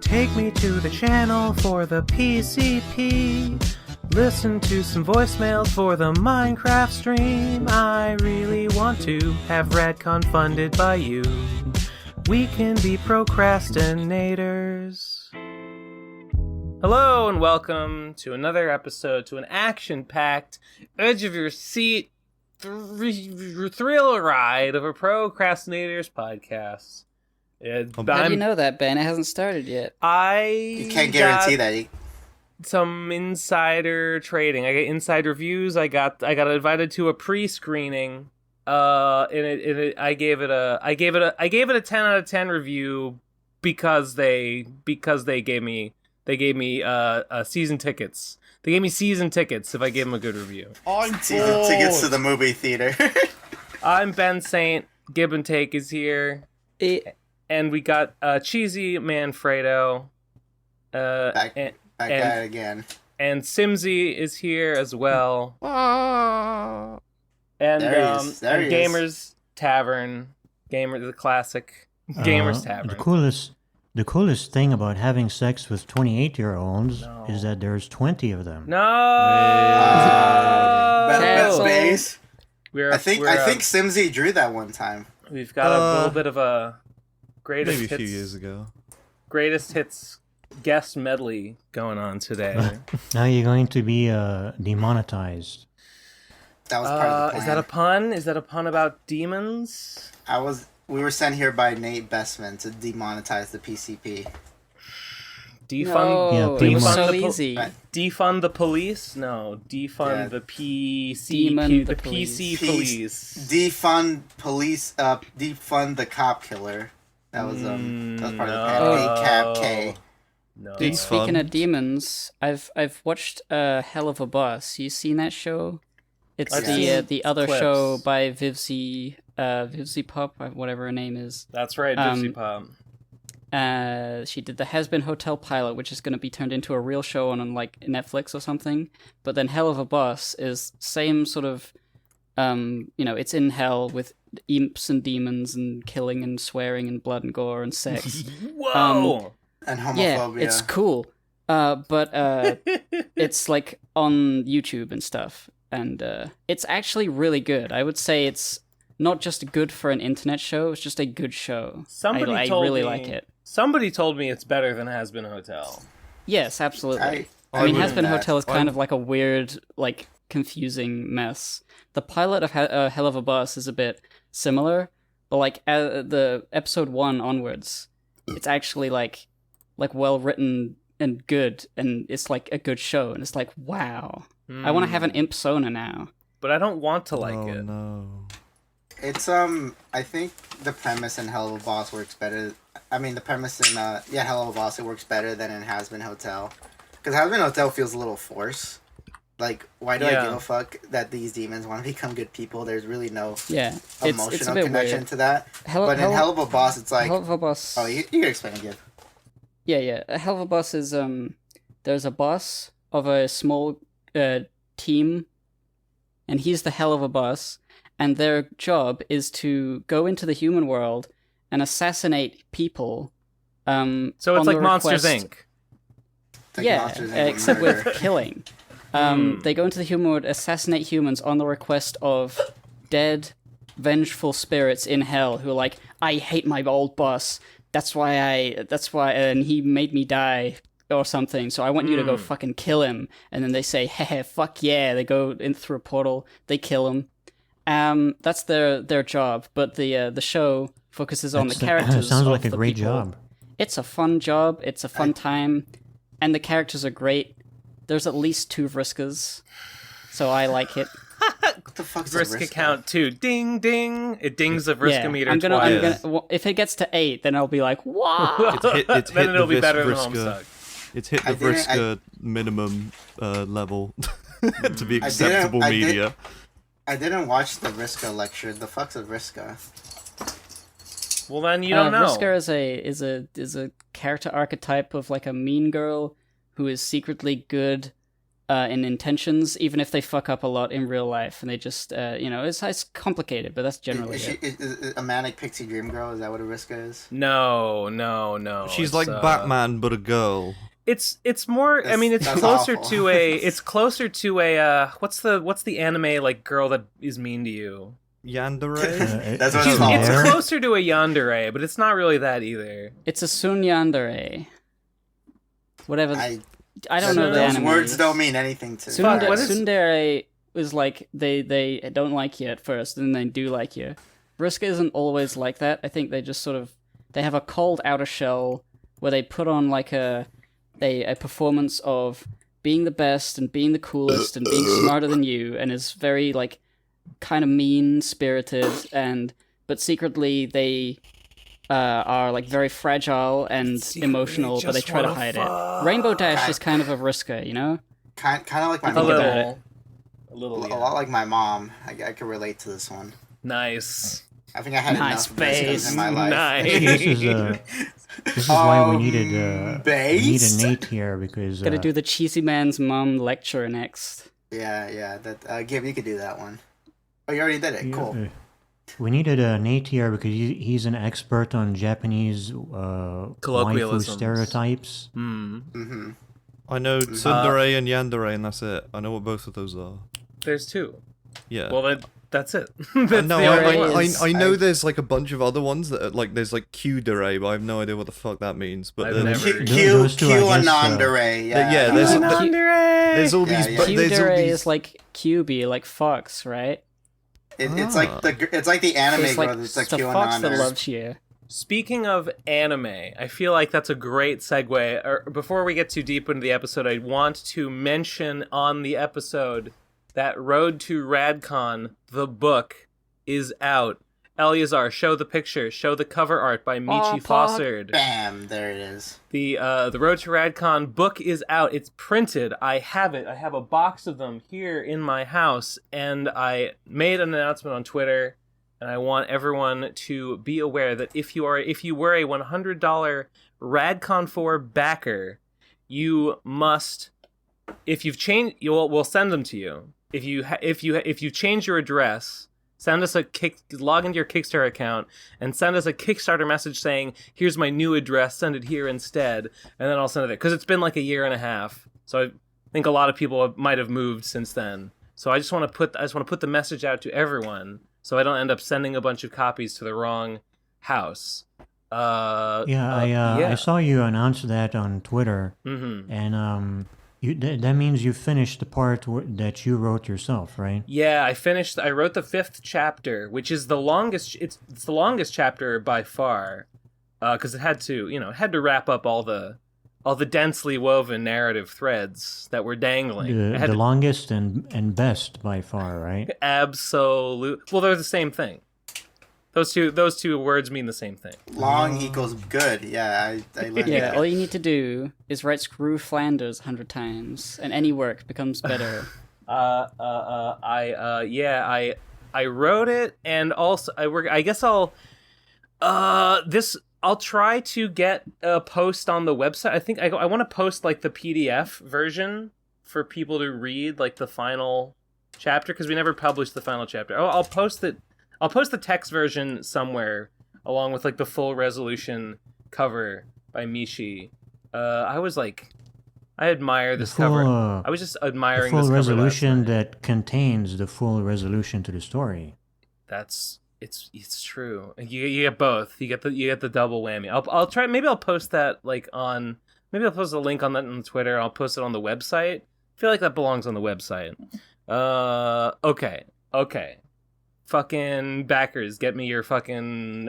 Take me to the channel for the PCP. Listen to some voicemails for the Minecraft stream. I really want to have Radcon funded by you. We can be procrastinators. Hello and welcome to another episode, to an action-packed, edge-of-your-seat thrill ride of a Procrastinators podcast. How do you know that, Ben? It hasn't started yet. You can't guarantee that. Some insider trading. I get inside reviews. I got invited to a pre-screening. I gave it a 10 out of 10 review because they gave me season tickets. They gave me season tickets if I gave them a good review. Season tickets to the movie theater. I'm Ben Saint. Gib and Take is here. And we got cheesy Manfredo. Back at it again. And Simmsy is here as well. And GamersTavern. The classic GamersTavern. The coolest thing about having sex with 28-year-olds is that there's 20 of them. No! Best base. I think Simmsy drew that one time. We've got a little bit of a greatest maybe a hits, few years ago. Greatest hits guest medley going on today. Now you're going to be demonetized. That was part of the plan. Is that a pun? Is that a pun about demons? We were sent here by Nate Bestman to demonetize the PCP. Defund the police? No, defund the PCP. The PC police. Defund police. Defund the cop killer. That was part of the plan. ACAP-K. No. Dude, speaking of demons, I've watched Helluva Boss. You seen that show? It's the other clips. show by Vivzy Pop, whatever her name is. That's right, Vivzy Pop. She did the Has Been Hotel pilot, which is going to be turned into a real show on like Netflix or something. But then Helluva Boss is same sort of, it's in hell with imps and demons and killing and swearing and blood and gore and sex. Whoa! And homophobia. Yeah, it's cool. But it's like on YouTube and stuff. And it's actually really good. I would say it's not just good for an internet show, it's just a good show. I really like it. Somebody told me it's better than Has Been Hotel. Yes, absolutely. I mean, Has Been Hotel is kind of like a weird, like, confusing mess. The pilot of Helluva Boss is a bit similar, but like the episode 1 onwards, it's actually like well written and good, and it's like a good show, and it's like, wow. I want to have an imp Sona now. But I don't want to like it. No. It's I think the premise in Helluva Boss works better. I mean, the premise in Helluva Boss, it works better than in Has Been Hotel, because Has Been Hotel feels a little forced. Like, why do I give a fuck that these demons want to become good people? There's really no emotional connection to that. But in Helluva Boss, it's like Helluva Boss. Oh, you can explain it, Gib. Yeah. Helluva Boss is there's a boss of a small team, and he's the Helluva Boss, and their job is to go into the human world and assassinate people. So it's like Monsters Inc. Except with killing. They go into the human world, assassinate humans on the request of dead, vengeful spirits in hell who are like, I hate my old boss. That's why, and he made me die. Or something, so I want you to go fucking kill him. And then they say, hey, fuck yeah. They go in through a portal, they kill him. That's their job, but the show focuses on the characters. Sounds like a great people. job. It's a fun job, it's a fun time, and the characters are great. There's at least 2 Vriskas, so I like it. What the fuck's Vriska count 2. Ding, ding. It dings the Vriska meter twice. If it gets to 8, then I'll be like, wow. Then it'll be better than Homestuck. It's hit the Vriska minimum level to be acceptable media. I didn't watch the Vriska lecture. The fuck's a Vriska? Well, then you don't know. Vriska is a character archetype of like a mean girl who is secretly good, in intentions, even if they fuck up a lot in real life, and they just, it's complicated, but that's generally it. Is a manic pixie dream girl? Is that what Ariska is? No. She's like Batman, but a girl. It's more. I mean, it's closer to a. It's closer to a. What's the anime like girl that is mean to you? Yandere. That's what It's closer to a yandere, but it's not really that either. It's a sunyandere. Whatever. I don't know the Those anime. words don't mean anything to me. Tsundere is like they don't like you at first, and then they do like you. Vriska isn't always like that. I think they just sort of they have a cold outer shell where they put on like a performance of being the best and being the coolest and being smarter than you, and is very like kind of mean spirited, but secretly they are like very fragile and emotional, but they try to hide it. Rainbow Dash is kind of a Vriska, you know? Kind of like my mom. A little. A lot like my mom. I could relate to this one. Nice. I think I had enough Vriskas in my life. This is why we need a Nate here, because gotta do the cheesy man's mom lecture next. Yeah. That Gib, you could do that one. Oh, you already did it. Cool. We needed a Nate here because he's an expert on Japanese waifu stereotypes. Mm-hmm. I know tsundere and yandere, and that's it. I know what both of those are. There's two. Yeah. Well, that's it. I know there's like a bunch of other ones that are, like there's like Q-dere, but I have no idea what the fuck that means. But Q anandere, yeah. There's all these. Q-dere is like QB, like fox, right? It's like the anime girl that's like the fox that loves you. Speaking of anime, I feel like that's a great segue. Before we get too deep into the episode, I want to mention on the episode that Road to Radcon, the book, is out. Eleazar, show the picture. Show the cover art by Michi Fossard. Bam, there it is. The Road to Radcon book is out. It's printed. I have it. I have a box of them here in my house, and I made an announcement on Twitter, and I want everyone to be aware that if you were a $100 Radcon 4 backer, you must, if you've changed, we'll send them to you. If you change your address, send us log into your Kickstarter account and send us a Kickstarter message saying, "Here's my new address. Send it here instead," and then I'll send it there. Because it's been like a year and a half, so I think a lot of people might have moved since then. So I just want to put the message out to everyone, so I don't end up sending a bunch of copies to the wrong house. I saw you announce that on Twitter, and that means you finished the part that you wrote yourself, right? Yeah, I wrote the 5th chapter, which is the longest. It's the longest chapter by far, because it had to wrap up all the densely woven narrative threads that were dangling. The longest and best by far, right? Absolute. Well, they're the same thing. Those two words mean the same thing. Long equals good. Yeah, I learned that. All you need to do is write "Screw Flanders" 100 times, and any work becomes better. I wrote it, and also I'll try to get a post on the website. I think I want to post like the PDF version for people to read, like the final chapter, because we never published the final chapter. I'll post it. I'll post the text version somewhere, along with like the full resolution cover by Michi. I admire this cover. I was just admiring this cover. The full resolution that contains the full resolution to the story. It's true. You get both. You get the double whammy. I'll try. Maybe I'll post that maybe I'll post a link on that on Twitter. I'll post it on the website. I feel like that belongs on the website. Okay. Fucking backers, get me your fucking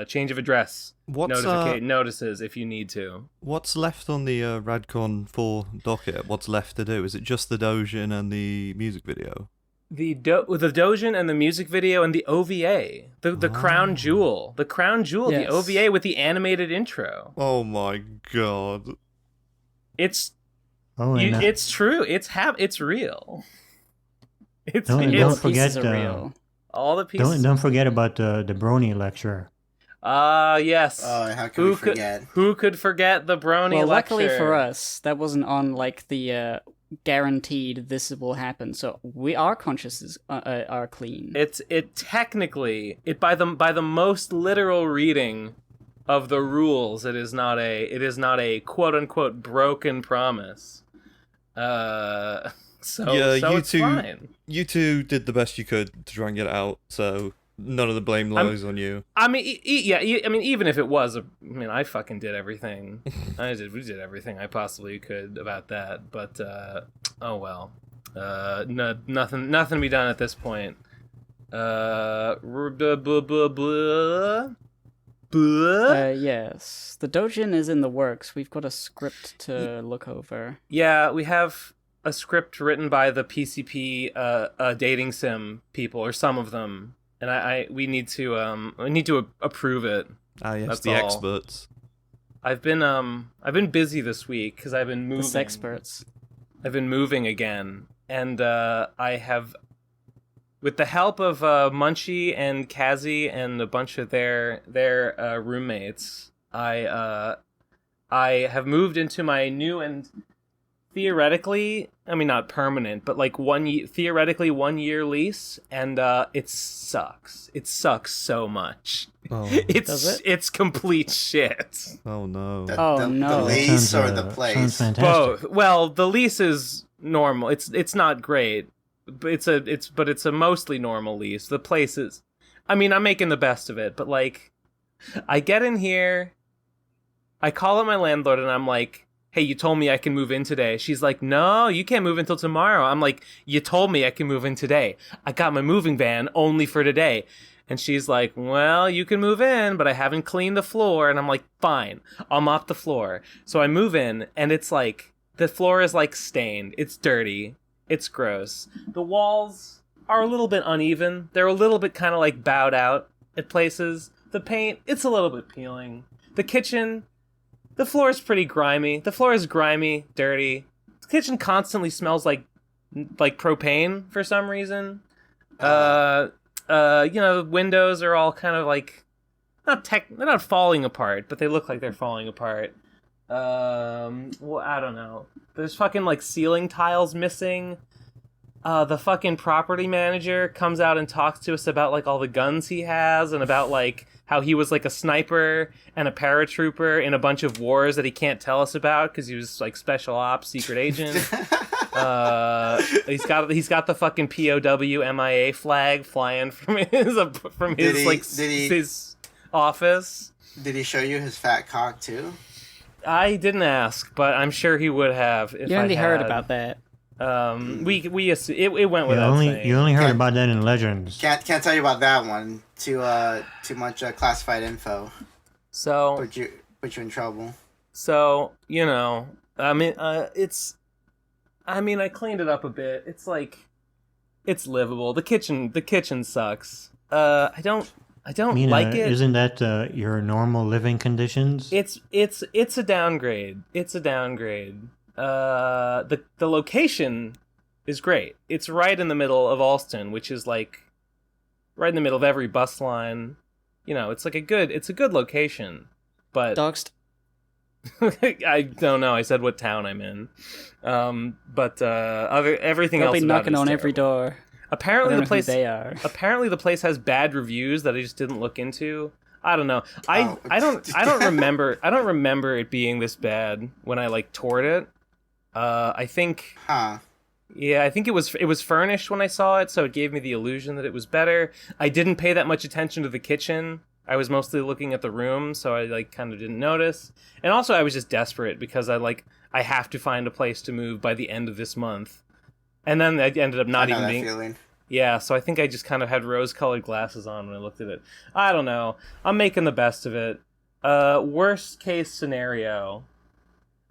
change of address notices if you need to. What's left on the Radcon 4 docket? What's left to do? Is it just the Dojin and the music video? The Dojin and the music video and the OVA, the crown jewel, yes. The OVA with the animated intro. Oh my god! It's true. It's real. Don't forget real. All the pieces. Don't forget about the Brony lecture. Yes. How could we forget? Who could forget the Brony lecture? Luckily for us, that wasn't on like the guaranteed this will happen. So our consciences are clean. It technically by the most literal reading of the rules, it is not a quote unquote broken promise. So it's fine. You two did the best you could to try and get it out, so none of the blame lies on you. I mean, even if it was, I fucking did everything. We did everything I possibly could about that. But oh well, nothing to be done at this point. Yes, the Dojin is in the works. We've got a script to look over. Yeah, we have a script written by the PCP dating sim people, or some of them, and we need to approve it. Ah, yes, That's the all. experts. I've been busy this week because I've been moving. The experts. I've been moving again, and I have, with the help of Munchie and Kazi and a bunch of their roommates, I have moved into my new and theoretically, not permanent, but like theoretically 1 year lease, and it sucks. It sucks so much. Oh. It's complete shit. Oh no. No. The lease or the place? Sounds fantastic. Both. Well, the lease is normal. It's not great, but it's a mostly normal lease. The place is, I'm making the best of it, but like, I get in here, I call up my landlord, and I'm like, hey, you told me I can move in today. She's like, no, you can't move until tomorrow. I'm like, you told me I can move in today. I got my moving van only for today. And she's like, well, you can move in, but I haven't cleaned the floor. And I'm like, fine, I'll mop the floor. So I move in, and it's like, the floor is like stained. It's dirty. It's gross. The walls are a little bit uneven. They're a little bit kind of like bowed out at places. The paint, it's a little bit peeling. The kitchen, the floor is pretty grimy. The floor is grimy, dirty. The kitchen constantly smells like propane for some reason. The windows are all kind of like they're not falling apart, but they look like they're falling apart. Well, I don't know. There's fucking like ceiling tiles missing. The fucking property manager comes out and talks to us about like all the guns he has, and about like how he was like a sniper and a paratrooper in a bunch of wars that he can't tell us about because he was like special ops secret agent. He's got the fucking POW MIA flag flying from his office. Did he show you his fat cock too? I didn't ask, but I'm sure he would have. If You only I heard had. about that. It went without saying. You only heard about that in Legends. Can't tell you about that one. Too much classified info. So Put you in trouble. So I cleaned it up a bit. It's like, it's livable. The kitchen sucks. I don't like it. Isn't that your normal living conditions? It's a downgrade. It's a downgrade. The location is great. It's right in the middle of Alston, which is like right in the middle of every bus line. It's like a good location. But Doxed. I don't know. I said what town I'm in. But everything They'll else be about knocking it is on terrible. every door. Apparently the place they are. Apparently the place has bad reviews that I just didn't look into. I don't know. I don't remember it being this bad when I like toured it. I think Yeah, I think it was furnished when I saw it, so it gave me the illusion that it was better. I didn't pay that much attention to the kitchen. I was mostly looking at the room, so I like kind of didn't notice. And also I was just desperate because I have to find a place to move by the end of this month. And then I ended up not even being feeling. Yeah, so I think I just kind of had rose-colored glasses on when I looked at it. I don't know. I'm making the best of it. Worst case scenario.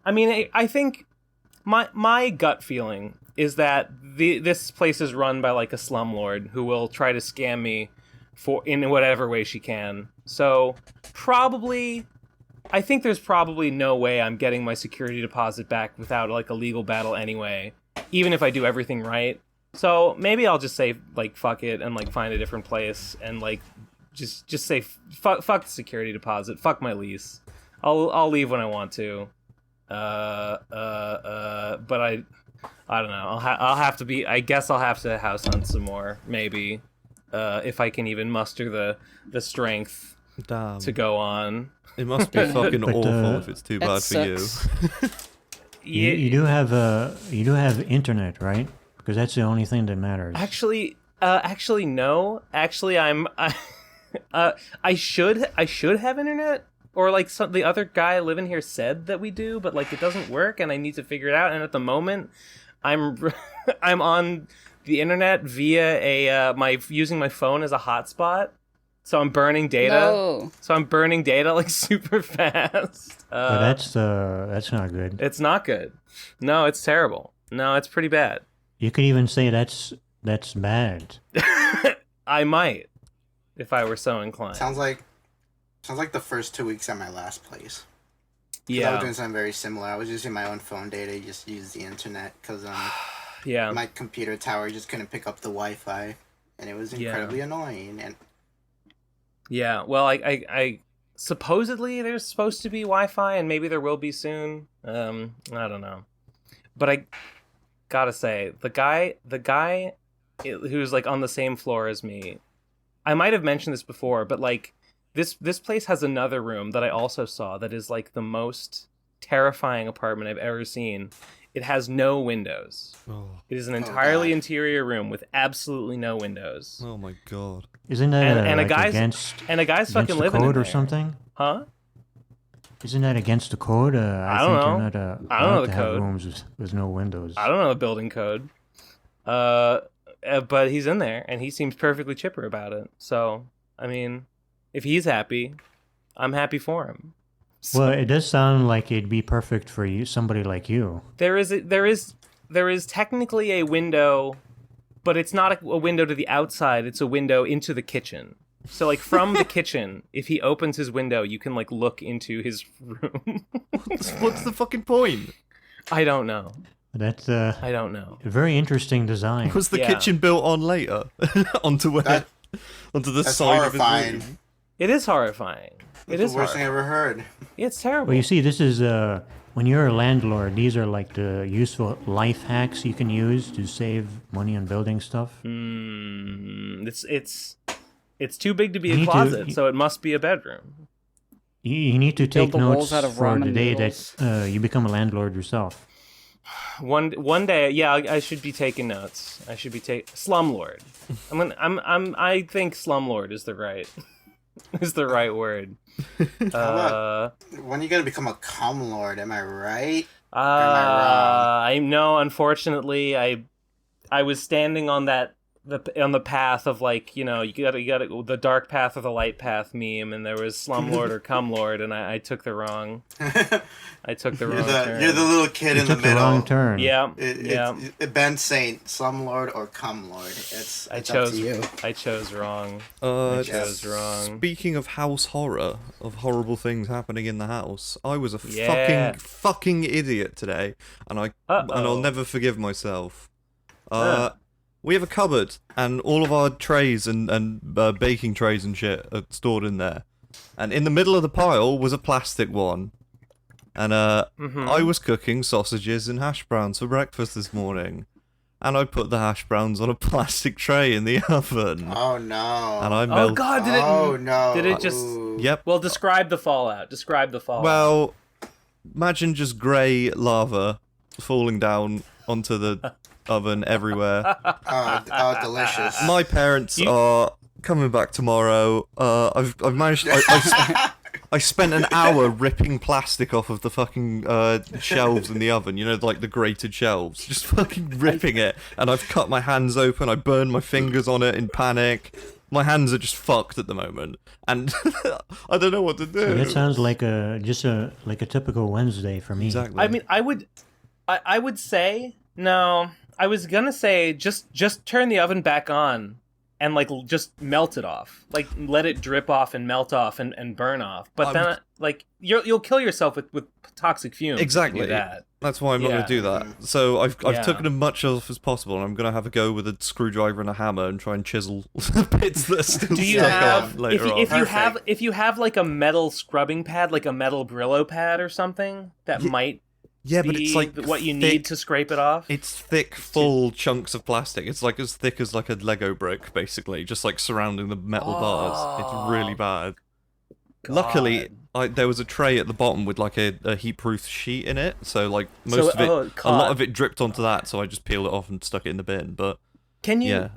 I think my gut feeling is that this place is run by like a slumlord who will try to scam me in whatever way she can. So I think there's probably no way I'm getting my security deposit back without like a legal battle anyway, even if I do everything right. So maybe I'll just say like fuck it and like find a different place and like just say fuck the security deposit, fuck my lease. I'll leave when I want to. But I don't know. I'll have to be. I guess I'll have to house hunt some more, maybe, if I can even muster the strength to go on. It must be fucking awful if it's too bad for you. You do have internet, right? Because that's the only thing that matters. Actually, no. Actually, I should have internet, or like the other guy living here said that we do, but like it doesn't work, and I need to figure it out. And at the moment, I'm on the internet via using my phone as a hotspot, so I'm burning data. No. So I'm burning data like super fast. But that's not good. It's not good. No, it's terrible. No, it's pretty bad. You could even say that's bad. I might, if I were so inclined. Sounds like the first 2 weeks at my last place. Yeah. I was doing something very similar. I was using my own phone data, just use the internet, because yeah, my computer tower just couldn't pick up the Wi-Fi, and it was incredibly annoying. And yeah, well, I supposedly there's supposed to be Wi-Fi, and maybe there will be soon. I don't know, but I gotta say, the guy who's like on the same floor as me, I might have mentioned this before, but like this place has another room that I also saw that is like the most terrifying apartment I've ever seen. It has no windows. Oh. It is an entirely interior room with absolutely no windows. Oh my god! Isn't that and like a guy's fucking the living code in there. or something? Huh? Isn't that against the code? I don't know. You're not I don't know allowed the to have code. rooms with no windows. I don't know the building code. But he's in there, and he seems perfectly chipper about it. So, I mean, if he's happy, I'm happy for him. So, Well, it does sound like it'd be perfect for you, somebody like you. there is technically a window, but it's not a window to the outside. It's a window into the kitchen. So, like, from the kitchen, if he opens his window, you can, like, look into his room. What's the fucking point? I don't know. That's I don't know. a very interesting design. Was the Yeah. kitchen built on later onto the that's side of his horrifying. room? It is horrifying. It That's is the worst thing I horrifying. ever heard. It's terrible. Well, you see, this is when you're a landlord. These are like the useful life hacks you can use to save money on building stuff. It's too big to be You a need to- closet, so it must be a bedroom. You need to take the walls notes out of for the ramen day noodles. that you become a landlord yourself. One day, yeah, I should be taking notes. I should be slumlord. I think slumlord is the right word. When are you gonna become a cum lord? Am I right? Or am I wrong? I know. Unfortunately, I was standing on the path of, like, you know, you got the dark path or the light path meme, and there was slumlord or cumlord, and I took the wrong. I took the wrong turn. You're the little kid You in the took the middle. wrong turn. Yeah, Ben Saint, slumlord or cum lord. It's I up chose. to you. I chose wrong. I chose wrong. Speaking of house horror, of horrible things happening in the house, I was a Yeah. fucking idiot today, and I'll never forgive myself. We have a cupboard, and all of our trays and baking trays and shit are stored in there. And in the middle of the pile was a plastic one. And I was cooking sausages and hash browns for breakfast this morning. And I put the hash browns on a plastic tray in the oven. Oh no. And I Oh melted. God! Did it? Oh no. Did it just? Ooh. Yep. Well, describe the fallout. Describe the fallout. Well, imagine just grey lava falling down onto the oven everywhere. Oh, delicious. My parents are coming back tomorrow. I've managed. I spent an hour ripping plastic off of the fucking shelves in the oven. You know, like the grated shelves. Just fucking ripping it, and I've cut my hands open. I burned my fingers on it in panic. My hands are just fucked at the moment, and I don't know what to do. So that sounds like a typical Wednesday for me. Exactly. I mean, I would say no. I was gonna say just turn the oven back on and, like, just melt it off, like let it drip off and melt off and burn off. But then, like, you'll kill yourself with toxic fumes. Exactly. If you do that. That's why I'm not Yeah. going to do that. So I've Yeah. taken as much off as possible, and I'm going to have a go with a screwdriver and a hammer and try and chisel bits that are still Do you stuck have on later on. if you have like a metal scrubbing pad, like a metal Brillo pad or something that might Yeah, but it's like what you thick, need to scrape it off? It's thick, full chunks of plastic. It's like as thick as like a Lego brick, basically, just like surrounding the metal bars. It's really bad. God. Luckily, there was a tray at the bottom with like a heat-proof sheet in it, so like most of it, a lot of it dripped onto that. So I just peeled it off and stuck it in the bin. But can you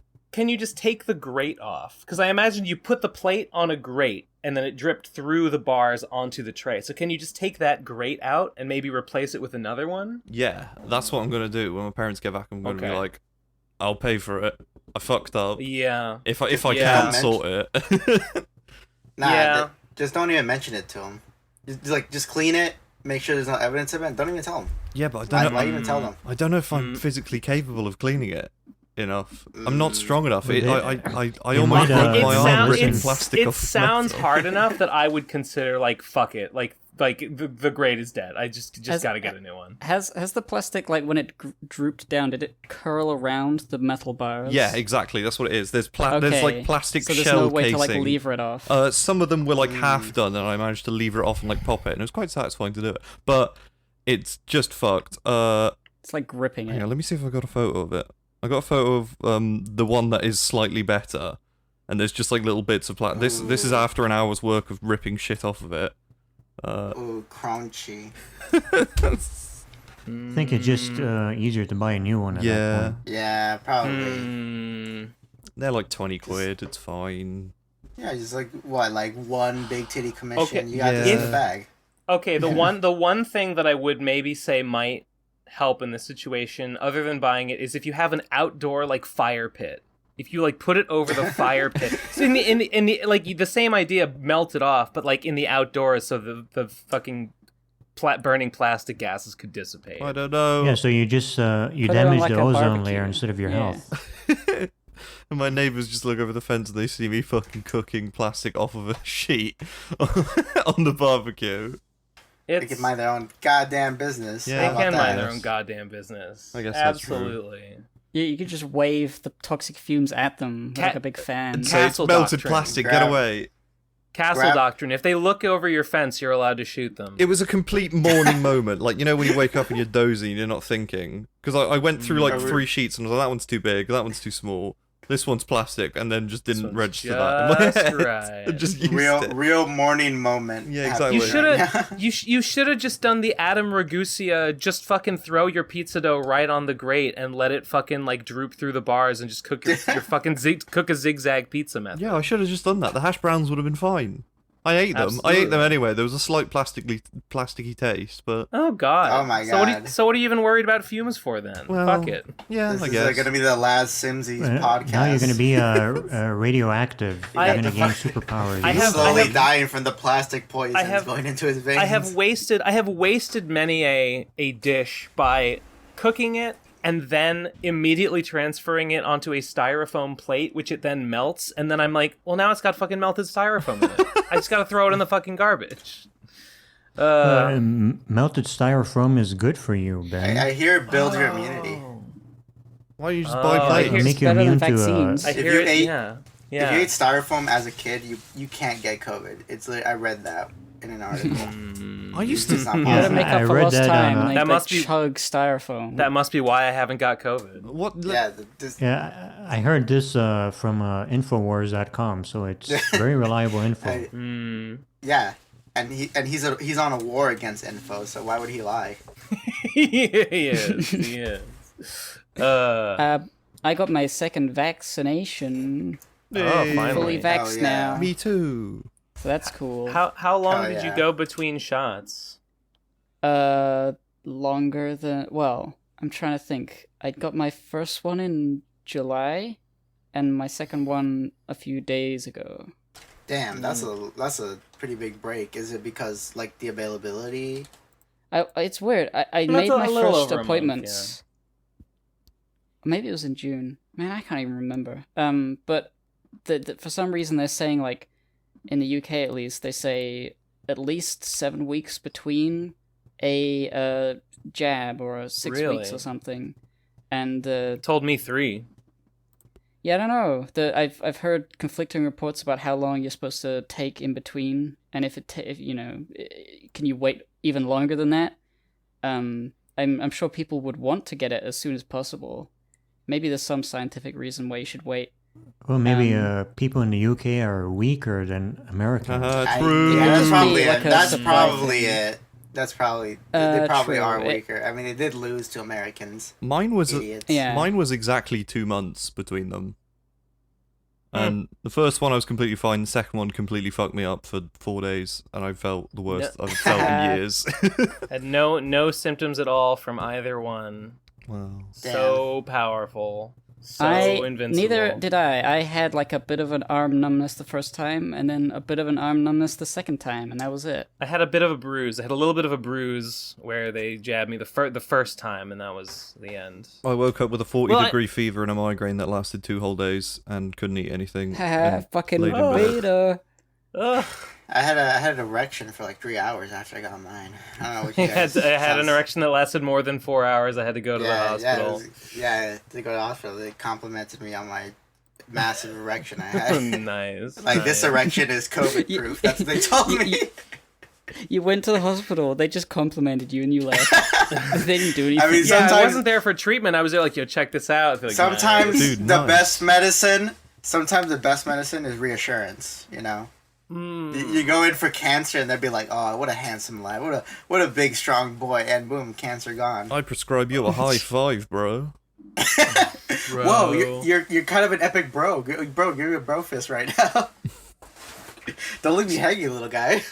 just take the grate off? Because I imagine you put the plate on a grate and then it dripped through the bars onto the tray. So can you just take that grate out and maybe replace it with another one? Yeah, that's what I'm gonna do when my parents get back. I'm gonna be like, I'll pay for it. I fucked up. Yeah. If I can't sort it. Just don't even mention it to them. Just clean it. Make sure there's no evidence of it. Don't even tell them. Yeah, but I don't know. Why even tell them? I don't know if I'm physically capable of cleaning it enough. I'm not strong enough. I almost broke my arm ripping plastic off. It sounds hard enough that I would consider like fuck it, like the grate is dead. I just gotta get a new one. Has the plastic, like when it drooped down, did it curl around the metal bars? Yeah, exactly. That's what it is. There's like plastic shell casing. So there's no way to like lever it off. Some of them were like half done, and I managed to lever it off and like pop it, and it was quite satisfying to do it. But it's just fucked. It's like gripping it. Hang on, let me see if I got a photo of it. I got a photo of the one that is slightly better, and there's just like little bits of plastic. This is after an hour's work of ripping shit off of it. Ooh, crunchy. I think it's just easier to buy a new one at that point. Yeah, probably. They're like 20 quid, it's fine. Yeah, just like one big titty commission. Okay. You got this in the bag. Okay, the one thing that I would maybe say might help in this situation, other than buying it, is if you have an outdoor like fire pit. If you like put it over the fire pit, so in the like the same idea, melt it off, but like in the outdoors, so the fucking burning plastic gases could dissipate. I don't know. Yeah, so you just you damage the ozone layer instead of your health. And my neighbours just look over the fence and they see me fucking cooking plastic off of a sheet on the barbecue. They can mind their own goddamn business. Yeah, they can mind their own goddamn business. I guess absolutely. That's true. Yeah, you could just wave the toxic fumes at them like a big fan. So it's melted plastic, get away. Castle doctrine. If they look over your fence, you're allowed to shoot them. It was a complete morning moment. Like, you know when you wake up and you're dozing and you're not thinking? Because I went through like 3 sheets and I was like, that one's too big, that one's too small. This one's plastic, and then just didn't register that in my head. Right. Just used real morning moment. Yeah, exactly. You should have just done the Adam Ragusa. Just fucking throw your pizza dough right on the grate and let it fucking like droop through the bars and just cook your fucking cook a zigzag pizza method. Yeah, I should have just done that. The hash browns would have been fine. I ate them. Absolutely. I ate them anyway. There was a slight plasticky taste, but oh god. Oh my god. So what are you even worried about fumes for then? Well, fuck it. Yeah, this I guess. is going to be the last Simmsy podcast. Now you're going to be radioactive. You're going to gain superpowers. He's slowly dying from the plastic poison going into his veins. I have wasted many a dish by cooking it and then immediately transferring it onto a styrofoam plate, which it then melts, and then I'm like, well, now it's got fucking melted styrofoam in it. I just gotta throw it in the fucking garbage. Melted styrofoam is good for you, Ben. I hear it builds your immunity. Why don't you just buy plates? Make you immune to If you ate styrofoam as a kid, you can't get COVID. I read that in an article. I used to. You gotta make up for lost time. That must be chug styrofoam. That must be why I haven't got COVID. What? Yeah, I heard this from Infowars.com, so it's very reliable info. Yeah, and he's on a war against info, so why would he lie? He is. I got my second vaccination. Finally. Fully vaxxed now. Me too. So that's cool. How long did you go between shots? Longer than... Well, I'm trying to think. I got my first one in July, and my second one a few days ago. Damn, that's a pretty big break. Is it because, like, the availability? It's weird. I made my first appointments. Maybe it was in June. Man, I can't even remember. But for some reason they're saying, like, in the UK at least, they say at least 7 weeks between a jab or 6 weeks or something. And told me 3. Yeah, I don't know. I've heard conflicting reports about how long you're supposed to take in between, and if can you wait even longer than that? I'm sure people would want to get it as soon as possible. Maybe there's some scientific reason why you should wait. Well, maybe people in the UK are weaker than Americans. True. Yeah, that's probably Like it. a That's supply probably thing. it. That's probably they probably True. are weaker. I mean, they did lose to Americans. Mine was Idiots. Yeah. mine was exactly 2 months between them. And the first one I was completely fine. The second one completely fucked me up for 4 days, and I felt the worst I've felt in years. Had no symptoms at all from either one. Wow. So powerful. So invincible. Neither did I. I had like a bit of an arm numbness the first time, and then a bit of an arm numbness the second time, and that was it. I had a bit of a bruise. I had a little bit of a bruise where they jabbed me the first time, and that was the end. I woke up with a 40-degree fever and a migraine that lasted 2 whole days and couldn't eat anything. and Fucking laid in bed. beta. Ugh. I had an erection for like 3 hours after I got mine. I don't know what you I guys. had an erection that lasted more than 4 hours. I had to go to the hospital. Yeah, to go to the hospital. They complimented me on my massive erection I had. Nice. Like, this erection is COVID proof. That's what they told me. You went to the hospital. They just complimented you, and you left. They didn't do anything. I mean, Yeah, I sometimes, wasn't there for treatment. I was there like, yo, check this out. Like, sometimes nice. Dude, the nice. best medicine. Sometimes the best medicine is reassurance. You know. You go in for cancer and they'd be like, "Oh, what a handsome lad! What a big strong boy!" And boom, cancer gone. I prescribe you a high five, bro. Bro. Whoa, you're kind of an epic bro. Bro, give me a bro fist right now. Don't leave me hanging, little guy.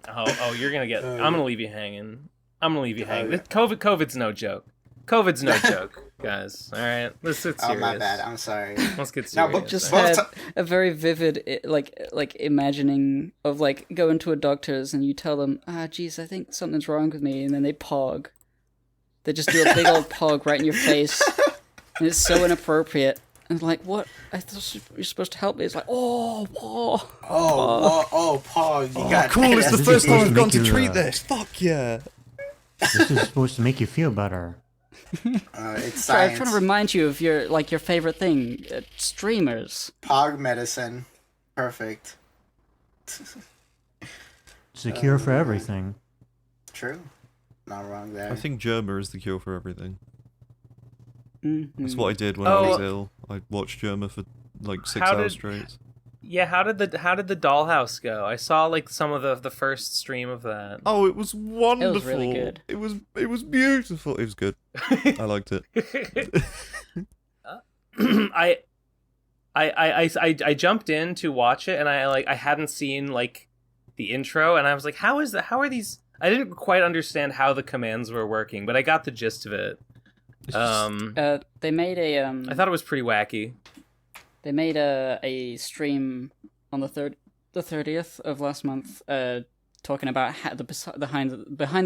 Oh, you're gonna get. I'm gonna leave you hanging. I'm gonna leave you hanging. COVID's no joke. COVID's no joke, guys. All right, let's get serious. Oh, my bad. I'm sorry. Let's get serious. No, but Just Both had ti- a very vivid like imagining of like going to a doctor's and you tell them, geez, I think something's wrong with me, and then they pog. They just do a big old pog right in your face, and it's so inappropriate. And like, what? I thought you're supposed to help me. It's like, oh, Paul, you got Cool, it's the This is first time supposed I've to gone make to you, treat this. Fuck yeah. This is supposed to make you feel better. it's Sorry, I'm science. trying to remind you of your favorite thing, streamers. Pog medicine. Perfect. It's a cure for everything. True. Not wrong there. I think Germa is the cure for everything. Mm-hmm. That's what I did when I was ill. I watched Germa for like 6 hours straight. Yeah, how did the Dollhouse go? I saw like some of the first stream of that. Oh, it was wonderful. really good. It was beautiful. It was good. I liked it. I jumped in to watch it and I hadn't seen like the intro and I was like, how are these? I didn't quite understand how the commands were working, but I got the gist of it. They made a I thought it was pretty wacky. They made a stream on the 30th of last month, talking about how behind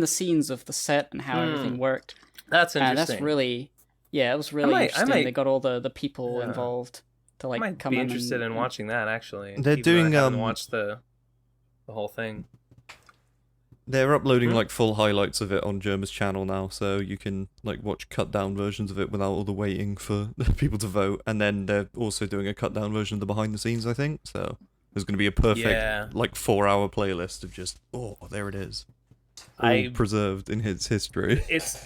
the scenes of the set and how everything worked. That's interesting. That's really, it was really interesting. They got all the people involved to like I might come be in interested in watching that actually. They're even though I doing, haven't watched the whole thing. They're uploading like full highlights of it on Germa's channel now, so you can like watch cut down versions of it without all the waiting for people to vote. And then they're also doing a cut down version of the behind the scenes, I think. So there's going to be a perfect like 4-hour playlist of just there it is, all preserved in his history. It's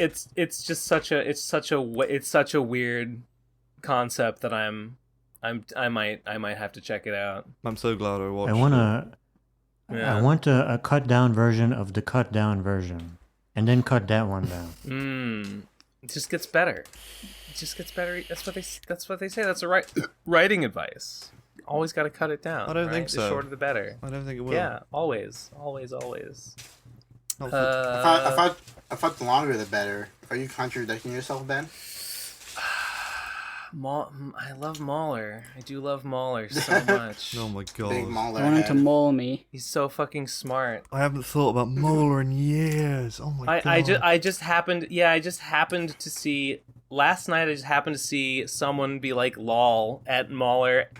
just such a weird concept that I might have to check it out. I'm so glad I watched. I want a cut down version of the cut down version, and then cut that one down. It just gets better. It just gets better. That's what they say. That's the writing advice. Always got to cut it down. I don't think so. The shorter the better. I don't think it will. Yeah, always. I thought the longer the better. Are you contradicting yourself, Ben? I love Mauler. I do love Mauler so much. Oh my god. Big Mauler I want him head. to maul me. He's so fucking smart. I haven't thought about Molar in years. Oh my god. I just happened to see last night. I just happened to see someone be like lol at Mauler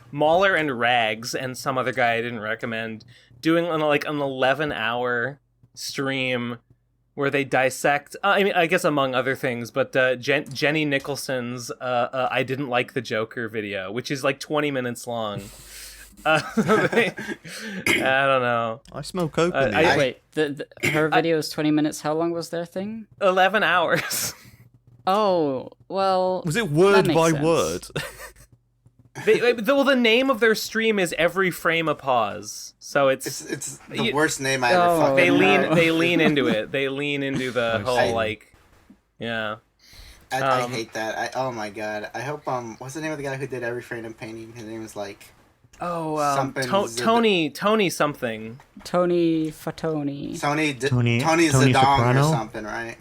and Rags and some other guy I didn't recommend doing an 11-hour stream where they dissect, I guess among other things, but Jenny Nicholson's I Didn't Like the Joker video, which is like 20 minutes long. I don't know. I smell coke in the air. Wait, her video is 20 minutes. How long was their thing? 11 hours. Oh, well... Was it word that by makes word? Well, the name of their stream is Every Frame a Pause. So it's the worst name I ever fucking heard. They lean into it. They lean into the whole, like... Yeah. I hate that. Oh my god. I hope what's the name of the guy who did Every Frame of Painting? His name was like Tony something. Tony Fatoni. Tony Tony Zedong Soprano? or something, right?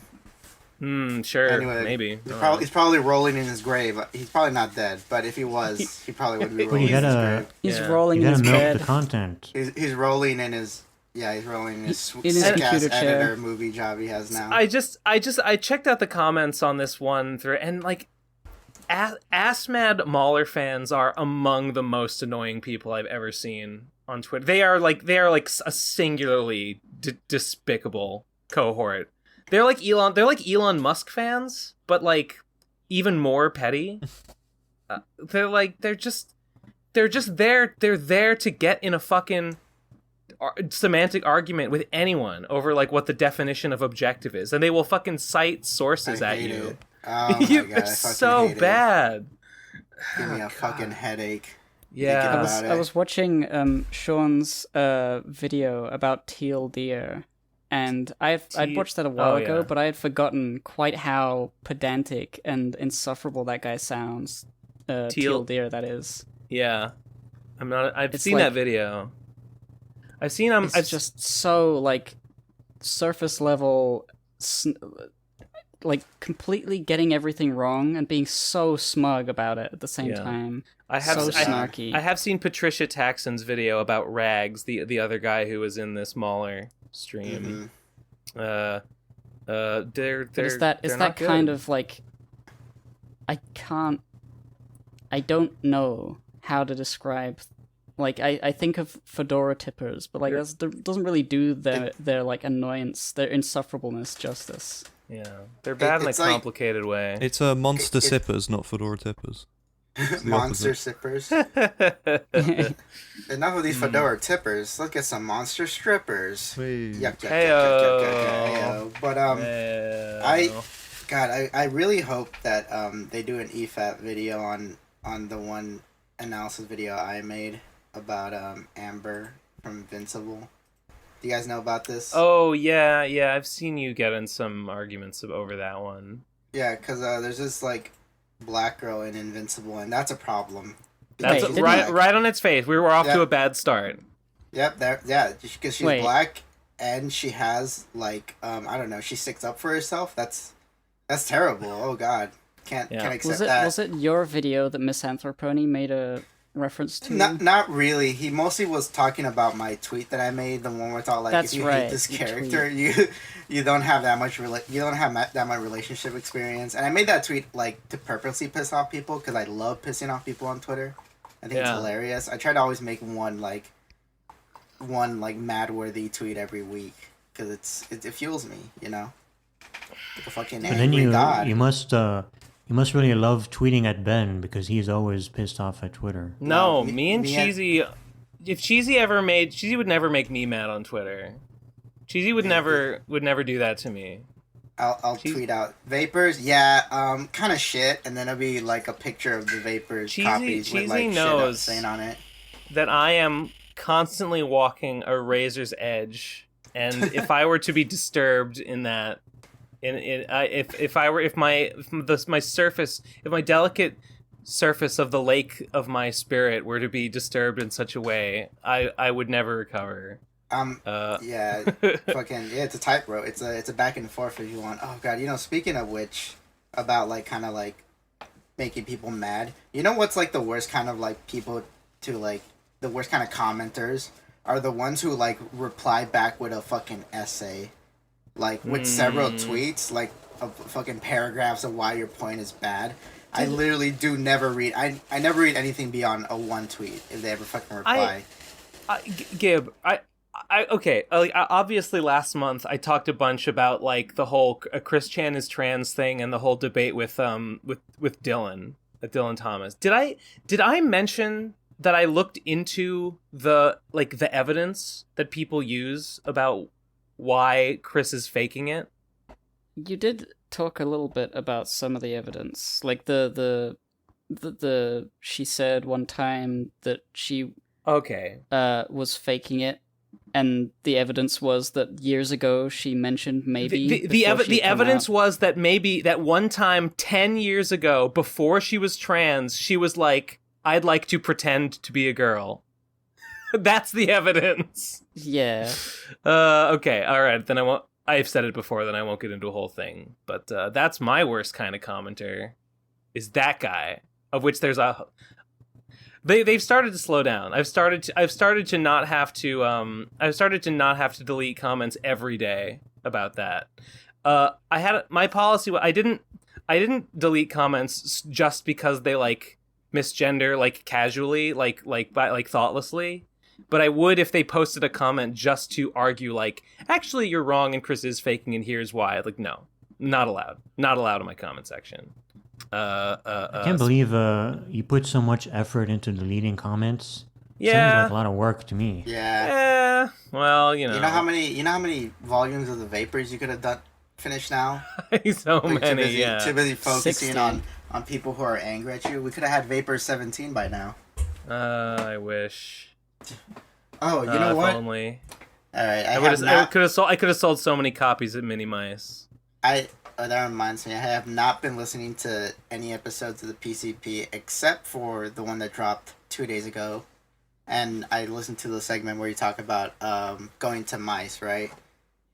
Sure. Anyway, maybe. He's probably rolling in his grave. He's probably not dead, but if he was, he probably would be rolling in his grave. He's rolling You in his gotta milk bed. the content. He's rolling in his he's rolling in his his sick-ass computer chair. editor movie job he has now. I checked out the comments on this one through, and like, ass mad Mauler fans are among the most annoying people I've ever seen on Twitter. They are like a singularly despicable cohort. They're like Elon Musk fans, but like even more petty. They're just there to get in a fucking semantic argument with anyone over like what the definition of objective is, and they will fucking cite sources at you. It. Oh my god, it's so bad. Give me a fucking headache. Yeah, I was watching Sean's video about teal deer, and I'd watched that a while ago, but I had forgotten quite how pedantic and insufferable that guy sounds. Teal deer, that is. Yeah, I've seen that video. I've seen him. It's just so like surface level, like completely getting everything wrong and being so smug about it at the same time. Snarky. I have seen Patricia Taxon's video about Rags, the other guy who was in this Mauler stream. Mm-hmm. Is that good. kind of like, I don't know how to describe. Like, I think of fedora tippers, but like that doesn't really do their like annoyance, their insufferableness justice. Yeah, they're bad in a complicated way. It's monster sippers, not fedora tippers. Monster sippers. Enough of these fedora tippers. Let's get some monster strippers. Yuck. But I really hope that they do an EFAP video on the one analysis video I made about Amber from Invincible. Do you guys know about this? Oh yeah, I've seen you get in some arguments over that one. Yeah, because there's this like black girl in Invincible, and that's a problem. That's right on its face. We were off to a bad start. Yep, because she's black and she has like I don't know, she sticks up for herself. That's terrible. Oh god, can't accept that. Was it your video that Misanthropony made a reference to? Not really. He mostly was talking about my tweet that I made, the one where I thought like, if you hate this character, you don't have that much that much relationship experience. And I made that tweet like to purposely piss off people because I love pissing off people on Twitter. I think it's hilarious. I try to always make one mad worthy tweet every week because it fuels me, you know. Like a fucking angry god. You must really love tweeting at Ben because he's always pissed off at Twitter. No, me and Cheesy. If Cheesy would never make me mad on Twitter. Cheesy would never do that to me. I'll tweet out Vapors. Yeah, kind of shit, and then it'll be like a picture of the Vapors copies with like shit saying on it. That I am constantly walking a razor's edge, and if I were to be disturbed in that. If my delicate surface of the lake of my spirit were to be disturbed in such a way, I would never recover. It's a tightrope. It's a back and forth if you want. Oh god, speaking of which, about like kind of like making people mad. You know what's like the worst kind of like people to like the worst kind of commenters are the ones who like reply back with a fucking essay. Like, with several tweets, like, of fucking paragraphs of why your point is bad. I literally never read... I never read anything beyond a one tweet, if they ever fucking reply. Gib, okay, obviously last month I talked a bunch about, like, the whole Chris Chan is trans thing and the whole debate with Dylan Thomas. Did I mention that I looked into the evidence that people use about why Chris is faking it. You did talk a little bit about some of the evidence, like the she said one time that she was faking it, and the evidence was that years ago she mentioned maybe the evidence was that maybe that one time 10 years ago before she was trans, she was like, I'd like to pretend to be a girl. That's the evidence. Yeah. Okay, all right, then I've said it before, then I won't get into a whole thing. But that's my worst kind of commenter, is that guy, of which there's a... They've started to slow down. I've started to not have to delete comments every day about that. I had my policy. I didn't delete comments just because they like misgender, like casually, like thoughtlessly. But I would if they posted a comment just to argue, like, actually you're wrong and Chris is faking and here's why. Like, no, not allowed in my comment section. I can't believe you put so much effort into deleting comments. Yeah, sounds like a lot of work to me. Yeah. Well, you know. You know how many volumes of the Vapors you could have done finished now? So many. Too busy focusing 60. on people who are angry at you. We could have had Vapors 17 by now. I wish. Oh, you know what? Only. All right, I could have sold so many copies of Mini Mice. That reminds me, I have not been listening to any episodes of the PCP except for the one that dropped 2 days ago, and I listened to the segment where you talk about going to mice, right?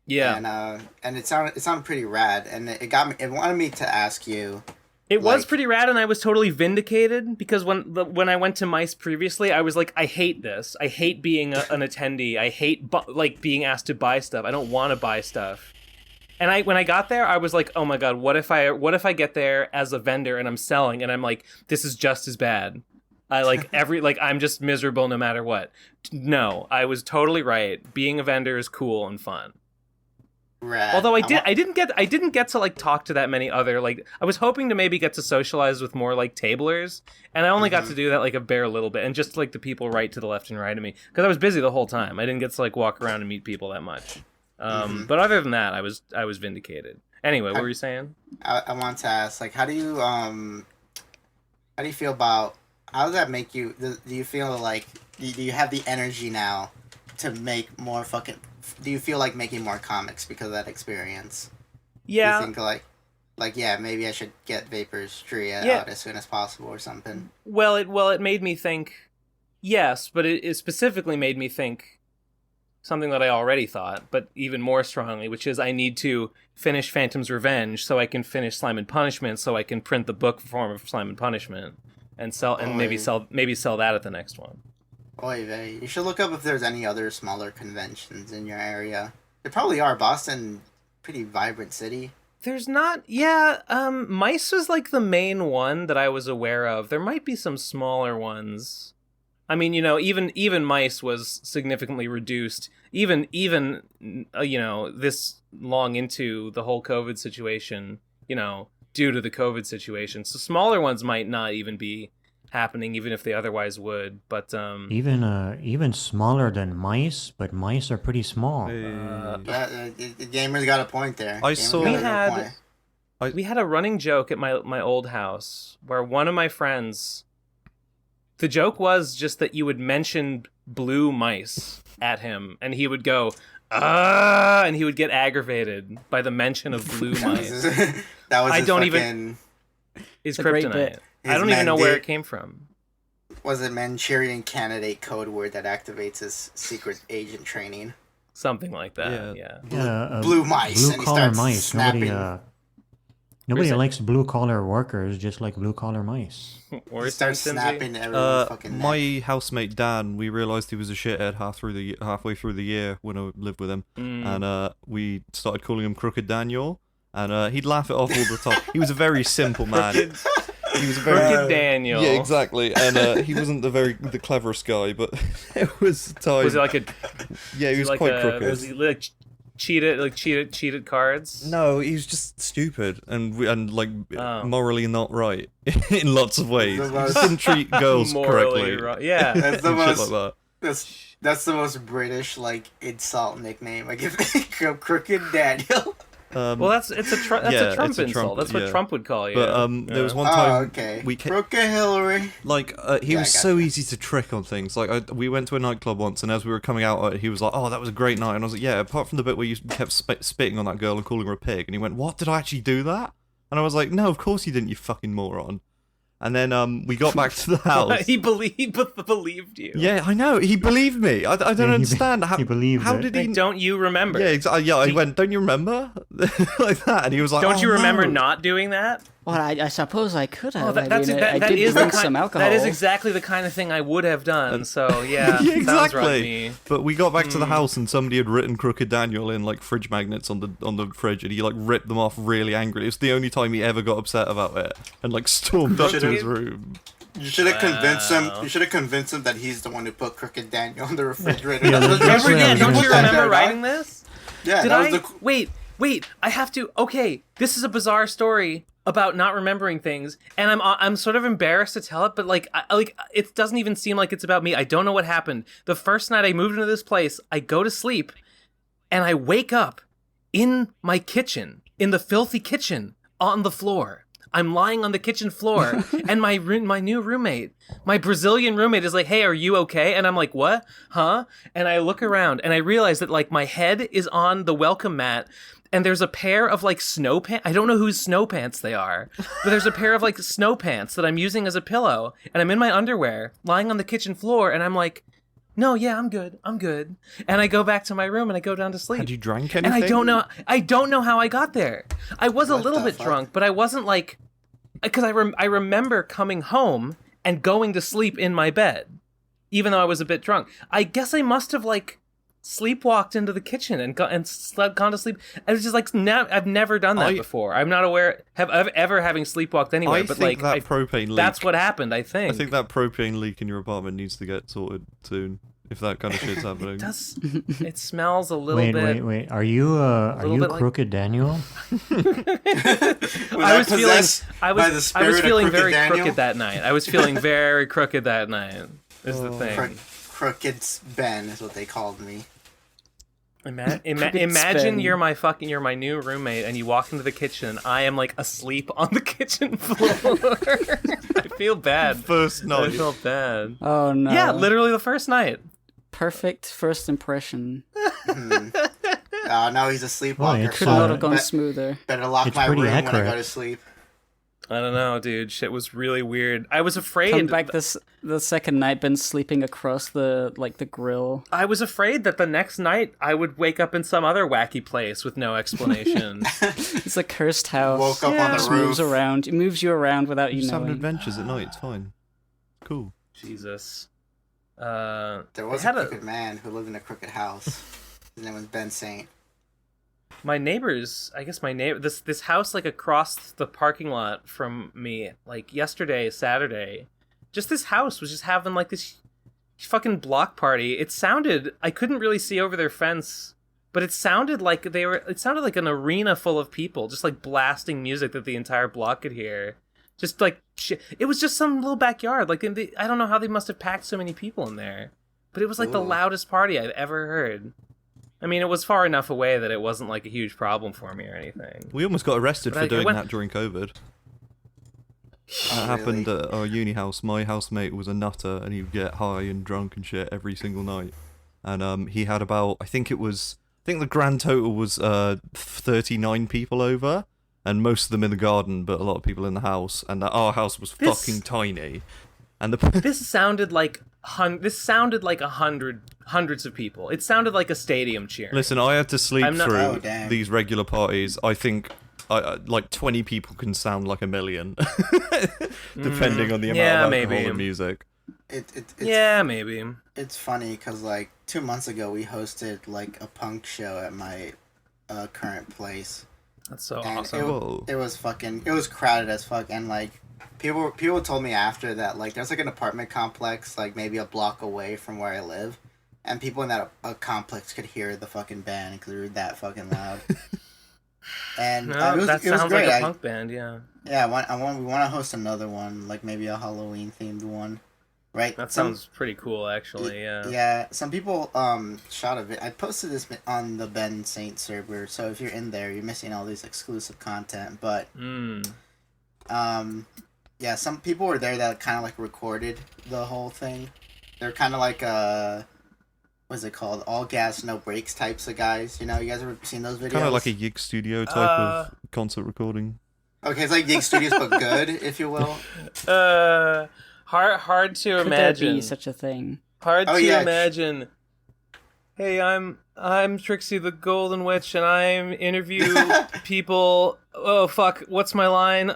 Yeah. And it sounded pretty rad, and it wanted me to ask you. It was pretty rad, and I was totally vindicated because when I went to mice previously, I was like, I hate this. I hate being an attendee. I hate being asked to buy stuff. I don't want to buy stuff. And when I got there, I was like, oh my god, what if I get there as a vendor and I'm selling and I'm like, this is just as bad. I'm just miserable no matter what. No, I was totally right. Being a vendor is cool and fun. Rad. Although I didn't get to like talk to that many other, like, I was hoping to maybe get to socialize with more like tablers, and I only got to do that like a bare little bit, and just like the people right to the left and right of me, because I was busy the whole time. I didn't get to like walk around and meet people that much. But other than that, I was vindicated. Anyway, what were you saying? I want to ask, like, how do you feel about, how does that make you, do you feel like, do you have the energy now to make more do you feel like making more comics because of that experience? Yeah. Do you think yeah, maybe I should get Vapors 3 out as soon as possible or something? Well, it made me think, yes, but it specifically made me think something that I already thought, but even more strongly, which is I need to finish Phantom's Revenge so I can finish Slime and Punishment, so I can print the book form of Slime and Punishment and maybe sell that at the next one. Oy vey. You should look up if there's any other smaller conventions in your area. There probably are. Boston, pretty vibrant city. There's not. Yeah. Mice was like the main one that I was aware of. There might be some smaller ones. I mean, you know, even Mice was significantly reduced. Even you know, this long into the whole COVID situation, you know, due to the COVID situation. So smaller ones might not even be happening, even if they otherwise would. But even smaller than Mice, but Mice are pretty small. The Gamers got a point there. We had a running joke at my old house where one of my friends, the joke was just that you would mention blue mice at him, and he would go, and he would get aggravated by the mention of blue mice. That was his kryptonite. I don't even know where it came from. Was it Manchurian Candidate code word that activates his secret agent training? Something like that, yeah. Blue mice. Blue collar mice. Snapping. Nobody likes blue collar workers, just like blue collar mice. Or he starts snapping every fucking my housemate Dan, we realised he was a shithead halfway through the year when I lived with him, and we started calling him Crooked Daniel, and he'd laugh it off all the time. He was a very simple man. He was Crooked Daniel. Yeah, exactly. And he wasn't the cleverest guy, but it was time. Was he like a? Yeah, he was quite crooked. Was he like cheated cards? No, he was just stupid and morally not right in lots of ways. He just didn't treat girls correctly. Right. Yeah, That's the Shit most. like that. That's the most British insult nickname I can think of. Crooked Daniel. Well, it's a Trump insult. That's what Trump would call you. But there was one time okay. we Crooked Hillary. He was so easy to trick on things. We went to a nightclub once, and as we were coming out, he was like, "Oh, that was a great night," and I was like, "Yeah." Apart from the bit where you kept spitting on that girl and calling her a pig, and he went, "What? Did I actually do that?" And I was like, "No, of course you didn't, you fucking moron." And then we got back to the house. he believed you. Yeah, I know. He believed me. I don't understand. He believed how it. did he? Don't you remember? Yeah, exactly. Yeah, I went. Don't you remember? Like that, and he was like, "Don't you remember no. not doing that?" Well, I suppose I could have. I did drink some alcohol. That is exactly the kind of thing I would have done. So yeah, yeah, exactly. Sounds right to me. But we got back to the house, and somebody had written Crooked Daniel in fridge magnets on the fridge, and he ripped them off really angrily. It was the only time he ever got upset about it, and stormed up to his room. You should have convinced him. You should have convinced him that he's the one who put Crooked Daniel on the refrigerator. Yeah, Don't you remember writing this? Yeah. Did I? Wait. I have to. Okay, this is a bizarre story about not remembering things, and I'm sort of embarrassed to tell it, but it doesn't even seem like it's about me. I don't know what happened. The first night I moved into this place, I go to sleep, and I wake up in my kitchen, in the filthy kitchen, on the floor. I'm lying on the kitchen floor, and my new roommate, my Brazilian roommate, is like, "Hey, are you okay?" And I'm like, "What? Huh?" And I look around, and I realize that my head is on the welcome mat, and there's a pair of snow pants. I don't know whose snow pants they are, but there's a pair of snow pants that I'm using as a pillow, and I'm in my underwear, lying on the kitchen floor, and I'm like, "No, yeah, I'm good. And I go back to my room and I go down to sleep. Had you drank anything? And I don't know how I got there. I was a little bit drunk, but I wasn't because I remember coming home and going to sleep in my bed, even though I was a bit drunk. I guess I must have sleepwalked into the kitchen and gone to sleep. I was just I've never done that before. I'm not aware of ever having sleepwalked anywhere. But think that propane leak. That's what happened. I think. I think that propane leak in your apartment needs to get sorted soon. If that kind of shit's happening. It does. It smells a little bit. Wait. Are you Crooked Daniel? I was feeling very crooked that night. I was feeling very crooked that night. Is the thing. Crooked Ben is what they called me. Imagine you're my new roommate, and you walk into the kitchen. I am asleep on the kitchen floor. I feel bad. First night. I felt bad. Oh no. Yeah, literally the first night. Perfect first impression. Now he's a sleepwalker. Could not have gone smoother. Better lock my room accurate. when I go to sleep. I don't know, dude. Shit was really weird. I was afraid. Come back the second night, been sleeping across the grill. I was afraid that the next night I would wake up in some other wacky place with no explanation. It's a cursed house. Woke up on the Just roof. It moves you around without you Just having knowing. adventures at night. It's fine. Cool. Jesus. There was a crooked man who lived in a crooked house. His name was Ben Saint. My neighbors, this house across the parking lot from me, yesterday, Saturday, just this house was just having this fucking block party. It sounded, I couldn't really see over their fence, but it sounded like an arena full of people, just blasting music that the entire block could hear. Just it was just some little backyard. I don't know how they must have packed so many people in there, but it was the loudest party I've ever heard. I mean, it was far enough away that it wasn't a huge problem for me or anything. We almost got arrested for doing that during COVID. That happened at our uni house. My housemate was a nutter, and he would get high and drunk and shit every single night. And he had I think the grand total was 39 people over, and most of them in the garden, but a lot of people in the house. And our house was fucking tiny. And this sounded like hundreds of people. It sounded like a stadium cheering. Listen, I had to sleep through these regular parties. I think 20 people can sound like a million, depending on the amount of alcohol and music. Maybe. It's funny because 2 months ago we hosted a punk show at my current place. That's so and awesome. It was crowded as fuck, and people told me after that there's an apartment complex maybe a block away from where I live, and people in that complex could hear the fucking band because they were that fucking loud. And that sounds great. like a punk band, yeah. Yeah, we want to host another one, like maybe a Halloween themed one, right? That sounds pretty cool, actually. Yeah. Yeah, some people shot a video. I posted this on the Ben Saint server, so if you're in there, you're missing all this exclusive content. But yeah, some people were there that kind of like recorded the whole thing. They're kind of like what's it called? All gas, no brakes types of guys. You know, you guys ever seen those videos? Kind of like a Yig Studio type of concert recording. Okay, it's like Yig Studios, but good, if you will. Hard to Could imagine. there be such a thing? Hard to imagine. Hey, I'm Trixie the Golden Witch, and I interview people. Oh fuck! What's my line? Wait,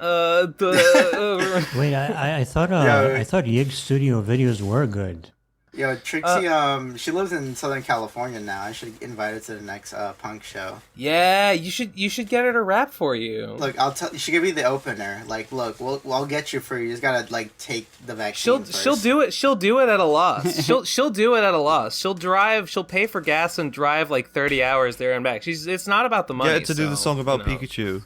I thought Yig Studio videos were good. Yo, Trixie, she lives in Southern California now. I should invite her to the next punk show. Yeah, you should get her to rap for you. Look, I'll tell. She could be the opener. Like, look, I'll get you for you. You just gotta like take the vaccine. She'll do it. She'll do it at a loss. she'll do it at a loss. She'll drive. She'll pay for gas and drive like 30 hours there and back. It's not about the money. Get her to do the song about Pikachu.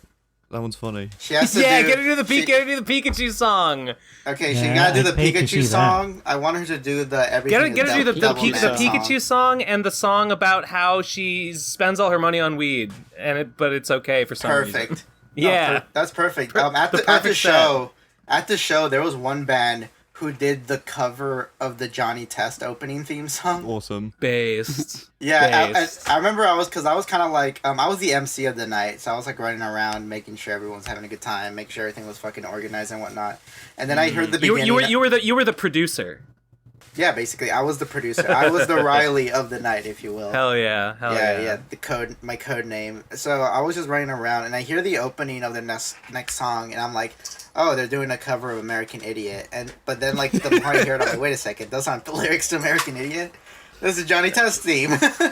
That one's funny. She has to get her to do the Pikachu song. Okay, she gotta do the Pikachu song. I want her to do the everything. Get her to do the Pikachu song and the song about how she spends all her money on weed, but it's okay for some reason. Perfect. Yeah, that's perfect. At the show, there was one band who did the cover of the Johnny Test opening theme song. Awesome. Based. Yeah, I remember I was kind of like, I was the MC of the night, so I was like running around making sure everyone's having a good time, make sure everything was fucking organized and whatnot. And then I heard the beginning. You were the producer. Yeah, basically, I was the producer. I was the Riley of the night, if you will. Hell yeah. Yeah. My code name. So I was just running around, and I hear the opening of the next song, and I'm like, oh, they're doing a cover of American Idiot. But then, like, the more I hear it, I'm like, wait a second, those aren't the lyrics to American Idiot? This is Johnny Test theme.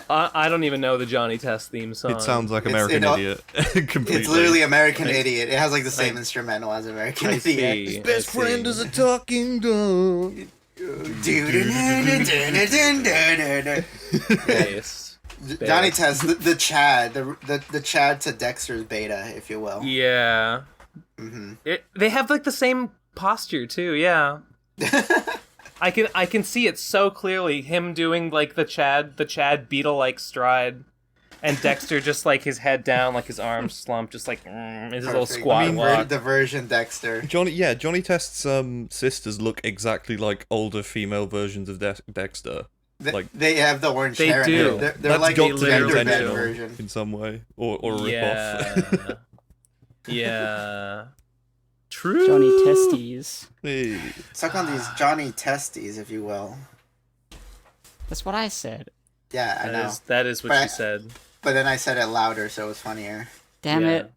I don't even know the Johnny Test theme song. It sounds like American Idiot. Completely. It's literally American Idiot. It has, like, the same instrumental as American Idiot. His best friend is a talking dog. Johnny Test, the Chad, the Chad to Dexter's beta, if you will. Yeah. Mm-hmm. They have like the same posture too. Yeah. I can see it so clearly. Him doing like the Chad beetle-like stride, and Dexter just like his head down, like his arms slumped, just like his little squat walk. Diversion Dexter. Johnny Test's sisters look exactly like older female versions of Dexter. They have the orange hair. They do. They're like a gender bend intentional version in some way, or a rip-off. Yeah. True. Johnny Testes. Hey. Suck on these Johnny Testes, if you will. That's what I said. Yeah, I know. That is what you said. But then I said it louder, so it was funnier. Damn it.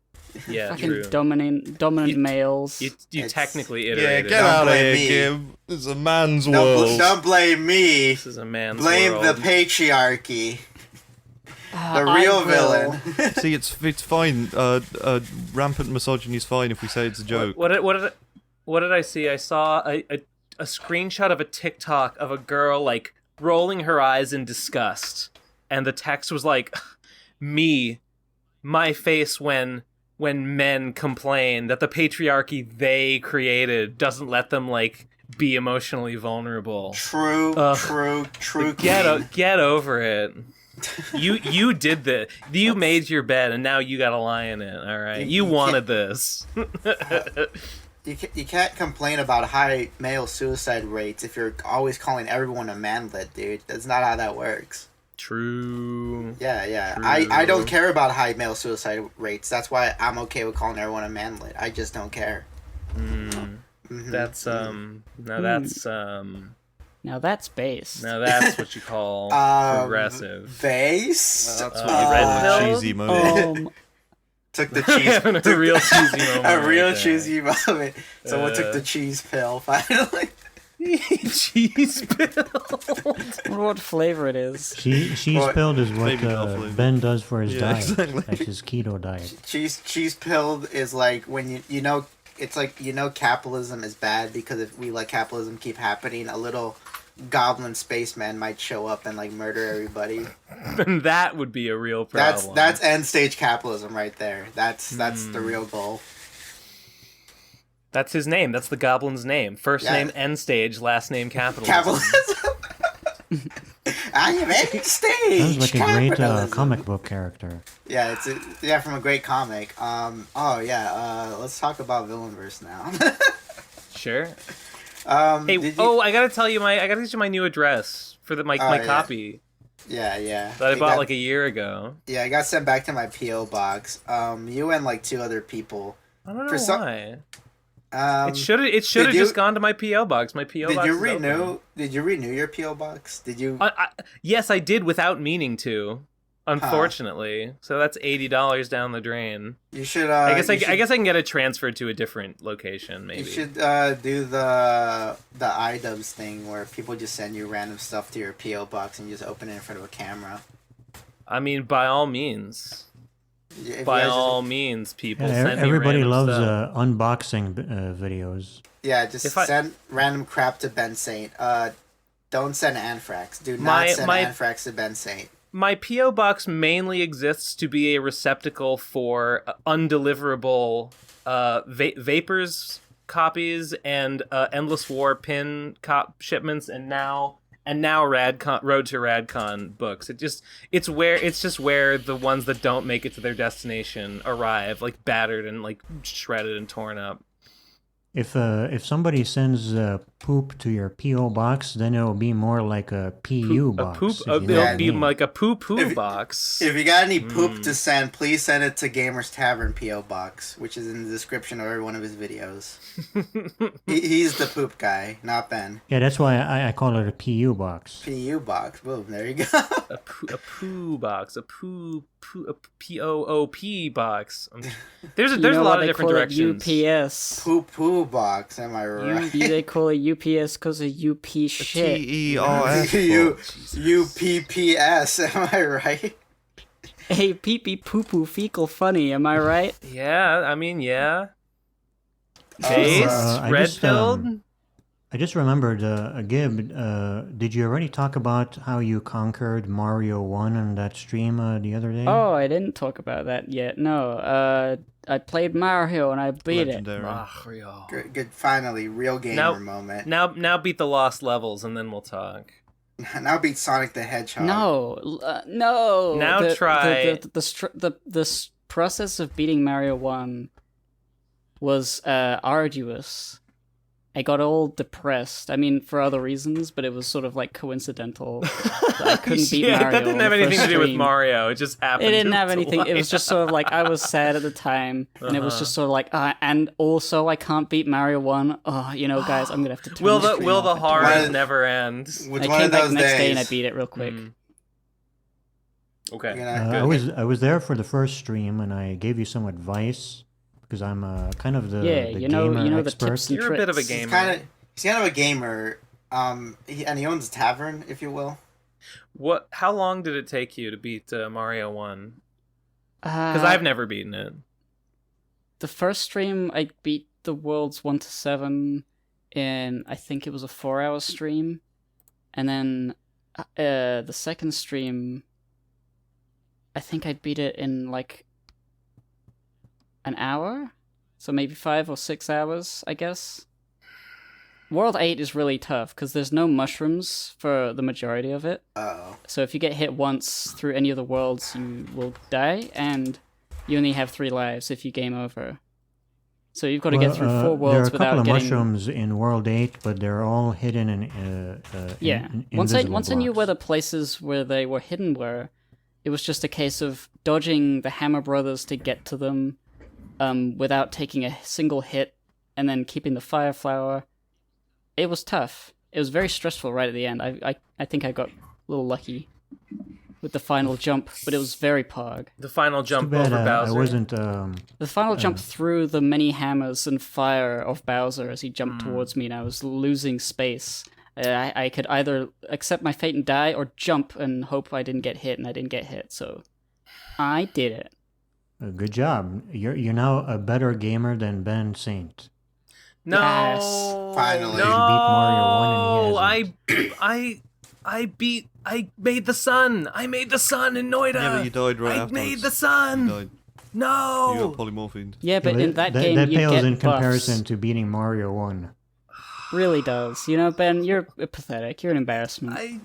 Yeah, fucking true. dominant males. You technically iterated. Yeah, get out of here, Gib. This is a man's world. Don't blame me. This is a man's blame world. the patriarchy. The real villain. See, it's fine. Rampant misogyny is fine if we say it's a joke. What did I see? I saw a screenshot of a TikTok of a girl like rolling her eyes in disgust, and the text was like, my face when men complain that the patriarchy they created doesn't let them like be emotionally vulnerable. True. Get over it. You did this. You made your bed, and now you gotta lie in it. All right, you wanted this. You can't complain about high male suicide rates if you're always calling everyone a manlet, dude. That's not how that works. True. Yeah. True. I don't care about high male suicide rates. That's why I'm okay with calling everyone a manlet. I just don't care. Mm-hmm. Now that's based. Now that's what you call progressive. Based? That's what you read cheesy moment. Took the cheese. A real cheesy moment. A real cheesy moment. Someone took the cheese pill finally. Cheese pill. What flavor it is? Cheese pill is what Ben does for his diet. Exactly. That's his keto diet. Cheese pill is like when you know. It's like, capitalism is bad because if we let capitalism keep happening, a little goblin spaceman might show up and like murder everybody. And that would be a real problem. That's end stage capitalism right there. That's the real goal. That's his name. That's the goblin's name. First name end stage, last name capitalism. Capitalism. I am end stage. Sounds like a great comic book character. Yeah, from a great comic. Let's talk about Villainverse now. Sure. Hey, I gotta tell you I gotta get you my new address for my copy. Yeah. That I bought like a year ago. Yeah, I got sent back to my PO box. You and like 2 other people. I don't know why. It should have you just gone to my PO box. My PO box. Did you renew your PO box? Did you? Yes, I did without meaning to. Unfortunately, so that's $80 down the drain. You should. I guess I can get it transferred to a different location. Maybe you should do the iDubbbz thing where people just send you random stuff to your PO box and you just open it in front of a camera. I mean, by all means. By all means, people send me everybody random loves stuff. Unboxing videos. Yeah, just send random crap to Ben Saint. Don't send Anthrax. Do not send Anthrax to Ben Saint. My P.O. box mainly exists to be a receptacle for undeliverable Vapors copies and Endless War pin shipments, and now Radcon Road to Radcon books. It's just where the ones that don't make it to their destination arrive, like battered and like shredded and torn up. If somebody sends poop to your PO box, then it'll be more like a PU box. It'll be like a poo box. If you got any poop to send, please send it to GamersTavern PO box, which is in the description of every one of his videos. He's the poop guy, not Ben. Yeah, that's why I call it a PU box. PU box. Boom, there you go. a poo box. A POOP box. There's a lot of different directions. UPS. Poo box. Am I right? They call it UPS because of UP shit. TERS. UPPS. Am I right? Hey, pee pee poo poo fecal funny. Am I right? Yeah, I mean, yeah. Based, red-pilled. I just remembered, Gib, did you already talk about how you conquered Mario 1 on that stream the other day? Oh, I didn't talk about that yet. No, I played Mario and I beat Legendary. it. Mario. Good. Finally, real gamer moment. Now beat the lost levels and then we'll talk. Now beat Sonic the Hedgehog. No. Now try the process of beating Mario 1 was arduous. I got all depressed. I mean, for other reasons, but it was sort of like coincidental. I couldn't beat Mario. That didn't have anything to do with Mario. It just happened. It didn't have anything. It was just sort of like I was sad at the time, and it was just sort of like, and also I can't beat Mario 1. Oh, guys, I'm gonna have to turn Will the the horror never end? I came back the next day and I beat it real quick. Okay. I was there for the first stream, and I gave you some advice. Because I'm kind of the gamer expert. The tips and You're a bit of a gamer. He's kind of a gamer, and he owns a tavern, if you will. How long did it take you to beat Mario 1? Because I've never beaten it. The first stream, I beat the worlds 1 to 7 in, I think it was a 4-hour stream. And then the second stream, I think I beat it in like an hour, so maybe 5 or 6 hours, I guess. World 8 is really tough because there's no mushrooms for the majority of it. Oh. So if you get hit once through any of the worlds, you will die, and you only have 3 lives if you game over. So you've got to get through 4 worlds without getting... There are a couple of mushrooms in World 8, but they're all hidden in Once I knew where the places where they were hidden were, it was just a case of dodging the Hammer Brothers to get to them, without taking a single hit, and then keeping the Fire Flower. It was tough. It was very stressful right at the end. I think I got a little lucky with the final jump, but it was very pog. The final jump bad, over Bowser. I wasn't. The final jump through the many hammers and fire of Bowser as he jumped towards me, and I was losing space. I could either accept my fate and die, or jump and hope I didn't get hit, and I didn't get hit. So I did it. Good job. You're now a better gamer than Ben Saint. No. Yes. Finally. No. You beat Mario 1 and he hasn't. I made the sun. I made the sun in Noida. Yeah, but you died right I afterwards. made the sun. You died. No. You got polymorphined. Yeah, but in that game, that you pales get in buffs. comparison to beating Mario 1. Really does. You know, Ben, you're pathetic. You're an embarrassment.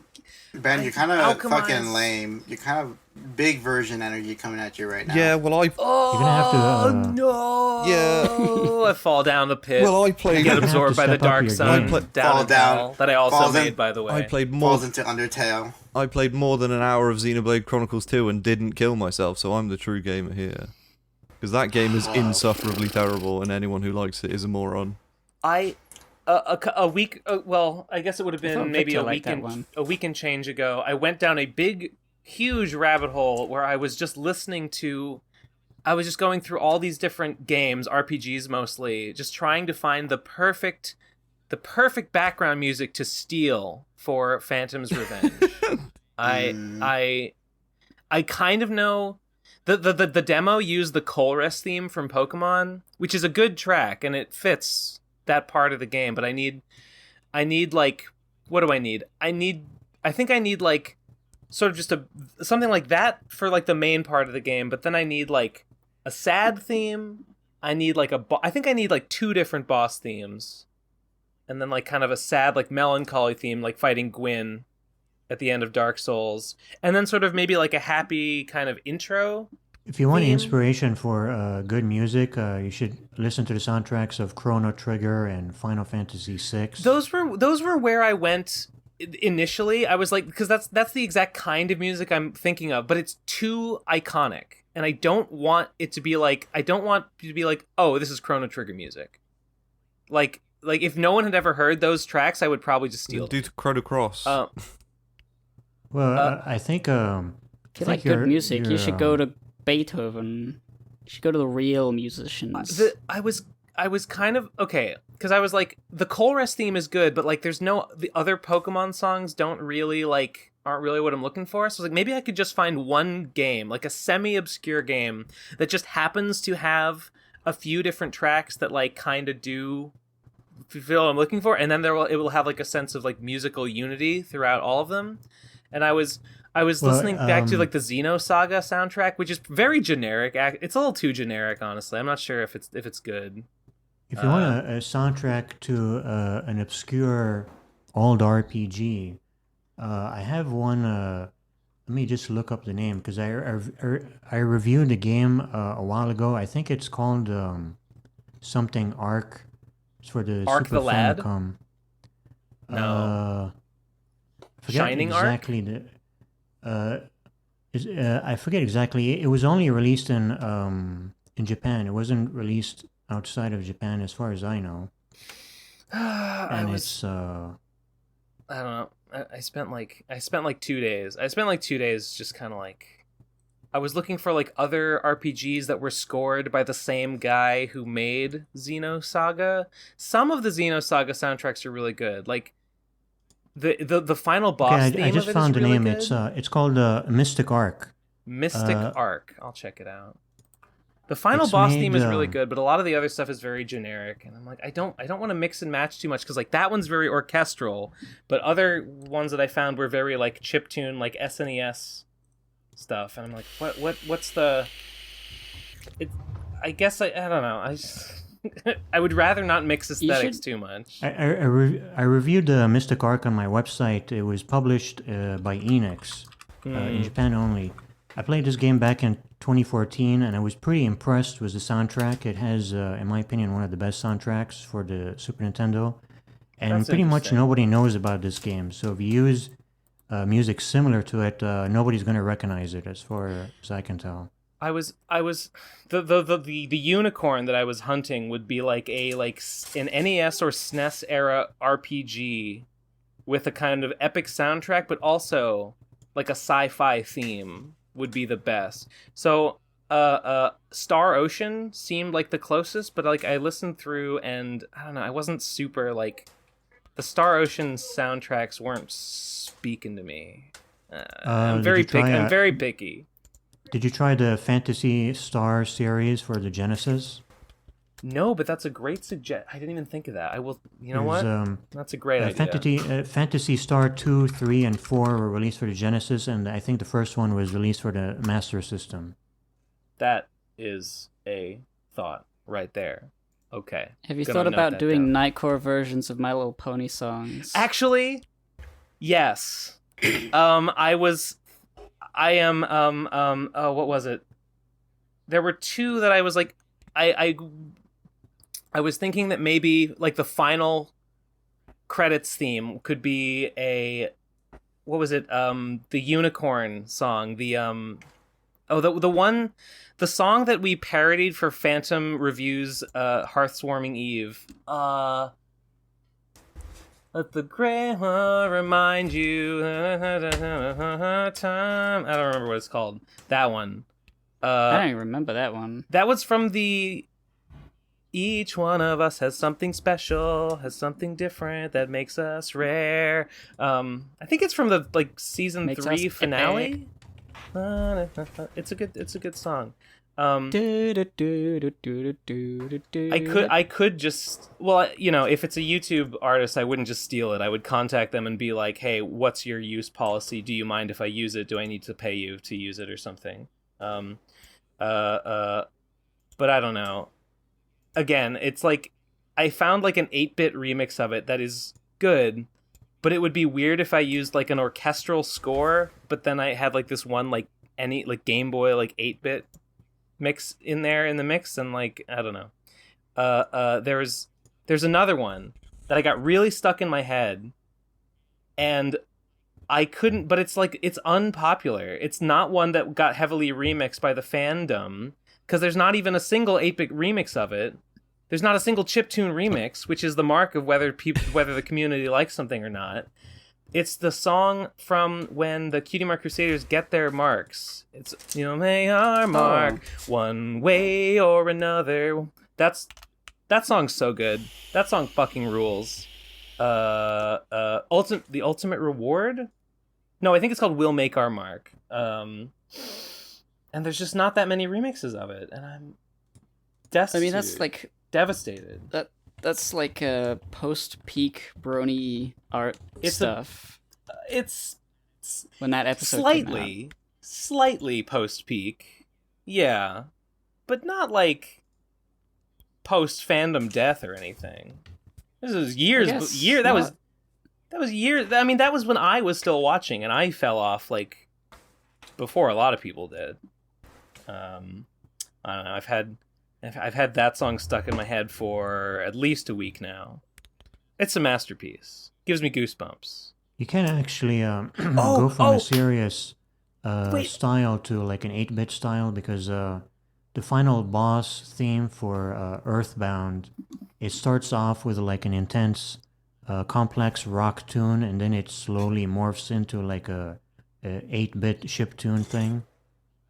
Ben, you're kind of alchemized. fucking lame. You're kind of big version energy coming at you right now. Yeah, well, Oh You're gonna have to, no! Yeah. I fall down the pit. well, I played. Get You're gonna have absorbed to by the step up dark your sun game. down Fall in down. hell, that I also Falls in. made, by the way. I played more. Falls into Undertale. I played more than an hour of Xenoblade Chronicles 2 and didn't kill myself, so I'm the true gamer here. Because that game is insufferably terrible, and anyone who likes it is a moron. A week, well, I guess it would have I thought been maybe Victor a liked week that one. a week and change ago. I went down a big, huge rabbit hole where I was just I was just going through all these different games, RPGs mostly, just trying to find the perfect background music to steal for Phantom's Revenge. I kind of know the demo used the Colress theme from Pokemon, which is a good track and it fits that part of the game, but I need like, what do I need? I think I need like sort of just something like that for like the main part of the game, but then I need like a sad theme. I need like I think I need like 2 different boss themes. And then like kind of a sad like melancholy theme, like fighting Gwyn at the end of Dark Souls. And then sort of maybe like a happy kind of intro. If you want theme. inspiration for good music, you should listen to the soundtracks of Chrono Trigger and Final Fantasy VI. Those were where I went initially. I was like, because that's the exact kind of music I'm thinking of, but it's too iconic, and I don't want it to be like, oh, this is Chrono Trigger music. Like if no one had ever heard those tracks, I would probably just steal them. Do Chrono Cross. Well, I think If you like good music, you should go to Beethoven. You should go to the real musicians. I was kind of okay because I was like, the Colress theme is good, but like the other Pokemon songs aren't really what I'm looking for. So like maybe I could just find one game, like a semi-obscure game that just happens to have a few different tracks that like kind of do feel what I'm looking for, and then it will have like a sense of like musical unity throughout all of them. And I was listening back to like the Xenosaga soundtrack, which is very generic. It's a little too generic, honestly. I'm not sure if it's good. If you want a soundtrack to an obscure old RPG, I have one. Let me just look up the name because I reviewed the game a while ago. I think it's called something Arc. It's for the Arc Super the Lad? Famicom. No. I forget Shining exactly I forget exactly. It was only released in Japan. It wasn't released outside of Japan, as far as I know. And it's I don't know. I spent like 2 days. I spent like 2 days just kind of like, I was looking for like other RPGs that were scored by the same guy who made Xenosaga. Some of the Xenosaga soundtracks are really good. Like the final boss theme I just of it found is the really name. good. It's called Mystic Arc. Mystic Arc. I'll check it out. The final It's boss made, theme is really good, but a lot of the other stuff is very generic, and I'm like, I don't want to mix and match too much because like that one's very orchestral, but other ones that I found were very like chiptune, like SNES stuff, and I'm like, what's the? I guess I don't know. I would rather not mix aesthetics too much. I reviewed Mystic Arc on my website. It was published by Enix in Japan only. I played this game back in 2014, and I was pretty impressed with the soundtrack. It has, in my opinion, one of the best soundtracks for the Super Nintendo. And That's pretty much interesting. nobody knows about this game. So if you use music similar to it, nobody's going to recognize it, as far as I can tell. I was the unicorn that I was hunting would be like an NES or SNES era RPG with a kind of epic soundtrack, but also like a sci-fi theme would be the best. So Star Ocean seemed like the closest, but like I listened through and I don't know, I wasn't super like, the Star Ocean soundtracks weren't speaking to me. I'm very picky. I'm very picky. Did you try the Phantasy Star series for the Genesis? No, but that's a great suggestion. I didn't even think of that. I will. You know There's, what? That's a great idea. Fantasy Star 2, 3, and 4 were released for the Genesis, and I think the first one was released for the Master System. That is a thought right there. Okay. Have you thought about doing Nightcore versions of My Little Pony songs? Actually, yes. What was it? There were two that I was like, I was thinking that maybe like the final credits theme could be what was it? The unicorn song. The song that we parodied for Phantom Review's Hearthswarming Eve. Let the gray one remind you time. I don't remember what it's called. That one. I don't even remember that one. That was from the Each one of us has something special, has something different that makes us rare. I think it's from the season 3 finale. It's a good song. I could just, if it's a YouTube artist, I wouldn't just steal it. I would contact them and be like, hey, what's your use policy? Do you mind if I use it? Do I need to pay you to use it or something? But I don't know. Again, it's like I found like an 8-bit remix of it that is good, but it would be weird if I used like an orchestral score, but then I had like this one any Game Boy 8-bit mix in there in the mix, and I don't know. There's another one that I got really stuck in my head, and I couldn't, but it's unpopular. It's not one that got heavily remixed by the fandom, because there's not even a single 8-bit remix of it. There's not a single chiptune remix, which is the mark of whether the community likes something or not. It's the song from when the Cutie Mark Crusaders get their marks. It's, may our mark one way or another. That song's so good. That song fucking rules. The Ultimate Reward? No, I think it's called We'll Make Our Mark. And there's just not that many remixes of it, and I'm destitute. I mean, that's devastated. That's like a post-peak brony art stuff. It's when that episode slightly post-peak, yeah, but not like post-fandom death or anything. This was years. That was years. I mean, that was when I was still watching, and I fell off before a lot of people did. I don't know. I've had that song stuck in my head for at least a week now. It's a masterpiece. Gives me goosebumps. You can actually go from a serious style to an 8-bit style, because the final boss theme for Earthbound, it starts off with an intense, complex rock tune, and then it slowly morphs into a 8-bit chiptune thing.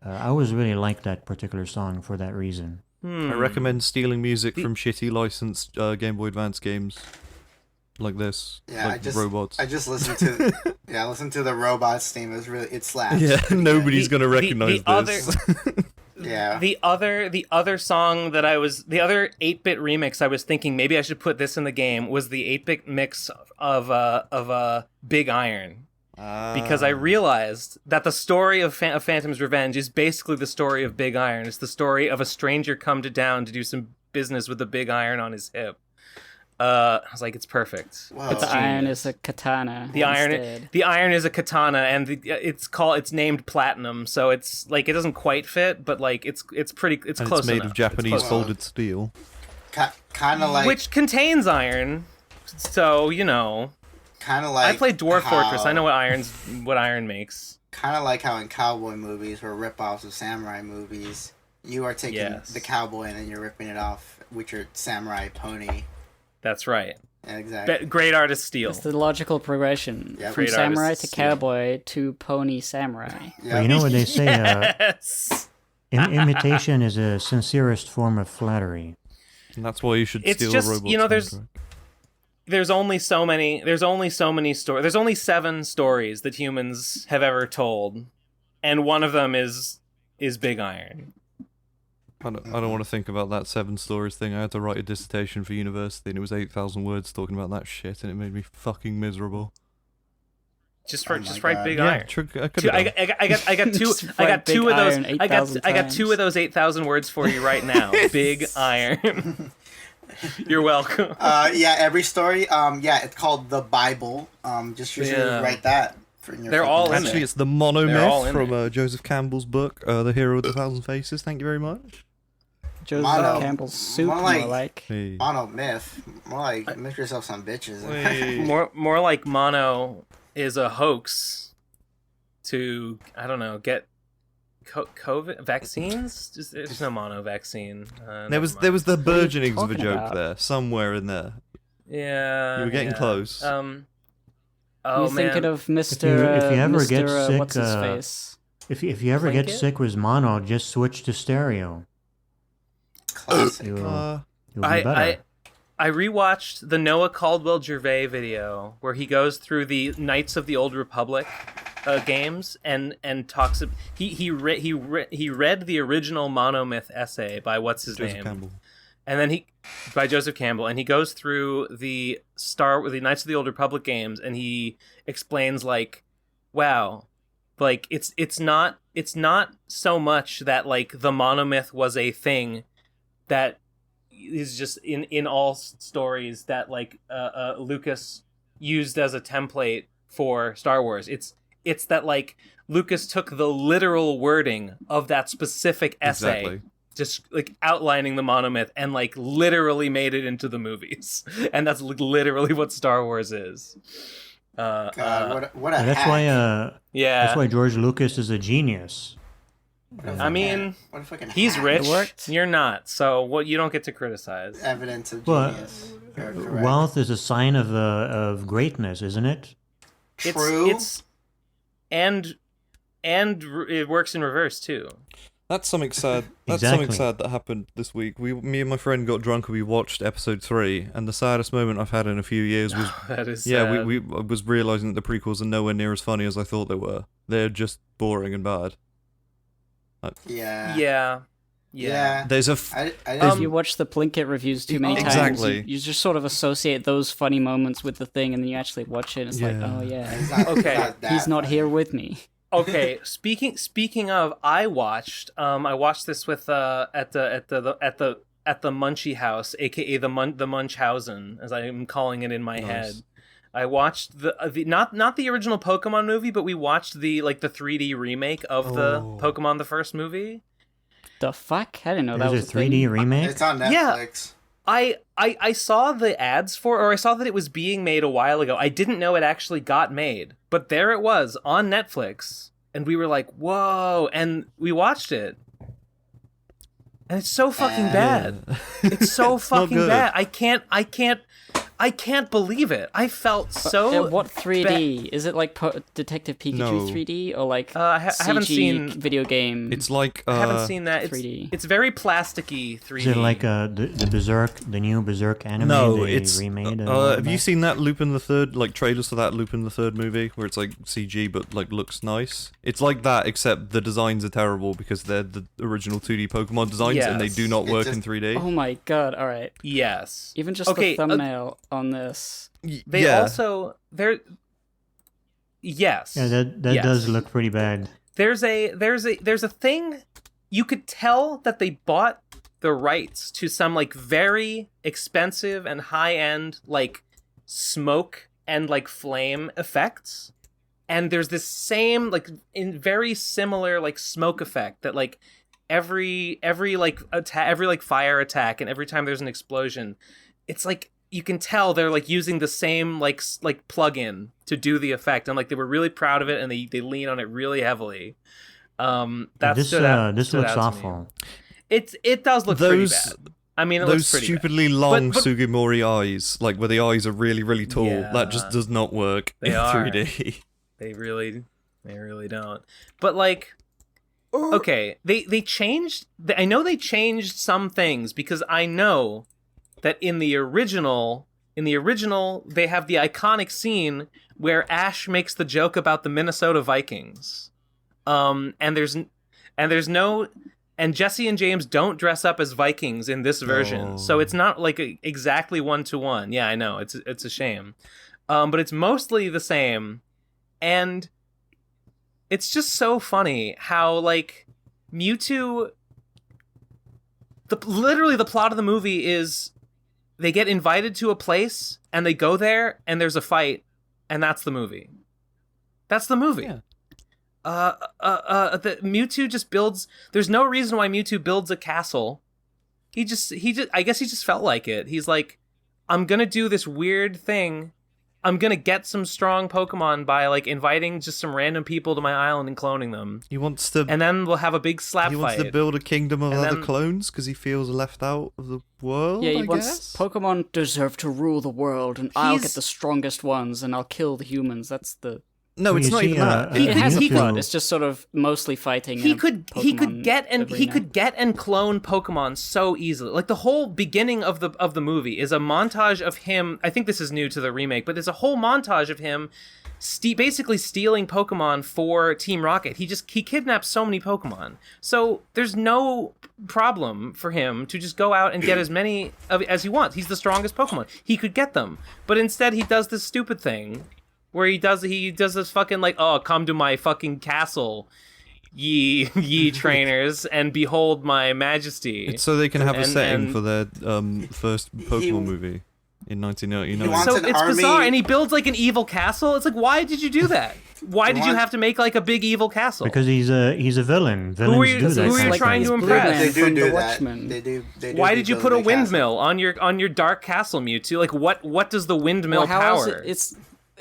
I always really liked that particular song for that reason. I recommend stealing music from shitty licensed Game Boy Advance games like this. Yeah, robots. I just listened to I listened to the robots theme. It slaps. Yeah, nobody's gonna recognize this. Yeah. The other song that the other 8-bit remix I was thinking maybe I should put this in the game was the 8-bit mix of Big Iron. Because I realized that the story of Phantom's Revenge is basically the story of Big Iron. It's the story of a stranger come to town to do some business with the big iron on his hip. I was like, it's perfect. Wow. But the iron is a katana. The iron is a katana, and it's named Platinum, so it's it doesn't quite fit, but it's pretty. It's and close it's made enough. of Japanese folded steel, kind of which contains iron. So kind of I played Dwarf Fortress. I know what iron makes. Kind of like how in cowboy movies or rip-offs of samurai movies, you are taking the cowboy and then you're ripping it off with your samurai pony. That's right. Yeah, exactly. Great artist steal. It's the logical progression from Great samurai to cowboy to pony samurai. Yep. Well, you know what they say? Yes. Imitation is a sincerest form of flattery. and that's why you should It's steal just, a robot. you know, there's only so many stories. There's only 7 stories that humans have ever told, and one of them is Big Iron. I don't want to think about that 7 stories thing. I had to write a dissertation for university, and it was 8,000 words talking about that shit, and it made me fucking miserable. Just write big Yeah, iron. I got two of those. I got 2 of those 8,000 words for you right now. Big iron. You're welcome. Yeah, every story. Yeah, it's called the Bible. Just usually write that. They're all in Actually, there. it's the monomyth from Joseph Campbell's book, The Hero with a Thousand Faces. Thank you very much. Joseph Campbell's soup, more like. Hey. Monomyth. More like make yourself some bitches. More like mono is a hoax to, I don't know, get COVID vaccines. There's no mono vaccine. There was the burgeonings of a joke there somewhere in there. Yeah, you were getting close. Oh, You're thinking of Mr. If you ever get sick, what's his face? If you ever get sick with mono, just switch to stereo. Classic. You'll be better. I rewatched the Noah Caldwell Gervais video where he goes through the Knights of the Old Republic games and talks. He read the original monomyth essay by what's his Joseph name, Campbell. and then by Joseph Campbell, and he goes through the Knights of the Old Republic games, and he explains like, wow, like it's not so much that like the monomyth was a thing that is just in all stories that like Lucas used as a template for Star Wars. It's that like Lucas took the literal wording of that specific essay, Exactly. just like outlining the monomyth, and like literally made it into the movies, and that's literally what Star Wars is. God, what a That's hack. why. Yeah, That's why George Lucas is a genius. I mean, what a fucking he's hack. rich. It worked. You're not, so what? You don't get to criticize. Evidence of Well, genius. You're correct. Wealth is a sign of greatness, isn't it? True. It's and it works in reverse too. That's something sad. That's Exactly. something sad that happened this week. Me and my friend got drunk and we watched episode 3, and the saddest moment I've had in a few years was That is yeah. sad. We was realizing that the prequels are nowhere near as funny as I thought they were. They're just boring and bad. Yeah. Yeah. There's a If you watch the Plinkett reviews too many times, Exactly. you just sort of associate those funny moments with the thing, and then you actually watch it, and it's like, Yeah. oh yeah, It's not- Okay. it's not that he's not funny. here with me. Okay. Speaking of, I watched this with at the Munchie House, aka the Munchhausen, as I am calling it in my head. I watched the not the original Pokemon movie, but we watched the 3D remake of the Pokemon the first movie. The fuck? I didn't know that There's was a 3D remake. It's on Yeah. Netflix. I saw the ads or I saw that it was being made a while ago. I didn't know it actually got made, but there it was on Netflix, and we were like, "Whoa!" And we watched it, and it's so fucking bad. It's so fucking good. bad. I can't believe it. I felt so. What 3D? Is it like Detective Pikachu No. 3D or like I haven't CG seen. video game? It's like I haven't seen that. 3D. It's very plasticky 3D. Is it like the Berserk, the new Berserk anime no, they it's remade? and all have you that? seen that Lupin the Third, like trailers for that Lupin the Third movie where it's like CG but like looks nice? It's like that, except the designs are terrible because they're the original 2D Pokemon designs and they Yes. do not It's work just- in 3D. Oh my god! All right, Yes. even just Okay, the thumbnail on this. They yeah. also they're. Yes. Yeah, that Yes. does look pretty bad. There's a thing, you could tell that they bought the rights to some like very expensive and high end like smoke and like flame effects, and there's this same like in very similar like smoke effect that like every fire attack and every time there's an explosion, it's like you can tell they're like using the same like plug-in to do the effect, and like they were really proud of it, and they lean on it really heavily. That This stood out. this stood looks out to me. awful. It does look Those- pretty bad. I mean, it Those looks pretty stupidly long But- Sugimori eyes, like where the eyes are really, really tall, Yeah. that just does not work They in are. 3D. bad. They really don't. But like, okay, they changed. I know they changed some things because I know that in the original, they have the iconic scene where Ash makes the joke about the Minnesota Vikings. And there's no And Jesse and James don't dress up as Vikings in this version, so it's not like exactly 1-to-1. Yeah, I know, it's a shame, but it's mostly the same, and it's just so funny how like Mewtwo. Literally, the plot of the movie is they get invited to a place and they go there and there's a fight, and that's the movie. That's the movie. Yeah. The Mewtwo just builds. There's no reason why Mewtwo builds a castle. He just. I guess he just felt like it. He's like, I'm gonna do this weird thing. I'm gonna get some strong Pokemon by like inviting just some random people to my island and cloning them. He wants to, and then we'll have a big slap fight. He wants to build a kingdom of other then, clones because he feels left out of the world. Yeah, he I wants guess? Pokemon deserve to rule the world, and I'll get the strongest ones, and I'll kill the humans. That's the. No, it's not even that. It has a plot. It's just sort of mostly fighting. He could get and clone Pokemon so easily. Like the whole beginning of the movie is a montage of him. I think this is new to the remake, but there's a whole montage of him basically stealing Pokemon for Team Rocket. He kidnaps so many Pokemon. So there's no problem for him to just go out and get as many as he wants. He's the strongest Pokemon. He could get them, but instead he does this stupid thing. Where he does this fucking like, oh, come to my fucking castle, ye trainers, and behold my majesty. It's so they can have a setting for their first Pokemon movie in 1999. So it's bizarre, and he builds like an evil castle. It's like, why did you do that? Why did you have to make like a big evil castle? Because he's a villain. Villains who are you trying to impress? They do that. They do why did you put a windmill on your dark castle, Mewtwo? Like what does the windmill power?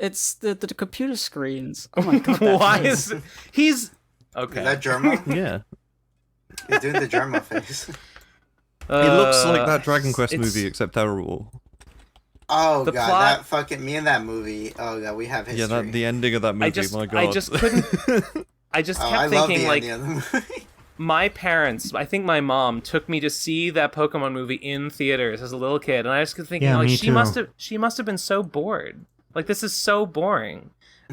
It's the computer screens. Oh my god! Why is he's okay? Is that Germa? Yeah, he's doing the Germa face. It looks like that Dragon Quest movie, except terrible. Oh god, that fucking me and that movie. Oh god, we have history. Yeah, the ending of that movie. My god, I just couldn't. I just kept thinking like. My parents, I think my mom took me to see that Pokemon movie in theaters as a little kid, and I just kept thinking like she must have been so bored. Like this is so boring.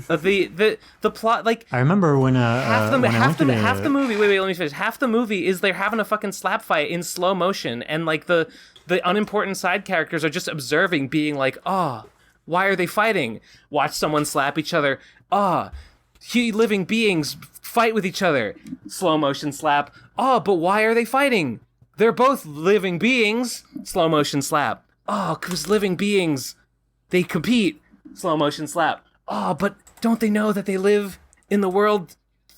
The plot, like I remember when half the movie. Wait, let me finish. Half the movie is they're having a fucking slap fight in slow motion, and like the unimportant side characters are just observing, being like, why are they fighting? Watch someone slap each other. Living beings fight with each other. Slow motion slap. But why are they fighting? They're both living beings. Slow motion slap. Because living beings, they compete. Slow motion slap. But don't they know that they live in the world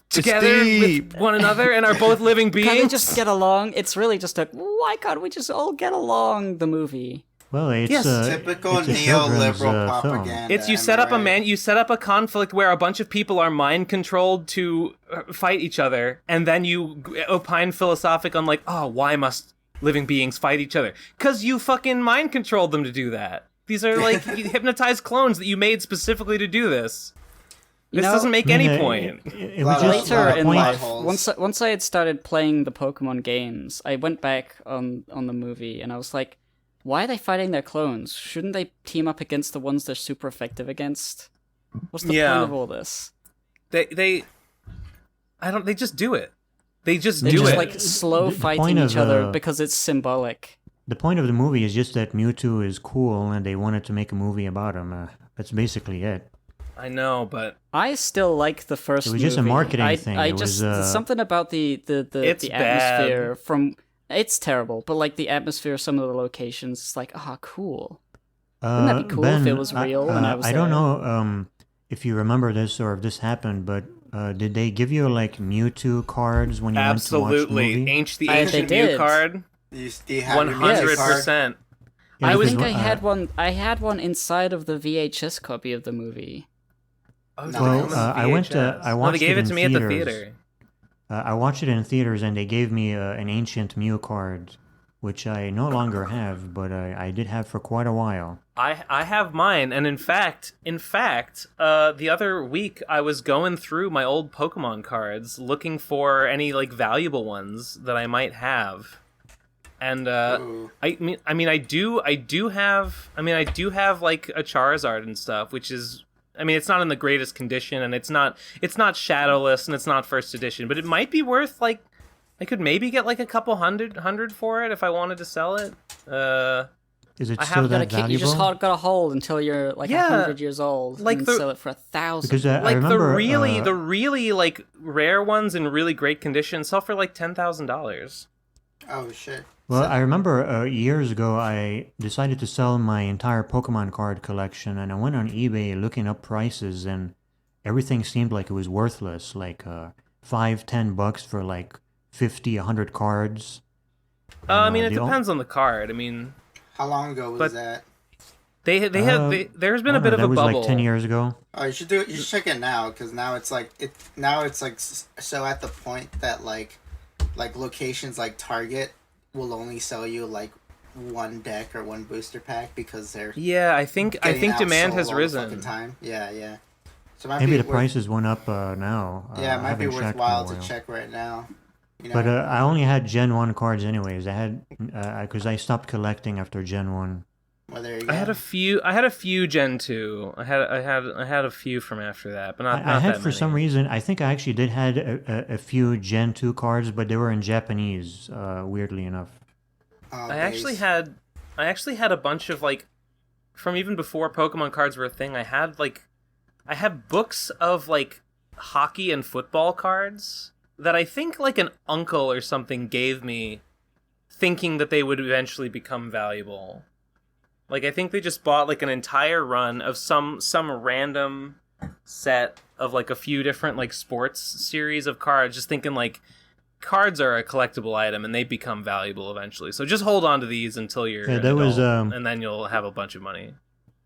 together with one another and are both living beings? Can't they just get along? It's really just why can't we just all get along? The movie. Well, it's typical neoliberal propaganda. It's you set up a conflict where a bunch of people are mind controlled to fight each other, and then you opine philosophic on like, why must living beings fight each other? 'Cause you fucking mind controlled them to do that. These are like hypnotized clones that you made specifically to do this. This doesn't make any point. It was just later in life, once I had started playing the Pokemon games, I went back on the movie and I was like, why are they fighting their clones? Shouldn't they team up against the ones they're super effective against? What's the point of all this? They just do it. They just like slow fighting each other because it's symbolic. The point of the movie is just that Mewtwo is cool and they wanted to make a movie about him. That's basically it. I know, but I still like the first movie. It was just a marketing thing. It was something about the atmosphere from... It's terrible, but like the atmosphere of some of the locations, it's like, cool. Wouldn't that be cool if it was real and I was I don't know if you remember this or if this happened, but did they give you like Mewtwo cards when you went to watch the movie? The ancient Mew card? 100%. I think I had one. I had one inside of the VHS copy of the movie. I watched they gave it to me at the theater. I watched it in theaters, and they gave me an ancient Mew card, which I no longer have, but I did have for quite a while. I have mine, and in fact, the other week I was going through my old Pokemon cards, looking for any like valuable ones that I might have. And I do have like a Charizard and stuff, which is, it's not in the greatest condition, and it's not shadowless, and it's not first edition, but it might be worth like I could maybe get like a couple hundred for it if I wanted to sell it. Is it I still have that valuable? You just gotta hold until you're like 100 years old, like and then sell it for 1,000. Because I like remember, the really like rare ones in really great condition sell for like $10,000. Oh shit. Well, I remember years ago I decided to sell my entire Pokemon card collection, and I went on eBay looking up prices, and everything seemed like it was worthless. Like $5-10 for like 50, 100 cards. I mean, it depends on the card. I mean, How long ago was that? there's been a bit of a that was bubble. like 10 years ago. Oh, you should do it. You should check it now, because now it's like so at the point that like locations like Target will only sell you like one deck or one booster pack because they're Yeah, I think demand has outsold all the risen. fucking time. Yeah. So it might Maybe be the worth- prices went up now. Yeah, it I might be haven't checked in a worthwhile to while. check right now. You know? But I only had Gen 1 cards anyways. I had because I stopped collecting after Gen 1. Well, there you go. I had a few Gen 2. I had a few from after that, but not I had that for some many. reason. I think I actually did had a few Gen 2 cards, but they were in Japanese. Weirdly enough. Oh, I actually had a bunch of like from even before Pokemon cards were a thing. I had books of like hockey and football cards that I think like an uncle or something gave me, thinking that they would eventually become valuable. Like I think they just bought like an entire run of some random set of like a few different like sports series of cards, just thinking like cards are a collectible item and they become valuable eventually. So just hold on to these until you're an that was, adult, and then you'll have a bunch of money.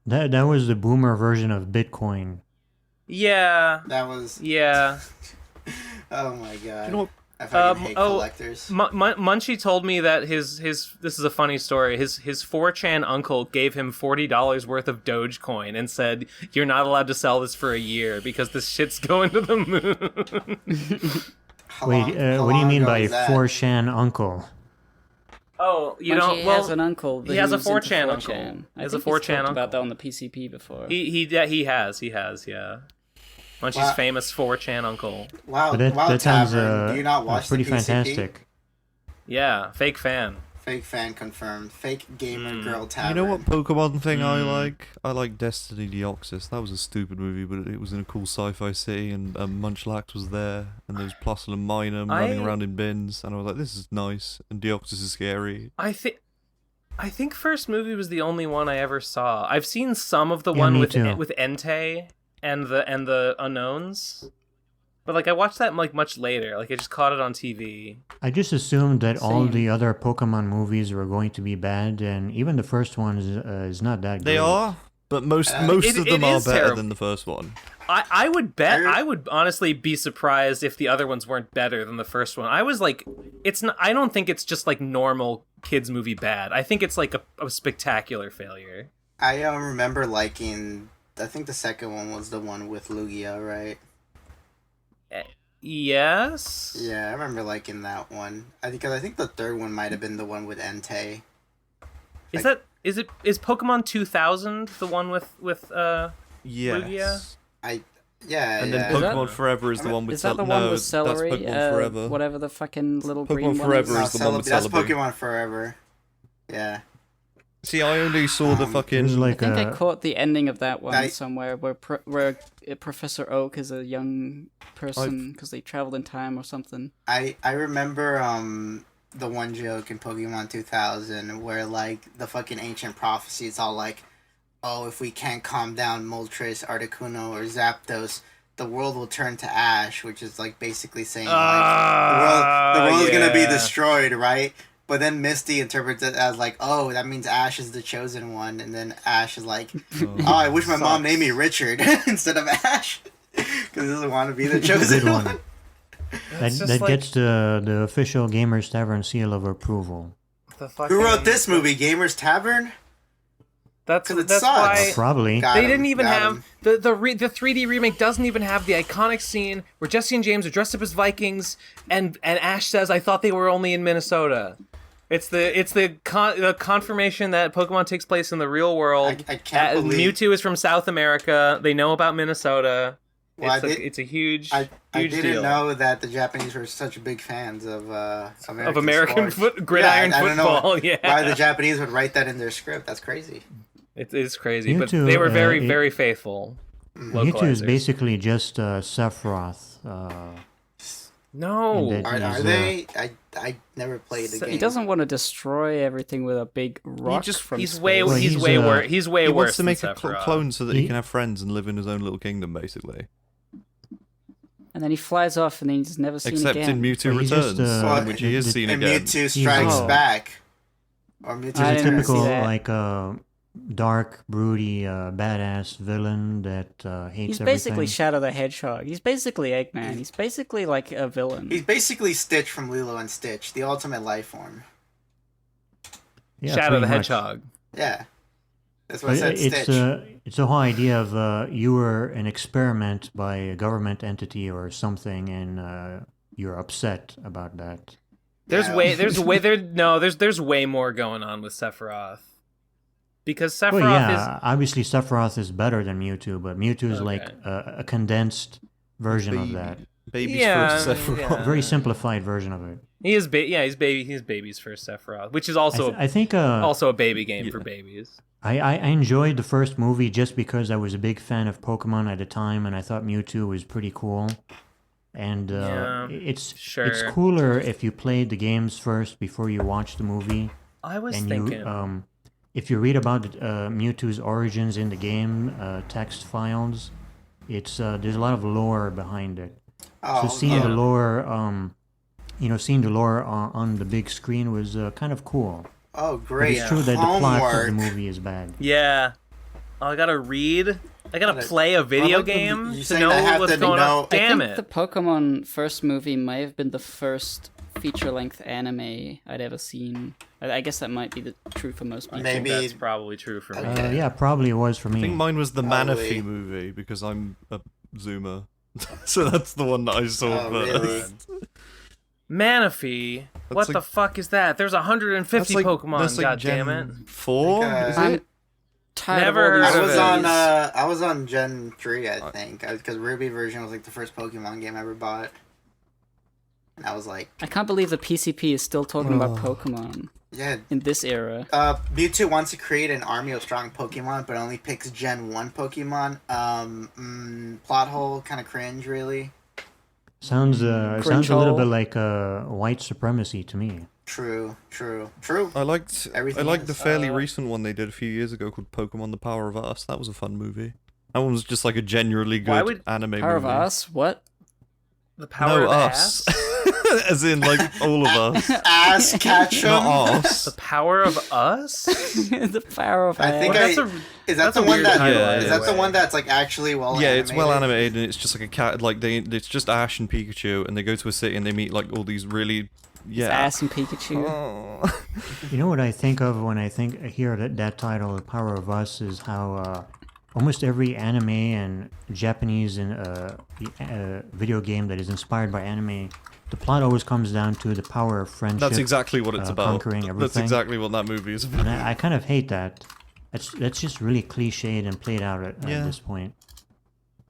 That was the boomer version of Bitcoin. Yeah. That was. Yeah. Oh my god. You know what? I fucking hate collectors. Munchie told me that his this is a funny story. His 4chan uncle gave him $40 worth of Dogecoin and said, "You're not allowed to sell this for a year because this shit's going to the moon." How What do you long mean ago by was that? 4chan uncle? Oh, you Munchie don't. Well, has an uncle. he has a who's into 4chan 4chan. uncle. I He has a think he's 4chan talked about uncle. that on the PCP before. He has, yeah. Munchie's Wow. famous 4chan uncle. Wow, But that, wow, that sounds Tavern. Do you not watch pretty the PCP? fantastic. Yeah, fake fan. Fake fan confirmed. Fake gamer girl You tavern. know what Pokemon thing I like? I like Destiny Deoxys. That was a stupid movie, but it was in a cool sci-fi city, and Munchlax was there, and there was Plusle and Minor running around in bins, and I was like, this is nice, and Deoxys is scary. I think first movie was the only one I ever saw. I've seen some of the Yeah, one me with too. Entei and the unknowns. But like I watched that like much later. Like I just caught it on TV. I just assumed that all Same. the other Pokemon movies were going to be bad, and even the first one is not that good. They are, but most It- of them it are is better terrible. than the first one. I would bet I would honestly be surprised if the other ones weren't better than the first one. I was like, it's not. I don't think it's just like normal kids movie bad. I think it's like a spectacular failure. I remember liking. I think the second one was the one with Lugia, right? Yes. Yeah, I remember liking that one. I think the third one might have been the one with Entei. Is Pokemon 2000 the one with Yes. Lugia? Yeah. And yeah. then Pokemon Forever is the one with Is that the one with Celery? That's Pokemon Forever. Whatever the fucking little Pokemon green one Forever is. is the one with That's Celebi. Pokemon Forever. Yeah. See, I only saw the It was fucking... It was I like think I caught the ending of that one I- somewhere where Professor Oak is a young person because they traveled in time or something. I remember the one joke in Pokemon 2000 where like the fucking ancient prophecy is all like, oh, if we can't calm down Moltres, Articuno, or Zapdos, the world will turn to ash, which is like basically saying like the world is gonna be destroyed, right? But then Misty interprets it as like, oh, that means Ash is the chosen one, and then Ash is like, oh, I wish my mom named me Richard instead of Ash, because he doesn't want to be the chosen good one. one. that gets the official Gamers Tavern seal of approval. Who wrote this movie, Gamers Tavern? That's 'Cause it that's sucks. why Probably. Got they him, didn't even got have him. the 3D remake doesn't even have the iconic scene where Jesse and James are dressed up as Vikings and Ash says, "I thought they were only in Minnesota." It's the confirmation that Pokemon takes place in the real world. I can't believe Mewtwo is from South America. They know about Minnesota. Well, it's a huge, I huge didn't deal. know that the Japanese were such big fans of American sports. gridiron I don't know football. Yeah, why the Japanese would write that in their script. That's crazy. it is crazy, but Mewtwo, they were very, it- very faithful. Mewtwo is localizers. basically just Sephiroth. No, And Are they? I never played the So game. he doesn't want to destroy everything with a big rock from he's space. way Well, he's he's, way uh, worse. He's way He worse wants to than make a Sephiroth. clone so that he He- can have friends and live in his own little kingdom, basically. And then he flies off, and then he's never seen Except again. in Mewtwo Well, he's Returns, just, in which he is seen and again. Mewtwo Strikes Oh. Back. Or Mewtwo I He's a didn't Returns. see typical, that. like, dark, broody, badass villain that hates He's basically everything. Shadow the Hedgehog. He's basically Eggman. He's basically like a villain. He's basically Stitch from Lilo and Stitch, the ultimate life form. Yeah, Shadow the pretty much. Hedgehog. Yeah. That's what I But said, Stitch. it's the whole idea of you were an experiment by a government entity or something, and you're upset about that. There's Yeah. there's way more going on with Sephiroth. Because Sephiroth Well, yeah, obviously Sephiroth is better than Mewtwo, but Mewtwo is like Okay. a condensed version of that. Baby's Yeah, first Sephiroth. yeah. Very simplified version of it. he's baby's first Sephiroth, which is also I think also a baby game for babies. I enjoyed the first movie just because I was a big fan of Pokemon at the time, and I thought Mewtwo was pretty cool. And Yeah, it's sure. cooler if you played the games first before you watch the movie. I was And thinking. you, if you read about Mewtwo's origins in the game text files, it's there's a lot of lore behind it. Oh, So seeing yeah. the lore, seeing the lore on the big screen was kind of cool. Oh, But great. it's true that the plot of Homework. the movie is bad. Yeah. Oh, I gotta read. I gotta Gotta- play a video like the- game you're to saying I know have what's to going know- on. Damn I think it. the Pokemon first movie may have been the first feature-length anime I'd ever seen. I guess that might be true for most people. Maybe- That's probably true for me. Okay. Yeah, probably it was for me. I think mine was the Probably. Manaphy movie because I'm a Zoomer. So that's the one that I saw Oh, first. really? Manaphy? What like- the fuck is that? There's 150 That's like, Pokemon, that's like goddammit. Gen 4? Okay. Is I'm it? tired Never of all heard these of it. I was on Gen 3, I think, because Ruby version was like the first Pokemon game I ever bought. And I was like, I can't believe the PCP is still talking about Pokemon yeah. in this era. Mewtwo wants to create an army of strong Pokemon, but only picks Gen 1 Pokemon. Plot hole, kind of cringe, really. Sounds Cringe sounds a little hole. bit like white supremacy to me. True. I liked Everything the is, fairly recent one they did a few years ago called Pokemon The Power of Us. That was a fun movie. That one was just like a genuinely Why good would- anime Power of movie. Us? What? The power No, of us. ass? As in, like, all of us. Ass Ketchum. Not us. The power of us? The Power of I Ass. think Well, that's I- a- Is that that's the a one weird that? title, Yeah, Is yeah. that the one that's like actually well? Yeah, animated? it's well animated and it's just like a cat. Like it's just Ash and Pikachu, and they go to a city and they meet like all these really, yeah. Ass and Pikachu. Oh. You know what I think of when I hear that title, "The Power of Us," is how almost every anime and Japanese video game that is inspired by anime, the plot always comes down to the power of friendship. That's exactly what it's about. Conquering That's everything. exactly what that movie is about. And I kind of hate that. That's just really cliched and played out at Yeah. this point.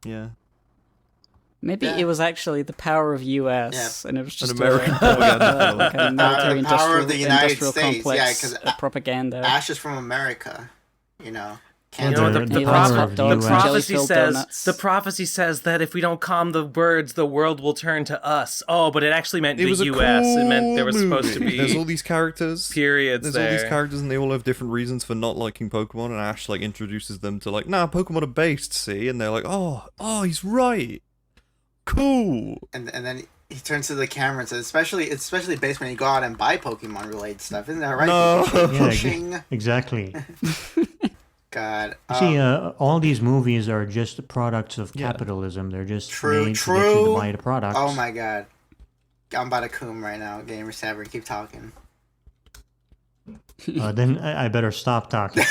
Yeah. Maybe Yeah. it was actually the power of US, and it was just American propaganda like a military The power of industrial, the United industrial States, complex yeah, 'cause propaganda. Ash is from America. You know. You Can't know what the- the, the the, power prophe- of the US. prophecy Jelly-filled says donuts. the prophecy says that if we don't calm the birds, the world will turn to us. Oh, but it actually meant It the was a U.S. cool It meant there was supposed to movie. There's all be these characters. periods There's there. all these characters and they all have different reasons for not liking Pokemon, and Ash like introduces them to like, nah, Pokemon are based, see? And they're like, oh, he's right. Cool. and then he turns to the camera and says, especially based when you go out and buy Pokemon related stuff, isn't that right? No. Yeah, Shing. exactly. God. See, all these movies are just products of Yeah. capitalism. They're just True, made to get you true. to buy the products. Oh my God. I'm about to coom right now. GamersTavern, keep talking. Then I better stop talking.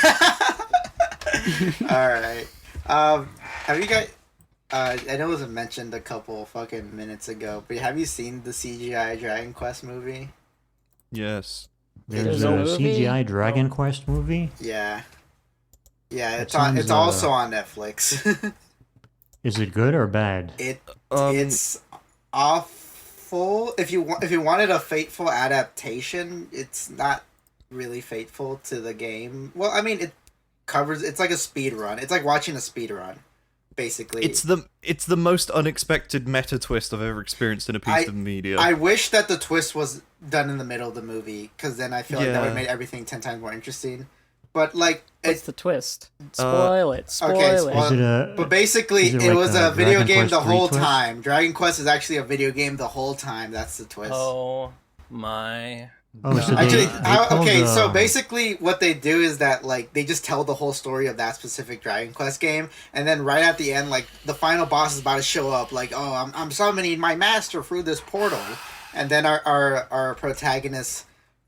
All right. Have you guys? I know it was mentioned a couple fucking minutes ago, but have you seen the CGI Dragon Quest movie? Yes. There's a a movie? CGI Dragon Quest movie. Yeah. Yeah, That it's on. sounds, It's also on Netflix. Is it good or bad? It's awful. If you wanted a faithful adaptation, it's not really faithful to the game. Well, I mean, it's like a speed run. It's like watching a speed run, basically. It's the most unexpected meta twist I've ever experienced in a piece of media. I wish that the twist was done in the middle of the movie, because then I feel like that would have made everything 10 times more interesting. But like, what's the twist? Spoil it. Spoil it. Is it but basically, is it it like was a a video Dragon game Quest the 3 whole twist? time. Dragon Quest is actually a video game the whole time. That's the twist. Oh my. Oh, so Actually, they so basically what they do is that, like, they just tell the whole story of that specific Dragon Quest game, and then right at the end, like, the final boss is about to show up, like, oh, I'm summoning my master through this portal, and then our protagonist,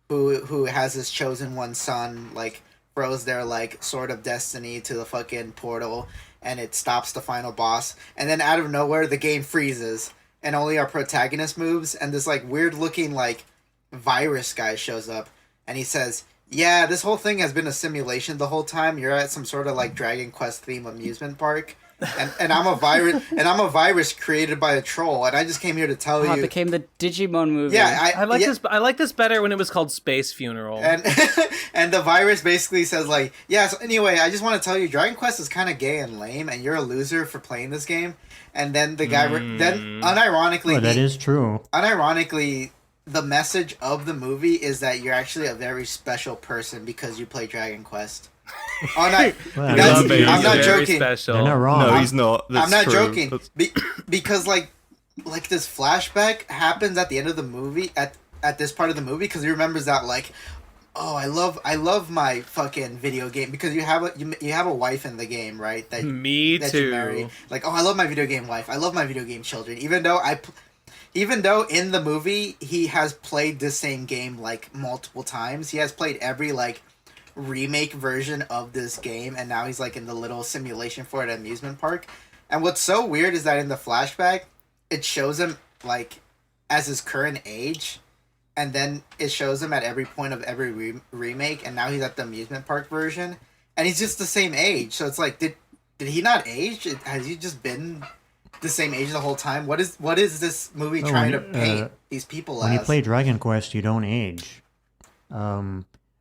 who has his chosen one son, like, throws their, like, sword of destiny to the fucking portal, and it stops the final boss, and then out of nowhere, the game freezes, and only our protagonist moves, and this, like, weird-looking, like, virus guy shows up, and he says, yeah, this whole thing has been a simulation the whole time. You're at some sort of, like, Dragon Quest theme amusement park, and I'm a virus created by a troll, and I just came here to tell you. It became the Digimon movie. Yeah, I like this better when it was called Space Funeral. And and the virus basically says, like, yeah, so anyway, I just want to tell you, Dragon Quest is kind of gay and lame, and you're a loser for playing this game. And then the guy, then unironically, that is true. Unironically, the message of the movie is that you're actually a very special person because you play Dragon Quest. Oh, no, I'm not joking. Special. They're not wrong. No, he's not. That's I'm not true. joking. Because like this flashback happens at the end of the movie, at this part of the movie, because he remembers that, like, oh, I love my fucking video game, because you have a wife in the game, right? That Me that too. You marry. Like, oh, I love my video game wife. I love my video game children. Even though in the movie he has played the same game like multiple times, he has played every like remake version of this game, and now he's like in the little simulation for an amusement park. And what's so weird is that in the flashback, it shows him like as his current age, and then it shows him at every point of every remake, and now he's at the amusement park version, and he's just the same age. So it's like, did he not age? Has he just been the same age the whole time? What is this movie trying to paint these people when as? you play Dragon Quest, you don't age.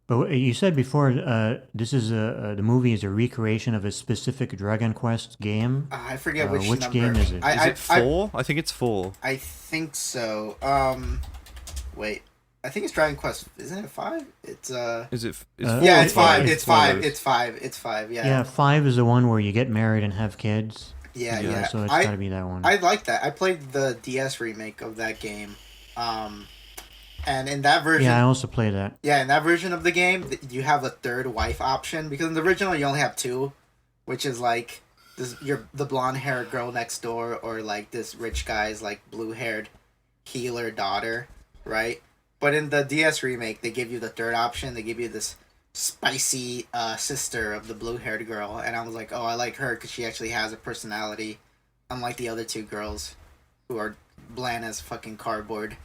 But you said before, this is the movie is a recreation of a specific Dragon Quest game. I forget which number. Game is it? Is it 4? I think it's 4. I think so. Wait. I think it's Dragon Quest. Isn't it 5? It's Is it? yeah, it's 5. It's 5. It's It's 5. It's 5. Yeah. Yeah, 5 is the one where you get married and have kids. Yeah. So it's gotta be that one. I like that. I played the DS remake of that game. And in that version... Yeah, I also play that. Yeah, in that version of the game, you have a third wife option, because in the original you only have 2, which is like the blonde-haired girl next door, or like this rich guy's like blue-haired healer daughter, right? But in the DS remake, they give you the third option. They give you this spicy sister of the blue-haired girl, and I was like, oh, I like her because she actually has a personality, unlike the other 2 girls who are bland as fucking cardboard.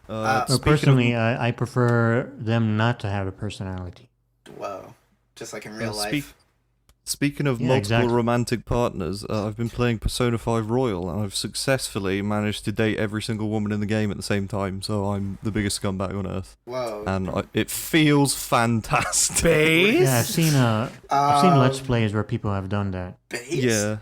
Personally, I prefer them not to have a personality. Whoa. Just like in real life. Speaking of Yeah, multiple exactly. romantic partners, I've been playing Persona 5 Royal, and I've successfully managed to date every single woman in the game at the same time, so I'm the biggest scumbag on earth. Whoa. And it feels fantastic. Base? Yeah, I've seen Let's Plays where people have done that. Base? Yeah.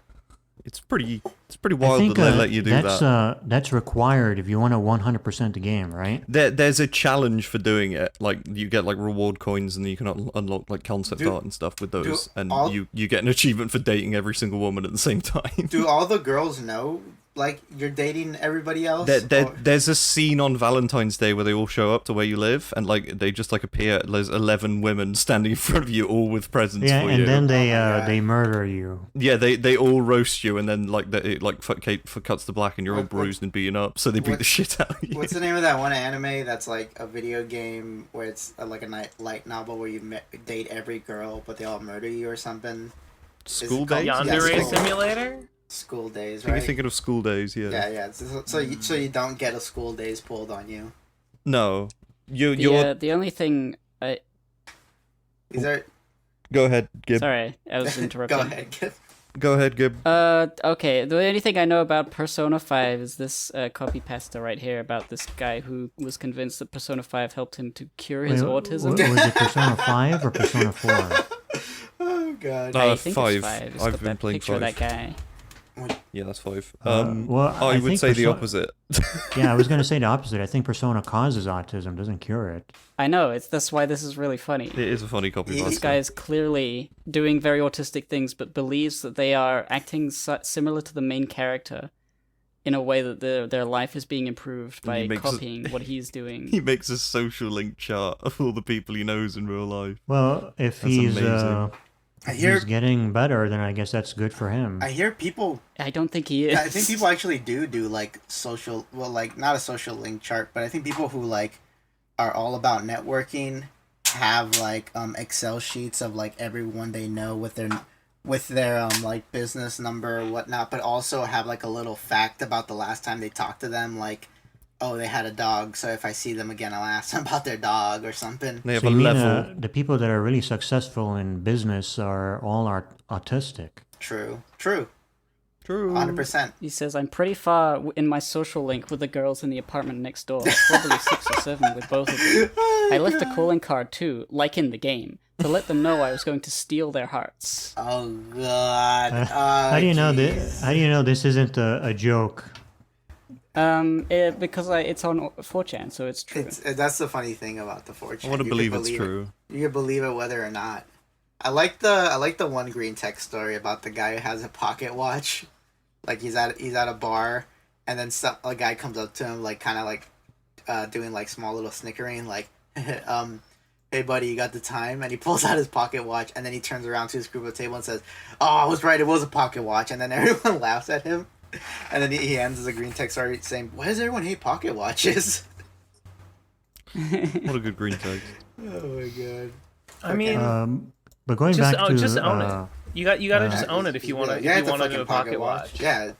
It's pretty I wild think that they let you do that. That's required if you want to 100% the game, right? There's a challenge for doing it. Like, you get like reward coins, and you can unlock like concept art and stuff with those, and you get an achievement for dating every single woman at the same time. Do all the girls know, like, you're dating everybody else? There's a scene on Valentine's Day where they all show up to where you live, and like they just like appear. There's 11 women standing in front of you, all with presents Yeah, for and you. then they murder you. Yeah, they all roast you, and then like it like cuts to black, and you're all bruised and beaten up. So they beat the shit out of you. What's the name of that one anime that's like a video game where it's like a light novel where you date every girl, but they all murder you or something? School called Days? Yandere Simulator? School Days, I think right? you're thinking of School Days, yeah. Yeah. So you don't get a School Days pulled on you. No, you're. The only thing Is there? Go ahead, Gib. Sorry, I was interrupting. Go ahead. Go ahead, Gib. Okay. The only thing I know about Persona 5 is this copy pasta right here about this guy who was convinced that Persona 5 helped him to cure his autism. Was it Persona 5 or Persona 4? Oh god. I think 5. it's 5. It's I've got been that playing picture 5. of that guy. Yeah, that's 5. Well, I would think say the Perso- opposite. Yeah, I was going to say the opposite. I think Persona causes autism, doesn't cure it. I know. That's why this is really funny. It is a funny copy This pasta. This guy is clearly doing very autistic things, but believes that they are acting similar to the main character in a way that their life is being improved by copying what he's doing. He makes a social link chart of all the people he knows in real life. Well, if That's he's amazing. he's getting better, then I guess that's good for him. I hear people. I don't think he is. I think people actually do like social. Well, like not a social link chart, but I think people who like are all about networking have like Excel sheets of like everyone they know with their like business number or whatnot, but also have like a little fact about the last time they talked to them, like, oh, they had a dog, so if I see them again, I'll ask them about their dog or something. They have So a you mean, level. the people that are really successful in business are all autistic. True. True. 100%. He says, I'm pretty far in my social link with the girls in the apartment next door. Probably 6 or 7 with both of them. I left a calling card too, like in the game, to let them know I was going to steal their hearts. Oh god. How do you know this? How do you know this isn't a joke? Because it's on 4chan, so it's true. That's the funny thing about the 4chan. I want to You believe can it's true. You can believe it whether or not. I like the one green text story about the guy who has a pocket watch. Like he's at a bar, and then a guy comes up to him, like kind of like doing like small little snickering, like, hey buddy, you got the time? And he pulls out his pocket watch, and then he turns around to his group of table and says, oh, I was right, it was a pocket watch. And then everyone laughs at him, and then he ends as a green text story saying, why does everyone hate pocket watches? What a good green text. Oh my god. I mean, But going just back to just own it. You gotta just own it if you want to. Yeah, If it's you want to do fucking a pocket watch. Yeah.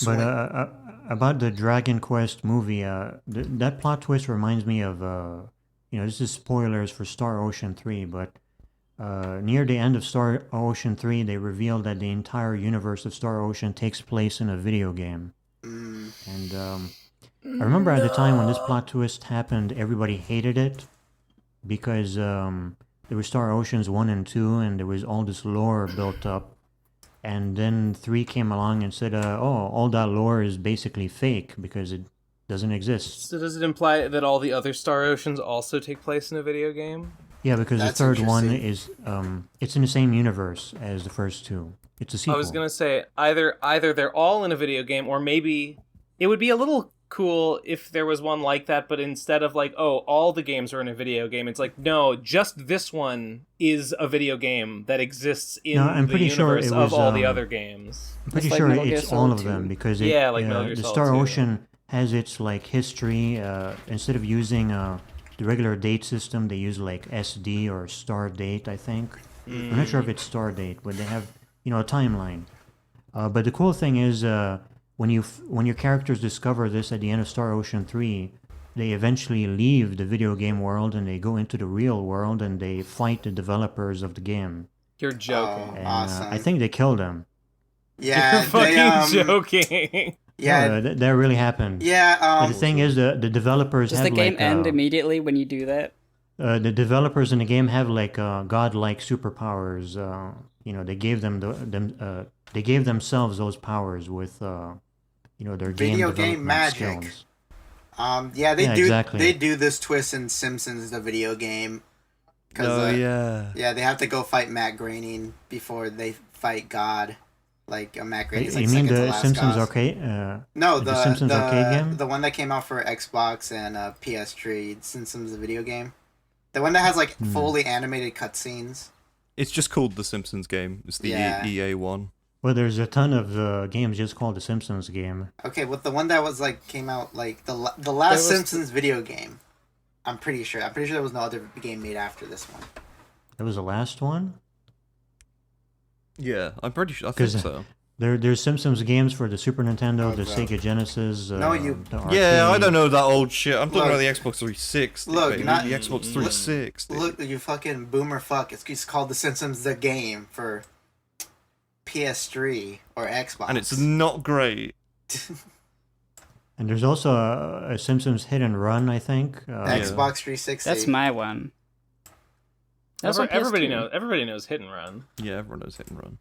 But about the Dragon Quest movie, that plot twist reminds me of this is spoilers for Star Ocean 3, but near the end of Star Ocean 3, they revealed that the entire universe of Star Ocean takes place in a video game. And I remember at the time when this plot twist happened, everybody hated it because there was Star Oceans 1 and 2, and there was all this lore built up. And then 3 came along and said, all that lore is basically fake because it doesn't exist. So does it imply that all the other Star Oceans also take place in a video game? Yeah, because That's the third one interesting. is, it's in the same universe as the first 2. It's a sequel. I was gonna say either they're all in a video game, or maybe it would be a little cool if there was one like that, but instead of like, oh, all the games are in a video game, it's like, no, just this one is a video game that exists in I'm the pretty sure universe it of was, all the other games. I'm pretty It's like sure Metal Gear it's all Solid of 2. them because Yeah, like Metal Gear the Solid Star 2. Ocean has its like history. Instead of using the regular date system, they use like SD or Star Date, I think. I'm not sure if it's Star Date, but they have a timeline. But the cool thing is when your characters discover this at the end of Star Ocean 3, they eventually leave the video game world and they go into the real world and they fight the developers of the game. You're joking. And Awesome. I think they killed them. Yeah, You're fucking joking. Yeah, That really happened. yeah. But the thing is, the developers Does have the game like end immediately when you do that? the developers in the game have like godlike superpowers. They gave they gave themselves those powers with their Video game game development magic. skills. Yeah, they Yeah, do. exactly. They do this twist in Simpsons, the video game. 'Cause, Yeah. Yeah, they have to go fight Matt Groening before they fight God. Like Matt Groening's like You mean second to the last Simpsons boss. arcade? No, the Simpsons arcade game? The one that came out for Xbox and PS3, Simpsons the video game. The one that has like fully animated cutscenes. It's just called The Simpsons game. It's the Yeah. EA one. Well, there's a ton of games just called the Simpsons game. Okay, well the one that was like came out like the last was- Simpsons video game. I'm pretty sure there was no other game made after this one. That was the last one. Yeah, I'm pretty sure. I think 'Cause, so. There's Simpsons games for the Super Nintendo, Oh, the God. Sega Genesis. No, you- the Yeah, I arcade. don't know that old shit. I'm talking Look. about the Xbox 360. Look, baby. not- the Xbox 360. Look, you fucking boomer fuck! It's called The Simpsons the game for. PS3 or Xbox. And it's not great. And there's also a Simpsons Hit and Run, I think. Xbox 360. That's my one. That's on Everybody PS2. knows Hit and Run. Yeah, everyone knows Hit and Run.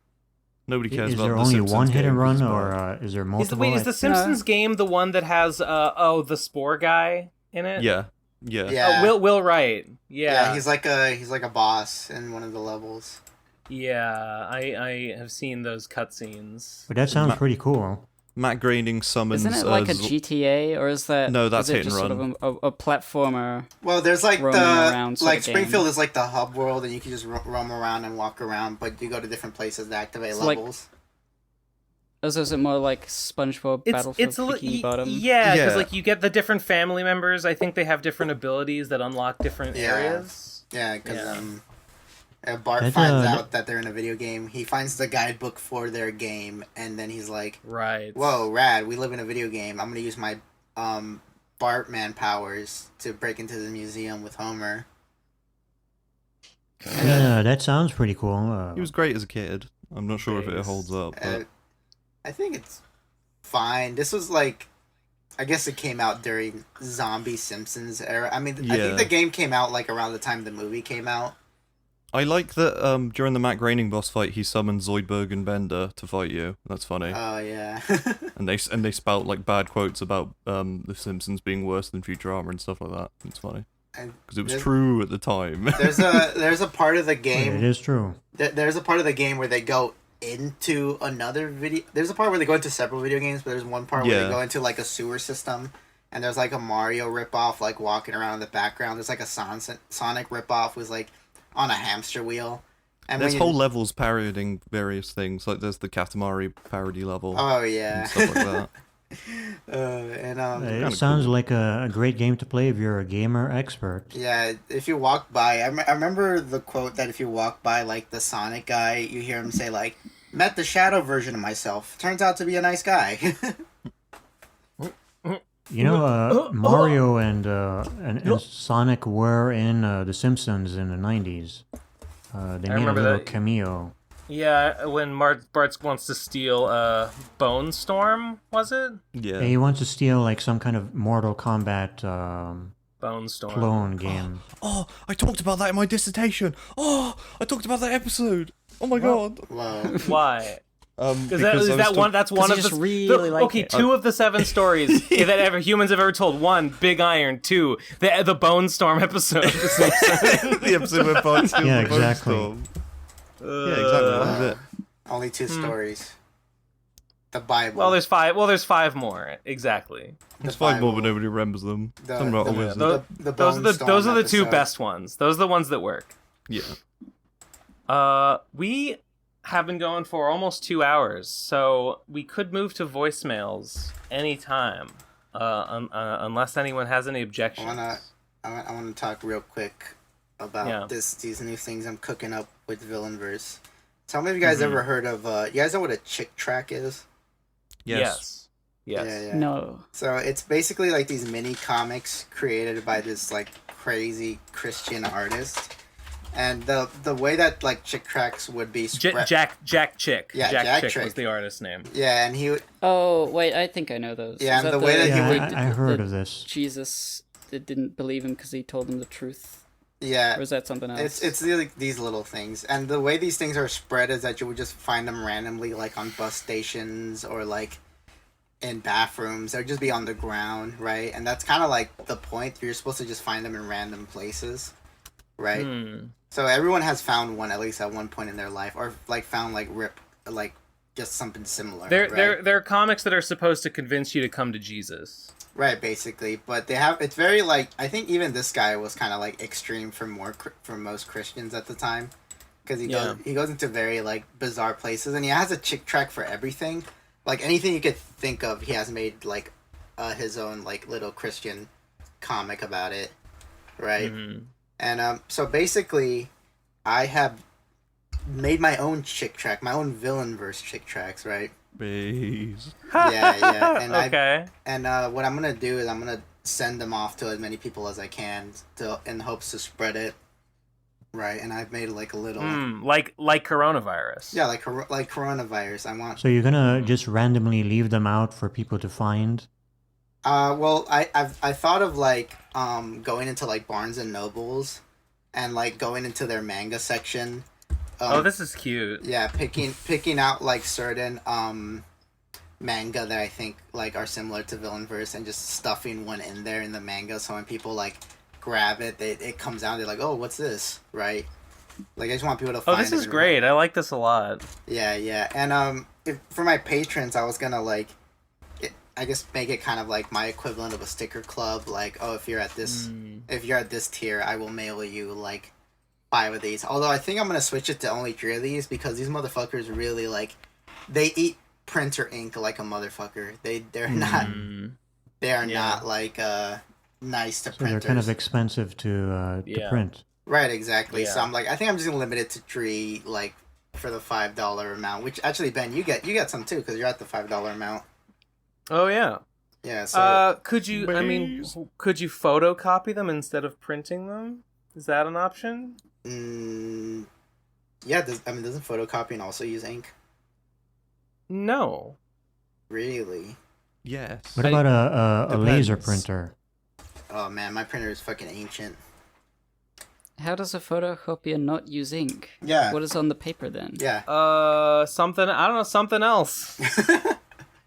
Nobody cares Is about there the only Simpsons one Hit game and Run, 'cause it's or bad. is there multiple? Is the Simpsons game the one that has the Spore guy in it? Yeah. Yeah. Will Wright. Yeah, he's like a boss in one of the levels. Yeah, I have seen those cutscenes. But that sounds pretty cool. Matt Groening summons... Isn't it like a GTA, or is that... No, that's is it Hit and just Run. Sort of a platformer? Well, there's like roaming around sort of game. Springfield is like the hub world, and you can just roam around and walk around, but you go to different places to activate levels. Is it more like SpongeBob Battle for Bikini Bottom? Yeah, because like you get the different family members. I think they have different abilities that unlock different areas. Yeah, because Bart finds out that they're in a video game. He finds the guidebook for their game, and then he's like, "Right, whoa, rad! We live in a video game. I'm gonna use my Bartman powers to break into the museum with Homer." Yeah, that sounds pretty cool. He was great as a kid. I'm not sure if it holds up. But... I think it's fine. This was like, I guess it came out during Zombie Simpsons era. I mean, I think the game came out like around the time the movie came out. I like that during the Matt Groening boss fight, he summoned Zoidberg and Bender to fight you. That's funny. Oh yeah. and they spout like bad quotes about the Simpsons being worse than Futurama and stuff like that. It's funny because it was true at the time. there's a part of the game. It is true. There's a part of the game where they go into another video. There's a part where they go into several video games, but there's one part where they go into like a sewer system, and there's like a Mario ripoff like walking around in the background. There's like a Sonic ripoff was like on a hamster wheel. And there's whole levels parodying various things. Like there's the Katamari parody level. Oh yeah, and stuff like that. It sounds like a great game to play if you're a gamer expert. Yeah, if you walk by, I remember the quote that if you walk by like the Sonic guy, you hear him say like, "Met the shadow version of myself. Turns out to be a nice guy." You know, Mario and Sonic were in The Simpsons in the 90s. They made a little cameo. Yeah, when Bart wants to steal Bone Storm, was it? Yeah. He wants to steal like some kind of Mortal Kombat Bone Storm clone game. Oh, I talked about that in my dissertation. Oh, I talked about that episode. Oh my god. Wow. Why? Because that's one of the really like it. Two of the 7 stories that humans have ever told. 1, Big Iron. 2, the Bone Storm episode. the episode where Bart steals Yeah, the Bone exactly. Storm. Yeah, exactly. That was it. Only 2 stories. The Bible. Well, there's 5 more. Exactly. There's 5 more, but nobody remembers them. Something about a wizard. Those are the 2 best ones. Those are the ones that work. Yeah. We have been going for almost 2 hours, so we could move to voicemails anytime, unless anyone has any objections. I want to talk real quick about these new things I'm cooking up with Villainverse. So how many of you guys ever heard of? You guys know what a chick track is? Yes. Yeah. No. So it's basically like these mini comics created by this like crazy Christian artist. And the way that like chick tracks would be Jack Chick. Yeah, Jack Chick was the artist's name. Yeah, and he would... Oh wait, I think I know those. Yeah, and the way that he would... I heard of this. Jesus didn't believe him because he told him the truth. Yeah. Or is that something else? It's these little things, and the way these things are spread is that you would just find them randomly, like on bus stations or like in bathrooms. They'd just be on the ground, right? And that's kind of like the point. You're supposed to just find them in random places, right? So everyone has found one at least at one point in their life, or like found like just something similar. They're comics that are supposed to convince you to come to Jesus. Right, basically, but it's very like, I think even this guy was kind of like extreme for most Christians at the time, because he goes into very like bizarre places, and he has a chick track for everything, like anything you could think of. He has made like his own like little Christian comic about it, right? And so basically, I have made my own chick track, my own Villainverse chick tracks, right? Please. Yeah. And okay. What I'm gonna do is I'm gonna send them off to as many people as I can in hopes to spread it. Right, and I've made like a little. Like coronavirus. Yeah, like coronavirus. I want. So you're gonna just randomly leave them out for people to find? Well, I thought of like going into like Barnes and Nobles, and like going into their manga section. This is cute. Yeah, picking out like certain manga that I think like are similar to Villainverse, and just stuffing one in there in the manga, so when people like grab it, it comes out. They're like, "Oh, what's this?" Right? Like I just want people to find. Oh, this is great. I like this a lot. Yeah, and for my patrons, I was gonna like, I guess make it kind of like my equivalent of a sticker club. Like, oh, if you're at this tier, I will mail you like 5 of these. Although I think I'm gonna switch it to only 3 of these because these motherfuckers really like, they eat printer ink like a motherfucker. They're not. They are not like nice to So printers. they're kind of expensive to print. Right, exactly. Yeah. So I'm like, I think I'm just gonna limit it to 3, like for the $5 amount. Which actually, Ben, you get some too because you're at the $5 amount. Oh yeah. Yeah. So could you? I mean, could you photocopy them instead of printing them? Is that an option? yeah. Doesn't photocopying also use ink? No. Really? Yes. What about a laser Depends. printer? Oh man, my printer is fucking ancient. How does a photocopier not use ink? Yeah. What is on the paper then? Yeah. Something. I don't know. Something else.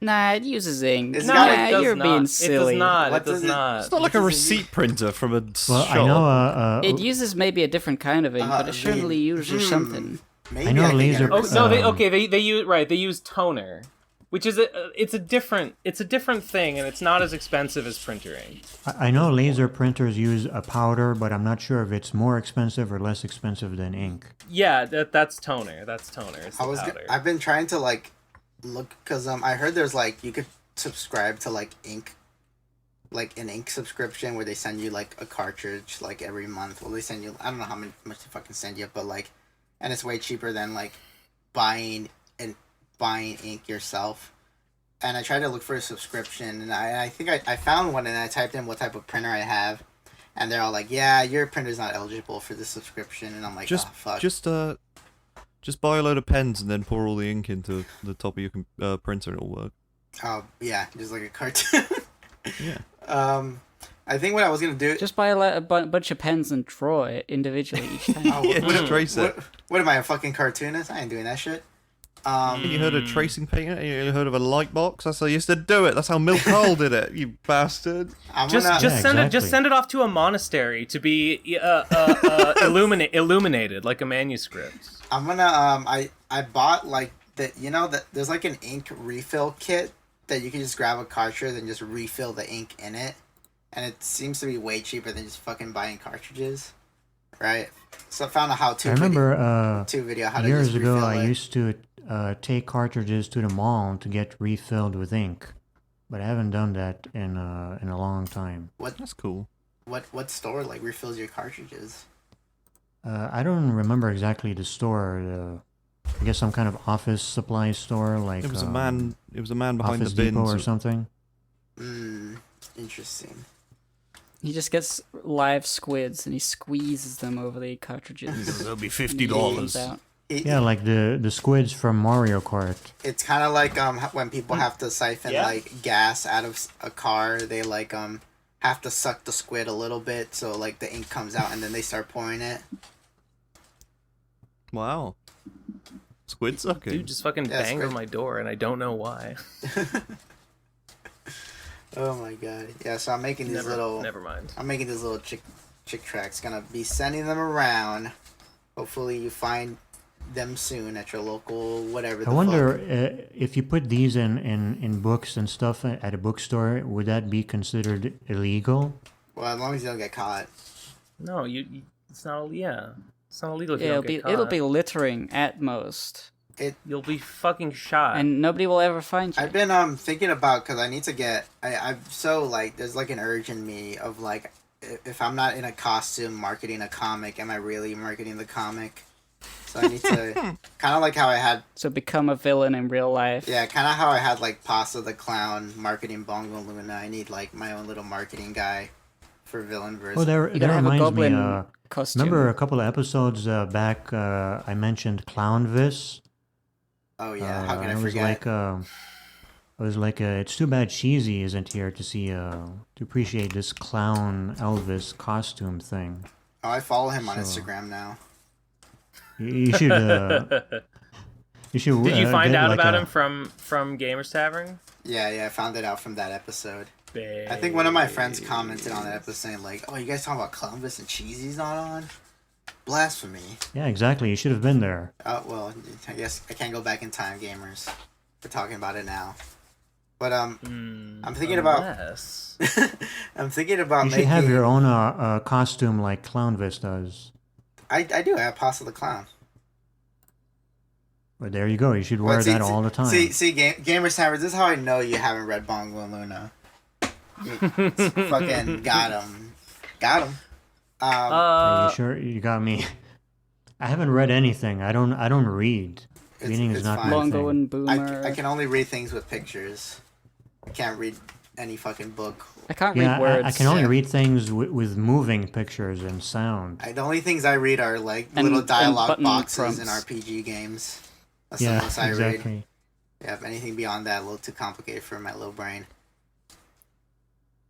Nah, it uses ink. It's Nah, got- it does you're not. being silly. It does not. What It does does it- not. It's not like a receipt printer from a Well, shop. I know. It uses maybe a different kind of ink, but it surely uses something. Maybe I know can laser- get a Oh receipt. no! Um, They use toner, which is it's a different thing, and it's not as expensive as printer ink. I know laser printers use a powder, but I'm not sure if it's more expensive or less expensive than ink. Yeah, that's toner. That's toner. It's the powder. I've been trying to like look because I heard there's like you could subscribe to like ink, like an ink subscription where they send you like a cartridge like every month. Well, they send you, I don't know how much they fucking send you, but like, and it's way cheaper than like buying ink yourself. And I tried to look for a subscription, and I think I found one, and I typed in what type of printer I have, and they're all like, "Yeah, your printer's not eligible for this subscription," and I'm like, "Oh fuck." Just buy a load of pens and then pour all the ink into the top of your printer and it'll work. Oh yeah, just like a cartoon. Yeah. I think what I was gonna do. Just buy a bunch of pens and draw it individually each time. Oh, Yeah, just trace it. what am I, a fucking cartoonist? I ain't doing that shit. You heard of tracing paper? You heard of a light box? That's how I used to do it. That's how Milk Carl did it. You bastard. I'm Just gonna, send it. Just exactly. send it off to a monastery to be illuminated like a manuscript. I'm gonna I bought like that there's like an ink refill kit that you can just grab a cartridge and just refill the ink in it, and it seems to be way cheaper than just fucking buying cartridges, right? So I found a how-to I remember video how to years just ago refill I it. used to take cartridges to the mall to get refilled with ink, but I haven't done that in a long time. That's cool. What store like refills your cartridges? I don't remember exactly the store. I guess some kind of office supply store, like It was a man. It was a man behind Office the bins. Depot or something. Interesting. He just gets live squids and he squeezes them over the cartridges. It'll be Comes out. Yeah, like the squids from Mario Kart. It's kind of like when people have to siphon like gas out of a car, they like have to suck the squid a little bit so like the ink comes out and then they start pouring it. Wow. Squid sucking. Dude just fucking Yeah, banged squid. on my door, and I don't know why. Oh my god. Yeah, so I'm making these Never mind. I'm making these little chick tracks. Gonna be sending them around. Hopefully you find them soon at your local whatever. I wonder if you put these in books and stuff at a bookstore, would that be considered illegal? Well, as long as you don't get caught. No, it's not. Yeah, it's not illegal. If you Yeah, don't get caught. it'll be littering at most, You'll be fucking shot. and nobody will ever find you. I've been thinking about because I need to get I'm so like there's like an urge in me of like if I'm not in a costume marketing a comic, am I really marketing the comic? So I need to kind of like how I had So become a villain in real life. kind of how I had like Pasta the Clown marketing Bongo Luna. I need like my own little marketing guy for Villainverse. Oh, You that gotta have a reminds me. goblin costume. Remember a couple of episodes back? I mentioned Clownvis. Oh yeah, how can I was forget? I was like, it's too bad Cheesy isn't here to see to appreciate this clown Elvis costume thing. Oh, I follow him on Instagram now. You should. You should. Did you find get out like about him from Gamerstavern? Yeah, I found it out from that episode. I think one of my friends commented on that episode saying like, "Oh, you guys talking about Columbus and Cheesy's not on? Blasphemy!" Yeah, exactly. You should have been there. Oh well, I guess I can't go back in time, gamers. We're talking about it now. But I'm thinking Unless... I'm thinking about You should making. have your own costume like Clownvis does. I do. I have Pasta the Clown. But there you go. You should wear Well, that all the time. See, GamerStavern, this is how I know you haven't read Bongo and Luna. Fucking got him. Are you sure you got me? I haven't read anything. I don't read. Reading is not fine. my Bongo thing. and Boomer. I can only read things with pictures. I can't read any fucking book. I can't Yeah, read words. I can only read things with moving pictures and sound. The only things I read are like And- little and dialogue button boxes in prompts. RPG games. That's Yeah, the most I read. exactly. Yeah, if anything beyond that, a little too complicated for my little brain.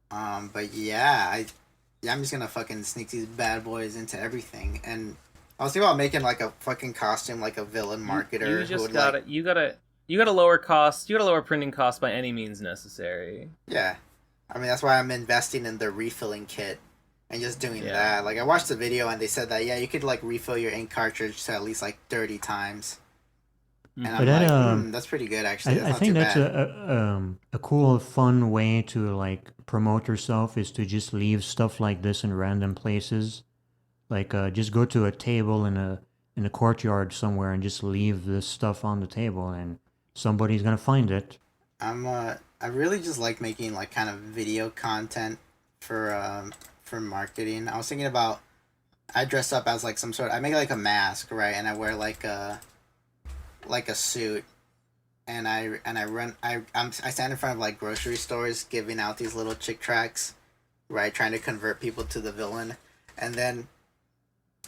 But yeah, I'm just gonna fucking sneak these bad boys into everything. And I was thinking about making like a fucking costume, like a villain marketer. You who just would, gotta like, you gotta lower costs. You gotta lower printing costs by any means necessary. yeah. I mean, that's why I'm investing in the refilling kit and just doing Yeah. that. Like, I watched the video and they said that, yeah, you could like refill your ink cartridge to at least like 30 times. And I'm But that, like, that's pretty good actually. That's I not think too that's bad. a cool, fun way to like promote yourself is to just leave stuff like this in random places. Like just go to a table in a courtyard somewhere and just leave this stuff on the table, and somebody's gonna find it. I really just like making like kind of video content for marketing. I was thinking about I dress up as like some sort. I make like a mask, right, and I wear like a suit, and I stand in front of like grocery stores giving out these little chick tracts, right, trying to convert people to the villain, and then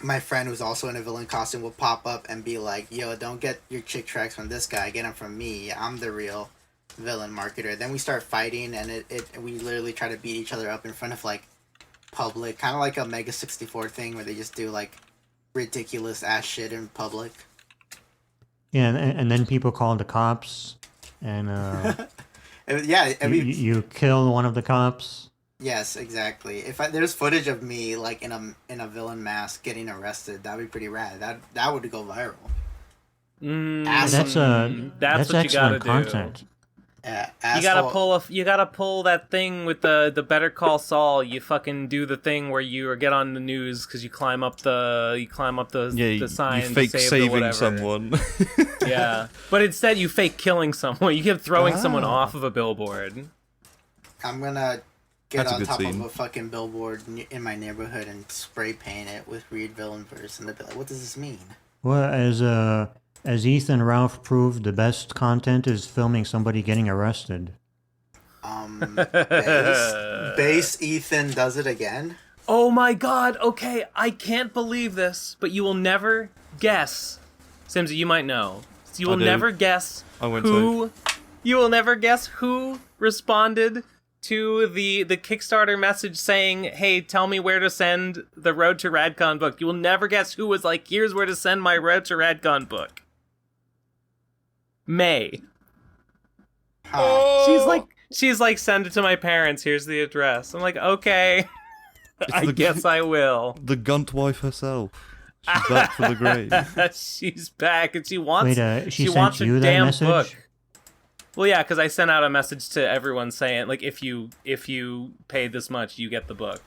my friend who's also in a villain costume will pop up and be like, "Yo, don't get your chick tracts from this guy. Get them from me. I'm the real villain marketer." Then we start fighting, and we literally try to beat each other up in front of like public, kind of like a Mega 64 thing where they just do like ridiculous ass shit in public. Yeah, and then people call the cops, and you kill one of the cops. Yes, exactly. If there's footage of me like in a villain mask getting arrested, that'd be pretty rad. That would go viral. That's what you gotta excellent content. do. Yeah, You gotta pull that thing with the Better Call Saul. You fucking do the thing where you get on the news because you climb up the sign. You fake to save saving whatever. someone. Yeah, but instead you fake killing someone. You keep throwing someone off of a billboard. I'm gonna get That's a on good top scene. of a fucking billboard in my neighborhood and spray paint it with Read Villainverse, and they'll be like, "What does this mean?" Well, as Ethan Ralph proved, the best content is filming somebody getting arrested. Base Ethan does it again. Oh my god, okay, I can't believe this, but you will never guess. Simmsy, you might know. You will I do. never guess I went who... You will never guess who responded to the Kickstarter message saying, "Hey, tell me where to send the Road to Radcon book." You will never guess who was like, "Here's where to send my Road to Radcon book." May. She's like, "Send it to my parents. Here's the address." I'm like, "Okay." I guess I will. The Gunt wife herself. She's back for the grave. She's back, and she wants. Wait, she wants sent her you that damn message? book. Well, yeah, because I sent out a message to everyone saying, like, if you paid this much, you get the book.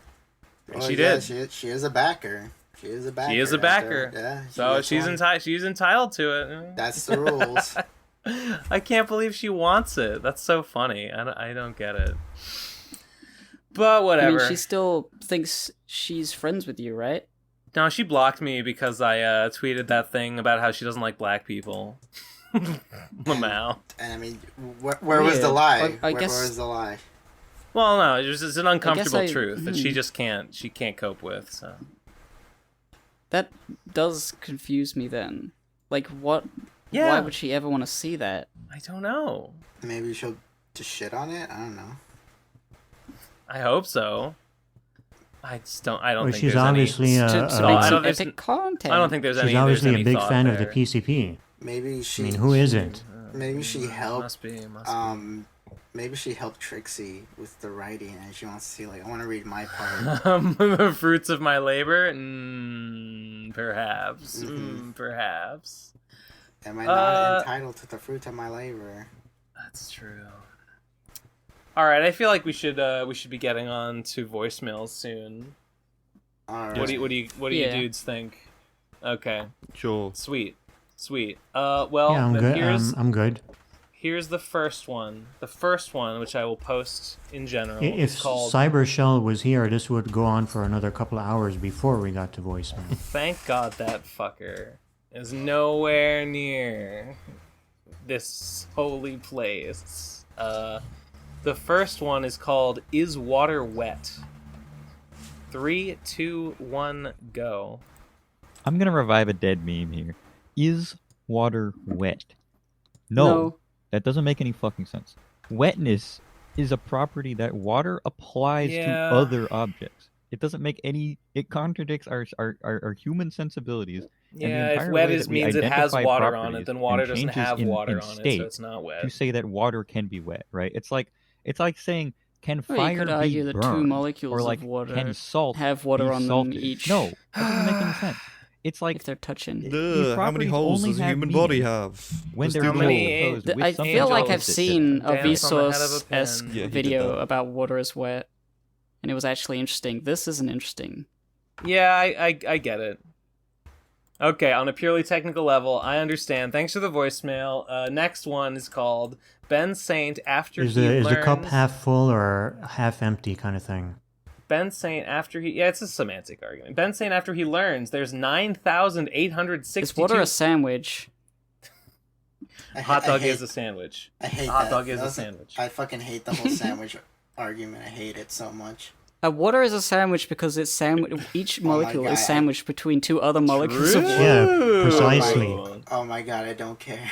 And she did. She is a backer. She is a backer. She is a backer. Yeah. So she's entitled to it. That's the rules. I can't believe she wants it. That's so funny. I don't get it. But whatever. I mean, she still thinks she's friends with you, right? No, she blocked me because I tweeted that thing about how she doesn't like black people. Lamau. And I mean, where was the lie? I Where guess- was the lie? Well, no, it's an uncomfortable I- truth that she just can't cope with. So That does confuse me then. Like, what? Yeah. Why would she ever want to see that? I don't know. Maybe she'll just shit on it. I don't know. I hope so. I just don't. I don't Well, think she's there's obviously To I make don't- some there's- epic content. I don't think there's any. she's obviously there's a any big thought fan there. of the PCP. Maybe she. I mean, who isn't? Maybe she helped. Must be. Maybe she helped Trixie with the writing, and she wants to see, like, I want to read my part. The fruits of my labor? Perhaps. Perhaps. Am I not entitled to the fruit of my labor? That's true. All right, I feel like we should be getting on to voicemails soon. All right. What do you dudes think? Okay, Sure. sweet. Well, Yeah, I'm then good. I'm good. here's the first one. The first one, which I will post in general, If is called. Cyber Shell was here, this would go on for another couple of hours before we got to voicemail. Thank God that fucker is nowhere near this holy place. The first one is called "Is Water Wet?" 3, 2, 1, go. I'm gonna revive a dead meme here. Is water wet? No, that doesn't make any fucking sense. Wetness is a property that water applies to Yeah. other objects. It doesn't make any. It contradicts our human sensibilities. And the Yeah, if entire wet way is that we means it has identify water on properties it, then and water doesn't changes have in water on state it, so it's not wet. to say that water can be wet, right? It's like saying, can Well, fire you could be argue that burned? two molecules Or like, of water can salt have water be on them salted? each. No, that doesn't make any sense. It's like if they're touching. These How many properties holes only does a have human body meaning have? when Just they're do the many- juxtaposed with I something feel like angels I've opposite. seen a dance on the head of a Vsauce-esque pen. Yeah, he did video that. about water is wet, and it was actually interesting. This isn't interesting. Yeah, I get it. Okay, on a purely technical level, I understand. Thanks for the voicemail. Next one is called Ben Saint after Is he the learns... cup half full or half empty kind of thing? Ben Saint after he... Yeah, it's a semantic argument. Ben Saint after he learns there's 9,862... Is water a sandwich? Hot dog I hate, is a sandwich. I hate Hot that. dog is a That's- sandwich. I fucking hate the whole sandwich argument. I hate it so much. Water is a sandwich because it's each molecule God. is sandwiched between two other molecules of water. Yeah, precisely. Oh my god, I don't care.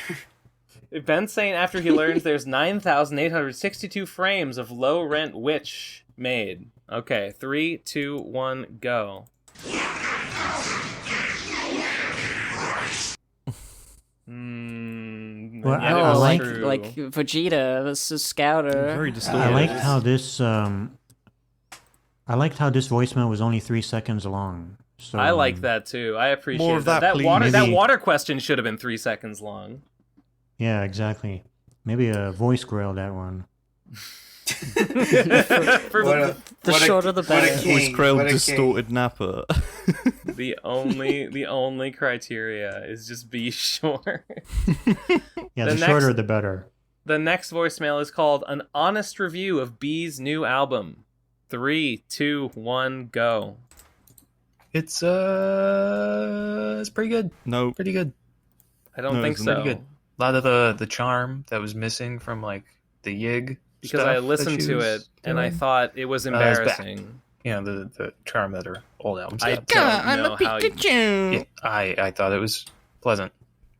Ben Saint after he learns there's 9,862 frames of low rent witch made. Okay, 3, 2, 1, go. Well, yeah, I Oh, like- like Vegeta versus Scouter. Very distorted. I liked how this. I liked how this voicemail was only 3 seconds long. So I like that too. I appreciate More of that, That please. water Maybe- water question should have been 3 seconds long. Yeah, exactly. Maybe a voice grill that one. For The shorter the better. Voice Krill distorted napper. the only criteria is just be sure. Yeah, The the shorter next- the better. The next voicemail is called An Honest Review of B's New Album. 3, 2, 1, go. It's pretty good. No. Pretty good. I don't No, think it's so. Pretty good. A lot of the charm that was missing from like the Yig Because stuff I that listened she to was it and I doing. thought it was it's back. embarrassing. You know, the charm that her old albums I had. don't know how you... Yeah, I thought it was pleasant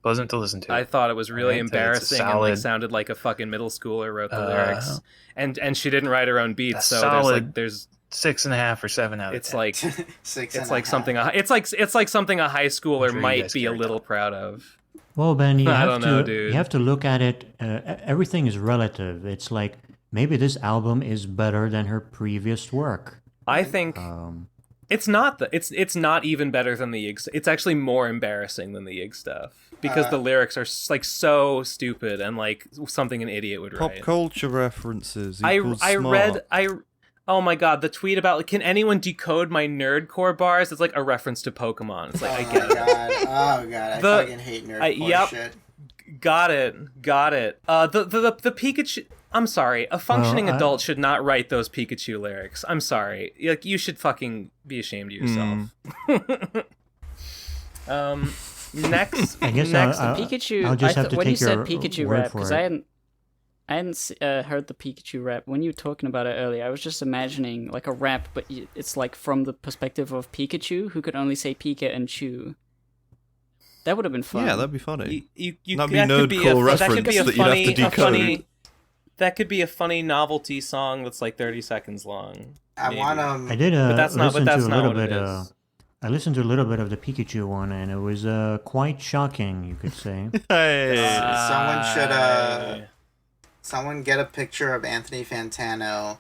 to listen to. I thought it was really I think it's a embarrassing and solid- like sounded like a fucking middle schooler wrote the lyrics. And she didn't write her own beats, a so solid there's 6.5 or 7 out of it's 10. like Six it's and like a something half. it's like something a high schooler I'm sure you might guys be a carried little on. proud of. Well, Ben, you I have don't to know, dude. you have to look at it. Everything is relative. It's like maybe this album is better than her previous work. I think it's not it's not even better than the Yig. It's actually more embarrassing than the Yig stuff because the lyrics are like so stupid and like something an idiot would Pop write. culture references. I equals smart. read oh my god, the tweet about can anyone decode my nerdcore bars? It's like a reference to Pokemon. It's like I get it. Oh god, I The- fucking hate nerd yep. shit. Got it. The Pikachu. I'm sorry. A functioning Well, adult should not write those Pikachu lyrics. I'm sorry. Like you should fucking be ashamed of yourself. Next. I guess next. I'll- Pikachu. I'll just have to when take you said your Pikachu word rap, for because it. I hadn't heard the Pikachu rap. When you were talking about it earlier, I was just imagining like a rap, but it's like from the perspective of Pikachu, who could only say Pika and Chew. That would have been fun. Yeah, that'd be funny. That'd be nerdcore reference that you'd have to decode. That could be a funny novelty song that's like 30 seconds long. I want I did listen to a little bit. Is. I listened to a little bit of the Pikachu one, and it was quite shocking, you could say. Hey, someone get a picture of Anthony Fantano,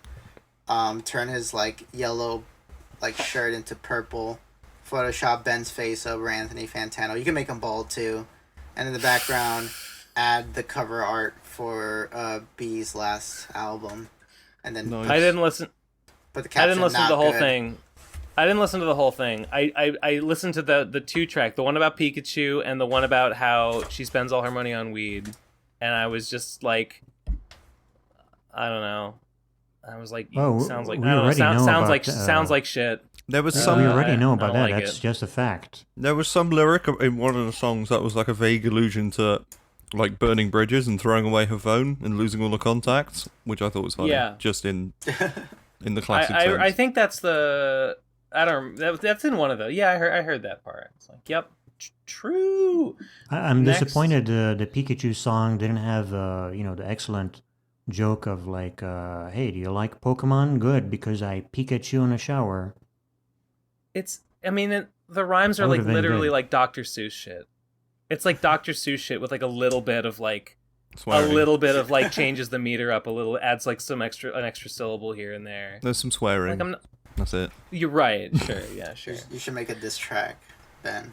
turn his like yellow like shirt into purple, Photoshop Ben's face over Anthony Fantano. You can make him bald too, and in the background, add the cover art for B's last album, and then Nice. I didn't listen. But the caption, I didn't listen to the not whole good. thing. I didn't listen to the whole thing. I listened to the 2-track, the one about Pikachu and the one about how she spends all her money on weed, and I was just like, I don't know. I was like, Well, sounds like we I don't know, already know sounds about, sounds like shit. there was we some already know I about don't that. like That's it. just a fact. there was some lyric in one of the songs that was like a vague allusion to like burning bridges and throwing away her phone and losing all the contacts, which I thought was funny. Yeah. Just in the classic sense. I think that's the that's in one of the I heard that part. It's like, yep, true. I'm Next. disappointed the Pikachu song didn't have the excellent joke of like, hey, do you like Pokemon? Good, because I Pikachu in a shower. The rhymes are That like would've been literally good. like Dr. Seuss shit. It's like Dr. Seuss shit with like a little bit of like Swearing. a little bit of like changes the meter up a little, adds like an extra syllable here and there. There's some swearing. Like I'm not, That's it. you're right. Sure, yeah, sure. You should make a diss track, Ben,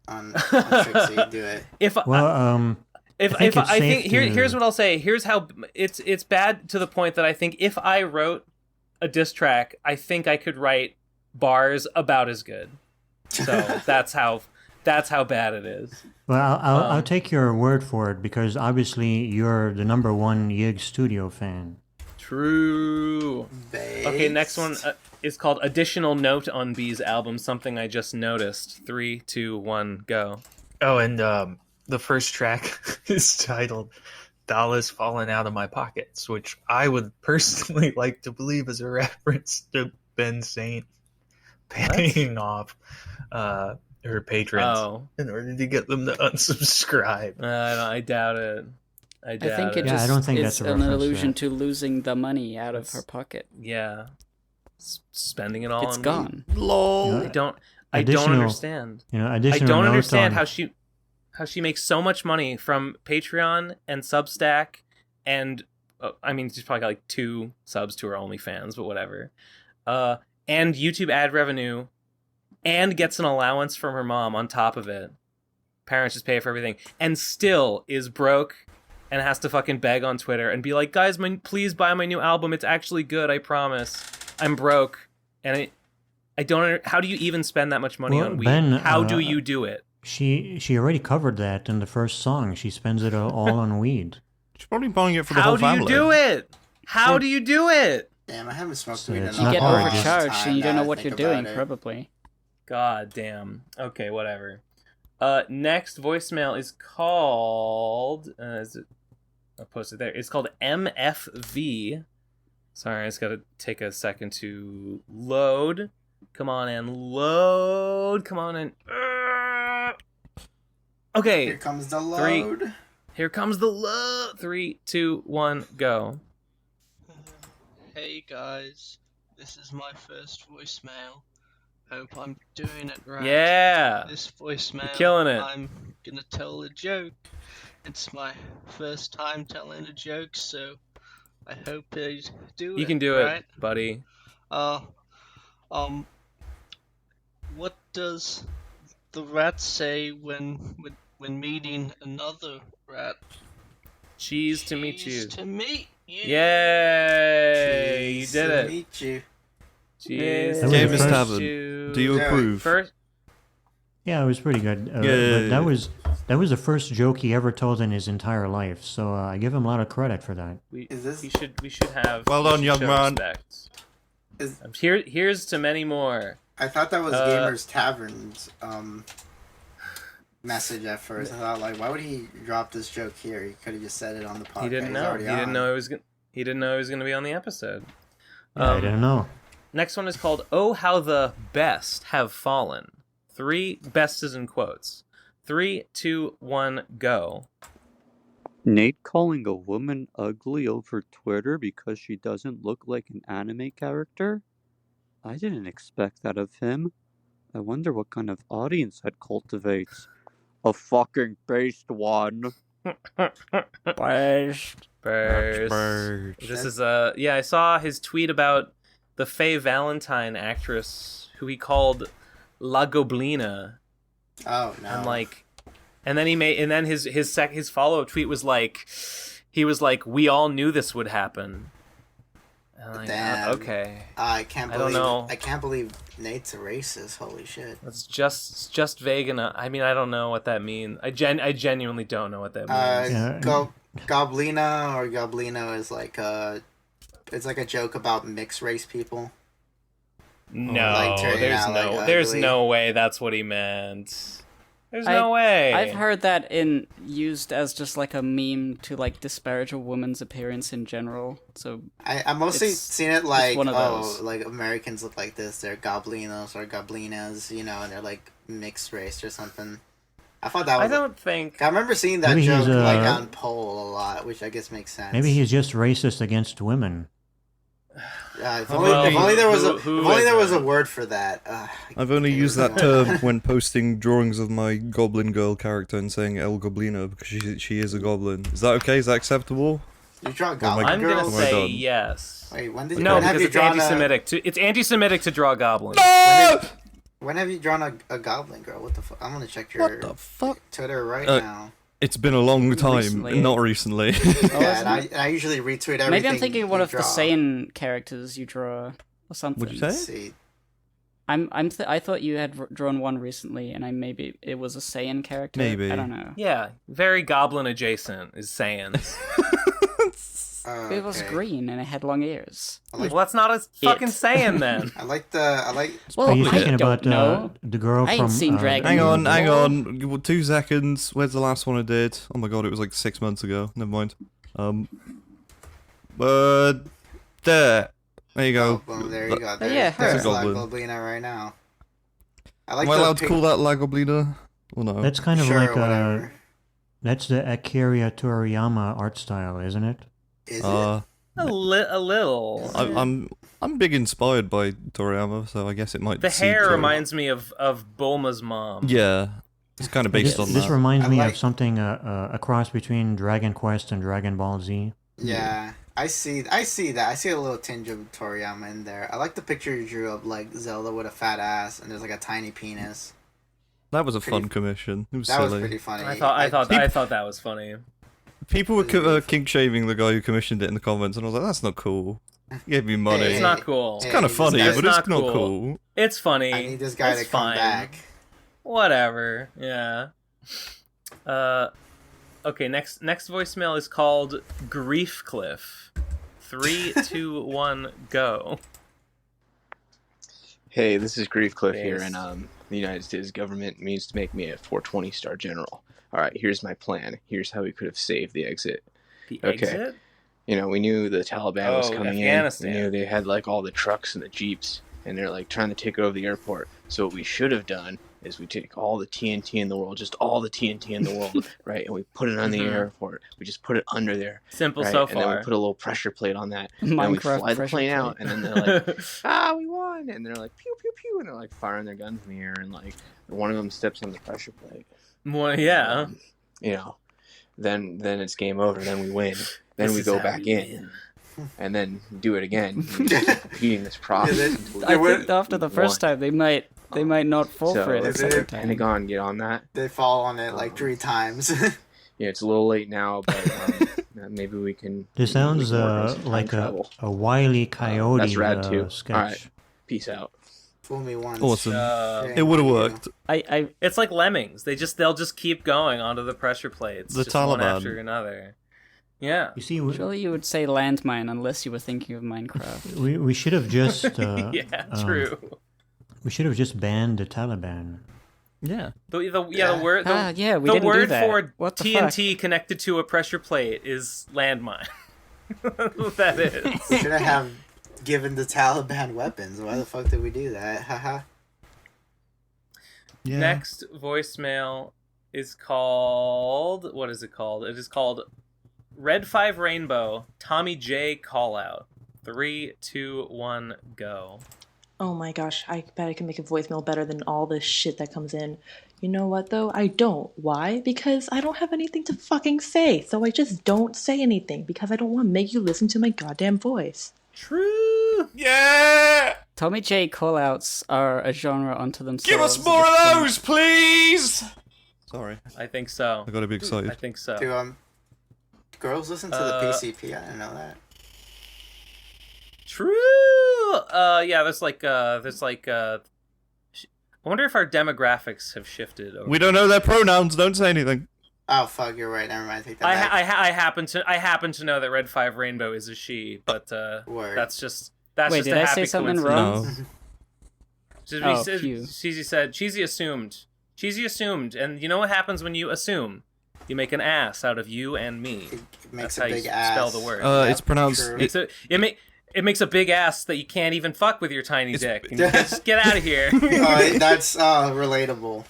on Trixie. Do it. Well, If I think it's I safe think to- here's what I'll say. Here's how it's bad to the point that I think if I wrote a diss track, I think I could write bars about as good. So that's how bad it is. well, I'll take your word for it because obviously you're the #1 Yig Studio fan. True. Okay, next one Based. is called Additional Note on B's album, something I just noticed. 3, 2, 1, go. Oh, and the first track is titled "Dollars Falling Out of My Pockets," which I would personally like to believe is a reference to Ben Saint paying off her patrons Oh, in order to get them to unsubscribe. I doubt it. I doubt I think it Yeah, I just don't think is that's a an reference to allusion that. to losing the money out of her pocket. Yeah. Spending it all It's on gone. LOL. weed. I don't Additional- understand. I Additional don't note understand on- how she makes so much money from Patreon and Substack, and she's probably got like 2 subs to her OnlyFans, but whatever. And YouTube ad revenue, and gets an allowance from her mom on top of it. Parents just pay for everything, and still is broke, and has to fucking beg on Twitter and be like, "Guys, please buy my new album. It's actually good. I promise. I'm broke." And I don't. How do you even spend that much money Well, on weed? Ben, How do you do it? She already covered that in the first song. She spends it all on weed. She's probably buying it for the How whole do you family. do it? How do you do it? Damn, I haven't smoked So weed in it's a You not get hard, long just- overcharged time and you don't now know I what think you're doing, about it. probably. God damn. Okay, whatever. Next voicemail is called. Is it? I'll post it there. It's called MFV. Sorry, I just gotta take a second to load. Come on and load. Come on and. Okay. Here comes the 3. load. Here comes the load. 3, 2, 1, go. Hey guys, this is my first voicemail. Hope I'm doing it right. Yeah. This voicemail, You're killing it. I'm gonna tell a joke. It's my first time telling a joke, so I hope I do it. You can do right? it, buddy. What does the rat say when meeting another rat? Cheese to meet you. Cheese to meet you. Yay! You Cheese did to it. meet you. Cheese. That was Gamers the first- Tavern. Do you Yeah. approve? First, Yeah, it was pretty good. Yeah. But that was the first joke he ever told in his entire life. So I give him a lot of credit for that. Is this- we should have. Well we done, should young show man. Is- Here's to many more. I thought that was Gamers Tavern's message at first. I thought, like, why would he drop this joke here? He could have just said it on the podcast. He didn't know. He didn't know it was going to be on the episode. Yeah, I didn't know. Next one is called "Oh How the Best Have Fallen." 3 best is in quotes. 3, 2, 1, go. Nate calling a woman ugly over Twitter because she doesn't look like an anime character? I didn't expect that of him. I wonder what kind of audience that cultivates. A fucking based one. Based. This is I saw his tweet about the Faye Valentine actress who he called La Goblina. Oh no! And then his follow-up tweet was like, he was like, "We all knew this would happen." And Damn. Okay. I can't I believe. don't know. I can't believe Nate's a racist. Holy shit! It's just vague enough. I mean, I don't know what that means. I genuinely don't know what that means. Goblina or Goblino is like it's like a joke about mixed race people. No, there's no way that's what he meant. There's no way. I've heard that used as just like a meme to like disparage a woman's appearance in general. So I mostly seen it like, one of those. like Americans look like this. They're Goblinos or Goblinas, and they're like mixed race or something. I thought that was. I remember seeing that joke like on Poll a lot, which I guess makes sense. Maybe he's just racist against women. If only there was a word for that. I've only used that term when posting drawings of my goblin girl character and saying El Goblino because she is a goblin. Is that okay? Is that acceptable? You draw goblin I'm girls? gonna say yes. Wait, when did you? No, because it's anti-Semitic. It's anti-Semitic to draw goblins. When have you drawn a goblin girl? What the fuck? I'm gonna check your Twitter right now. It's been a long time, Recently. not recently. Yeah, and I usually retweet everything. maybe I'm thinking one of the draw. Saiyan characters you draw or something. What'd you say? Let's see. I thought you had drawn one recently, and maybe it was a Saiyan character. Maybe. I don't know. Yeah, very goblin adjacent is Saiyan. It was green and it had long ears. Well, that's not a fucking Saiyan then. I like. Well, Are you I thinking don't about know. the girl I ain't from? seen Dragon Hang on. 2 seconds. Where's the last one I did? Oh my god, it was like 6 months ago. Never mind. There you go. Oh, boom, there you go. Yeah, her. There's Goblin. Goblina right now. I like Am I allowed to call that Lagoblina? Or no? That's kind of Sure, like whatever. that's the Akira Toriyama art style, isn't it? Is it? A little. I'm big inspired by Toriyama, so I guess it might. The seep hair through. reminds me of Bulma's mom. Yeah, it's kind of based on This that. reminds me like- of something a cross between Dragon Quest and Dragon Ball Z. Yeah, I see that. I see a little tinge of Toriyama in there. I like the picture you drew of like Zelda with a fat ass and there's like a tiny penis. That was a fun commission. It was That silly. was pretty funny. I thought that was funny. People were kink shaving the guy who commissioned it in the comments, and I was like, "That's not cool." He gave me money. It's not cool. It's kind of funny, It's but it's not cool. It's funny. I need this guy It's to come fine. back. Whatever. Yeah. Okay. Next voicemail is called Grief Cliff. 3, 2, 1, go. Hey, this is Grief Cliff here, Yes. and the United States government means to make me a 420-star general. All right, here's my plan. Here's how we could have saved the exit. The Okay. exit? You know, we knew the Taliban was coming in. Afghanistan. We knew they had like all the trucks and the jeeps, and they're like trying to take over the airport. So what we should have done is we take all the TNT in the world, just all the TNT in the world, right? And we put it on the airport. We just put it under there. Simple right? so And then far. we put a little pressure plate on that. And then we Minecraft fly the pressure plane plate. out, and then they're like, we won! And they're like, pew, pew, pew, and they're like firing their guns in the air, and like one of them steps on the pressure plate. Well, yeah. You know, then it's game over. Then we win. Then This we is go how back we in, and then do it again. Repeating this process. until I we think after the first won. time they might not fall So for it the if second time. Pentagon get on that. They fall on it like 3 times. Yeah, it's a little late now, but maybe we can. This sounds we can work on some time like travel. a Wile E. Coyote That's rad too. sketch. All right, peace out. Fool me once. Awesome. shame It would have on you. worked. It's like lemmings. They'll just keep going onto the pressure plates. The just one Taliban. after another. Yeah. You see, Surely you would say landmine unless you were thinking of Minecraft. we should have just Yeah, true. we should have just banned the Taliban. Yeah. The word yeah, we the didn't word do that. for What the TNT connected to a pressure plate is landmine. That's what that is. We should have given the Taliban weapons. Why the fuck did we do that? Haha. Yeah. Next voicemail is called... What is it called? It is called Red 5 Rainbow, Tommy J Callout. 3, 2, 1, go. Oh my gosh, I bet I can make a voicemail better than all this shit that comes in. You know what, though? I don't. Why? Because I don't have anything to fucking say. So I just don't say anything because I don't want to make you listen to my goddamn voice. True. Yeah! Tommy J callouts are a genre unto themselves. Give us more of those, please! Sorry. I think so. I gotta be excited. I think so. Do girls listen to the PCP? I didn't know that. True. Yeah. I wonder if our demographics have shifted. We don't know their pronouns. Don't say anything. Oh fuck, you're right. Never mind. Take that back. I happen to know that Red 5 Rainbow is a she, but Word. that's just Wait, just did a I happy say something coincidence. wrong? No. Phew. Cheesy said. Cheesy assumed. Cheesy assumed, and you know what happens when you assume? You make an ass out of you and me. It makes That's a how you big ass. spell the word. It's pronounced. True. It makes a big ass that you can't even fuck with your tiny dick. And just get out of here. That's relatable.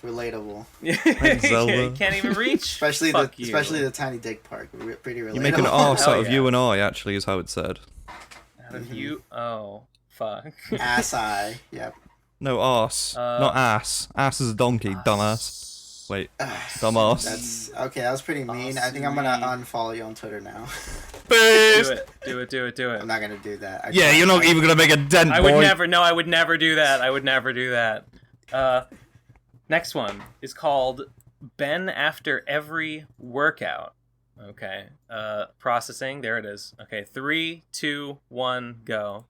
Zelda. You can't even reach. Especially Fuck especially the tiny dick part. Pretty relatable. You make an arse out of yeah. you and I, actually, is how it's said. Out of you. Oh, fuck. Ass eye. Yep. No, arse. Not ass. Ass is a donkey, dumbass. Wait, dumbass. That's okay. That was pretty mean. I think I'm gonna unfollow you on Twitter now. Do it. I'm not gonna do that. Yeah, you're not even gonna make a dent, I boy. would never. No, I would never do that. I would never do that. Next one is called Ben After Every Workout. Okay. Processing. There it is. Okay. 3, 2, 1, go.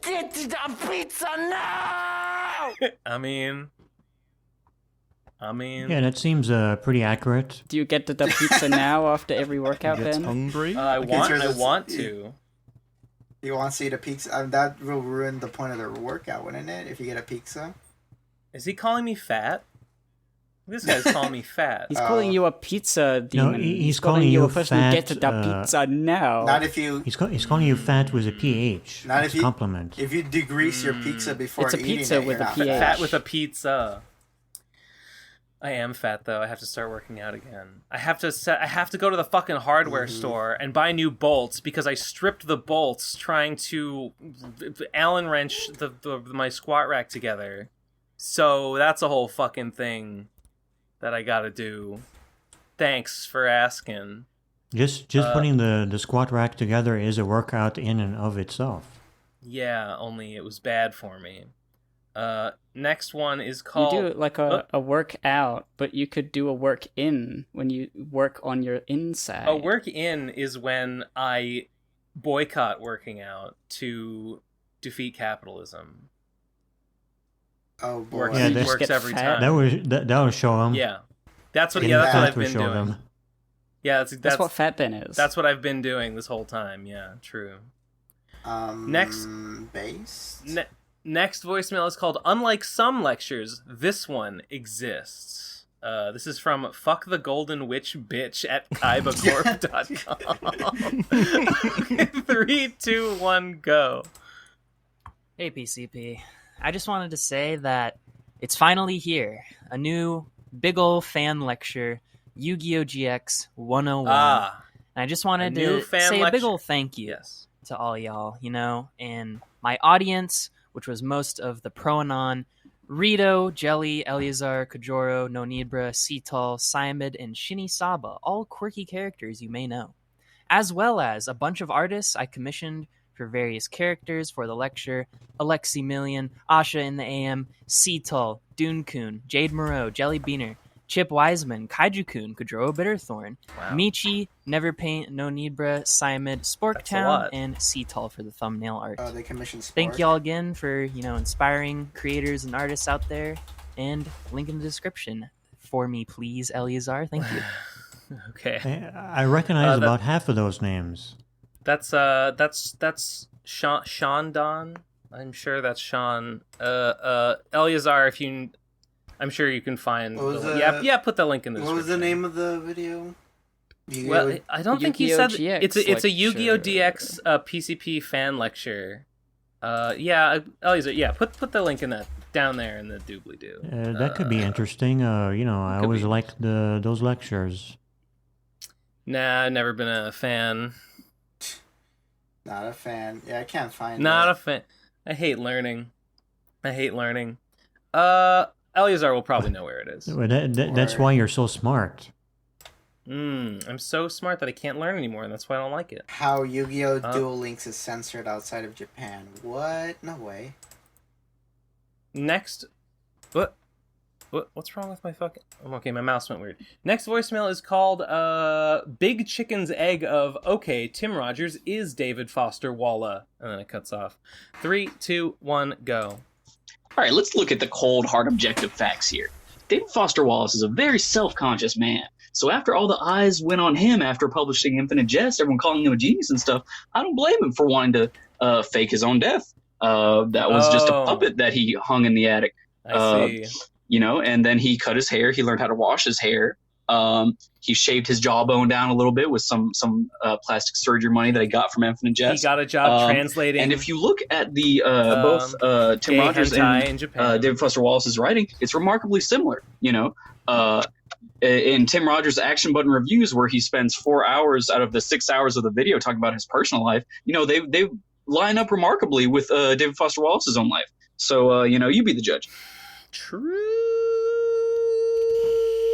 Get the pizza now! I mean, Yeah, that seems pretty accurate. Do you get the pizza now after every workout, Get Ben? hungry? I Okay, want to. You want to eat a pizza? That will ruin the point of the workout, wouldn't it? If you get a pizza. Is he calling me fat? This guy's calling me fat. He's calling you a pizza demon. No, he's calling calling you you a person who fat, gets the pizza now. Not if you. He's calling you fat with a PH. Not It's if you. compliment. If you degrease your pizza before It's a eating pizza it, with you're a not PH. fat. Fat with a pizza. I am fat though. I have to start working out again. I have to go to the fucking hardware store and buy new bolts because I stripped the bolts trying to Allen wrench my squat rack together. So that's a whole fucking thing that I gotta do. Thanks for asking. Just putting the squat rack together is a workout in and of itself. Yeah, only it was bad for me. Next one is called... You do like a workout, but you could do a work in when you work on your inside. A work in is when I boycott working out to defeat capitalism. Oh boy. Works, Yeah, works every time. That will show him. Yeah. That's what Getting that's what fat I've will been show doing. them. Yeah, that's what Fat Ben is. That's what I've been doing this whole time. Yeah, true. Next voicemail is called Unlike Some Lectures, This One Exists. This is from Fuck the Golden Witch Bitch at kaibacorp.com. 3, 2, 1, go. Hey PCP. I just wanted to say that it's finally here. A new big ol' fan lecture, Yu-Gi-Oh! GX 101. And I just wanted to say a big ol' thank you to all y'all, and my audience, which was most of the Pro-Anon, Rito, Jelly, Eleazar, Kajoro, Nonibra, Cetal, Simid, and Shinny Saba, all quirky characters you may know, as well as a bunch of artists I commissioned for various characters for the lecture: Alexi Million, Asha in the AM, Cetal, Dune-kun, Jade Moreau, Jelly Beaner, Chip Wiseman, Kaiju-kun, Kajoro Bitterthorn, Michi, Neverpaint, Nonibra, Simid, Sporktown, and Cetal for the thumbnail art. They commissioned Spork. Thank y'all again for, inspiring creators and artists out there, and link in the description for me, please, Eleazar. Thank you. Okay. I recognize about half of those names. That's Sean Don. I'm sure that's Sean. Eleazar, if you... I'm sure you can find. What was Yeah. Put the link in the What was the name of the video? Well, I don't think he Yu-Gi-Oh! said GX it's a Yu-Gi-Oh! lecture. DX PCP fan lecture. Yeah. Put the link in that down there in the doobly doo. That could be interesting. I always liked those lectures. Nah, never been a fan. Not a fan. Yeah, I can't find Not it. a fan. I hate learning. Eleazar will probably know where it is. Well, that's why you're so smart. I'm so smart that I can't learn anymore, and that's why I don't like it. How Yu-Gi-Oh! Duel Links is censored outside of Japan. What? No way. Next, what's wrong with my fucking? Okay, my mouse went weird. Next voicemail is called Big Chicken's Egg of okay, Tim Rogers is David Foster Wallace, and then it cuts off. 3, 2, 1, go. All right, let's look at the cold, hard, objective facts here. David Foster Wallace is a very self-conscious man. So after all the eyes went on him after publishing Infinite Jest, everyone calling him a genius and stuff, I don't blame him for wanting to fake his own death. That was just a puppet that he hung in the attic. I see. And then he cut his hair. He learned how to wash his hair. He shaved his jawbone down a little bit with some plastic surgery money that he got from Infinite Jest. He got a job translating. And if you look at the both Tim Rogers and David Foster Wallace's writing, it's remarkably similar. In Tim Rogers' Action Button Reviews, where he spends 4 hours out of the 6 hours of the video talking about his personal life, they line up remarkably with David Foster Wallace's own life. So, you be the judge. True.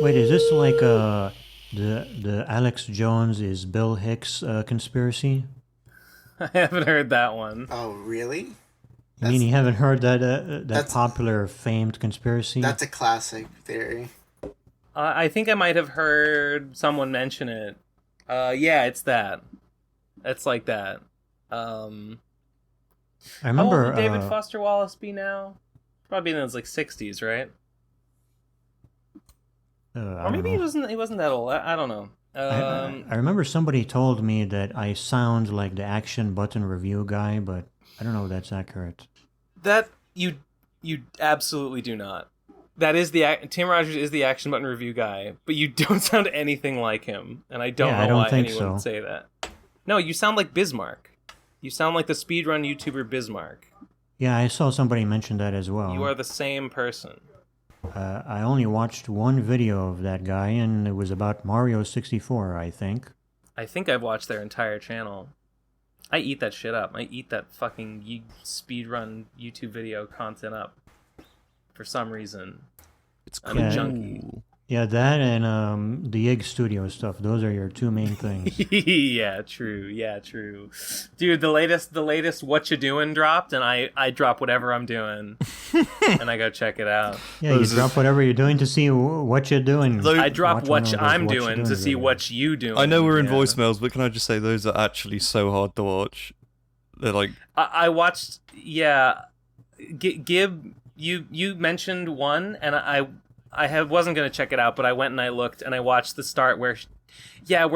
Wait, is this like the Alex Jones is Bill Hicks conspiracy? I haven't heard that one. Oh, really? You mean you haven't heard that popular, famed conspiracy? That's a classic theory. I think I might have heard someone mention it. Yeah, it's that. It's like that. I remember. How old would David Foster Wallace be now? Probably in his 60s, right? Or maybe he wasn't that old. I don't know. I remember somebody told me that I sound like the Action Button Review guy, but I don't know if that's accurate. That you absolutely do not. That is Tim Rogers is the Action Button Review guy, but you don't sound anything like him, and I don't know why anyone would say that. No, you sound like Bismarck. You sound like the speedrun YouTuber Bismarck. Yeah, I saw somebody mention that as well. You are the same person. I only watched one video of that guy, and it was about Mario 64, I think. I think I've watched their entire channel. I eat that shit up. I eat that fucking speedrun YouTube video content up. For some reason. I'm a junkie. Yeah, that and the Ig Studio stuff. Those are your two main things. Yeah, true. Dude, the latest What You Doing dropped, and I drop whatever I'm doing, and I go check it out. Yeah, you drop whatever you're doing to see what you're doing. I drop what I'm doing to see what you doing. I know we're in voicemails, but can I just say those are actually so hard to watch. They're like... I watched, Gib, you mentioned one, and I wasn't gonna check it out, but I went and I looked and I watched the start where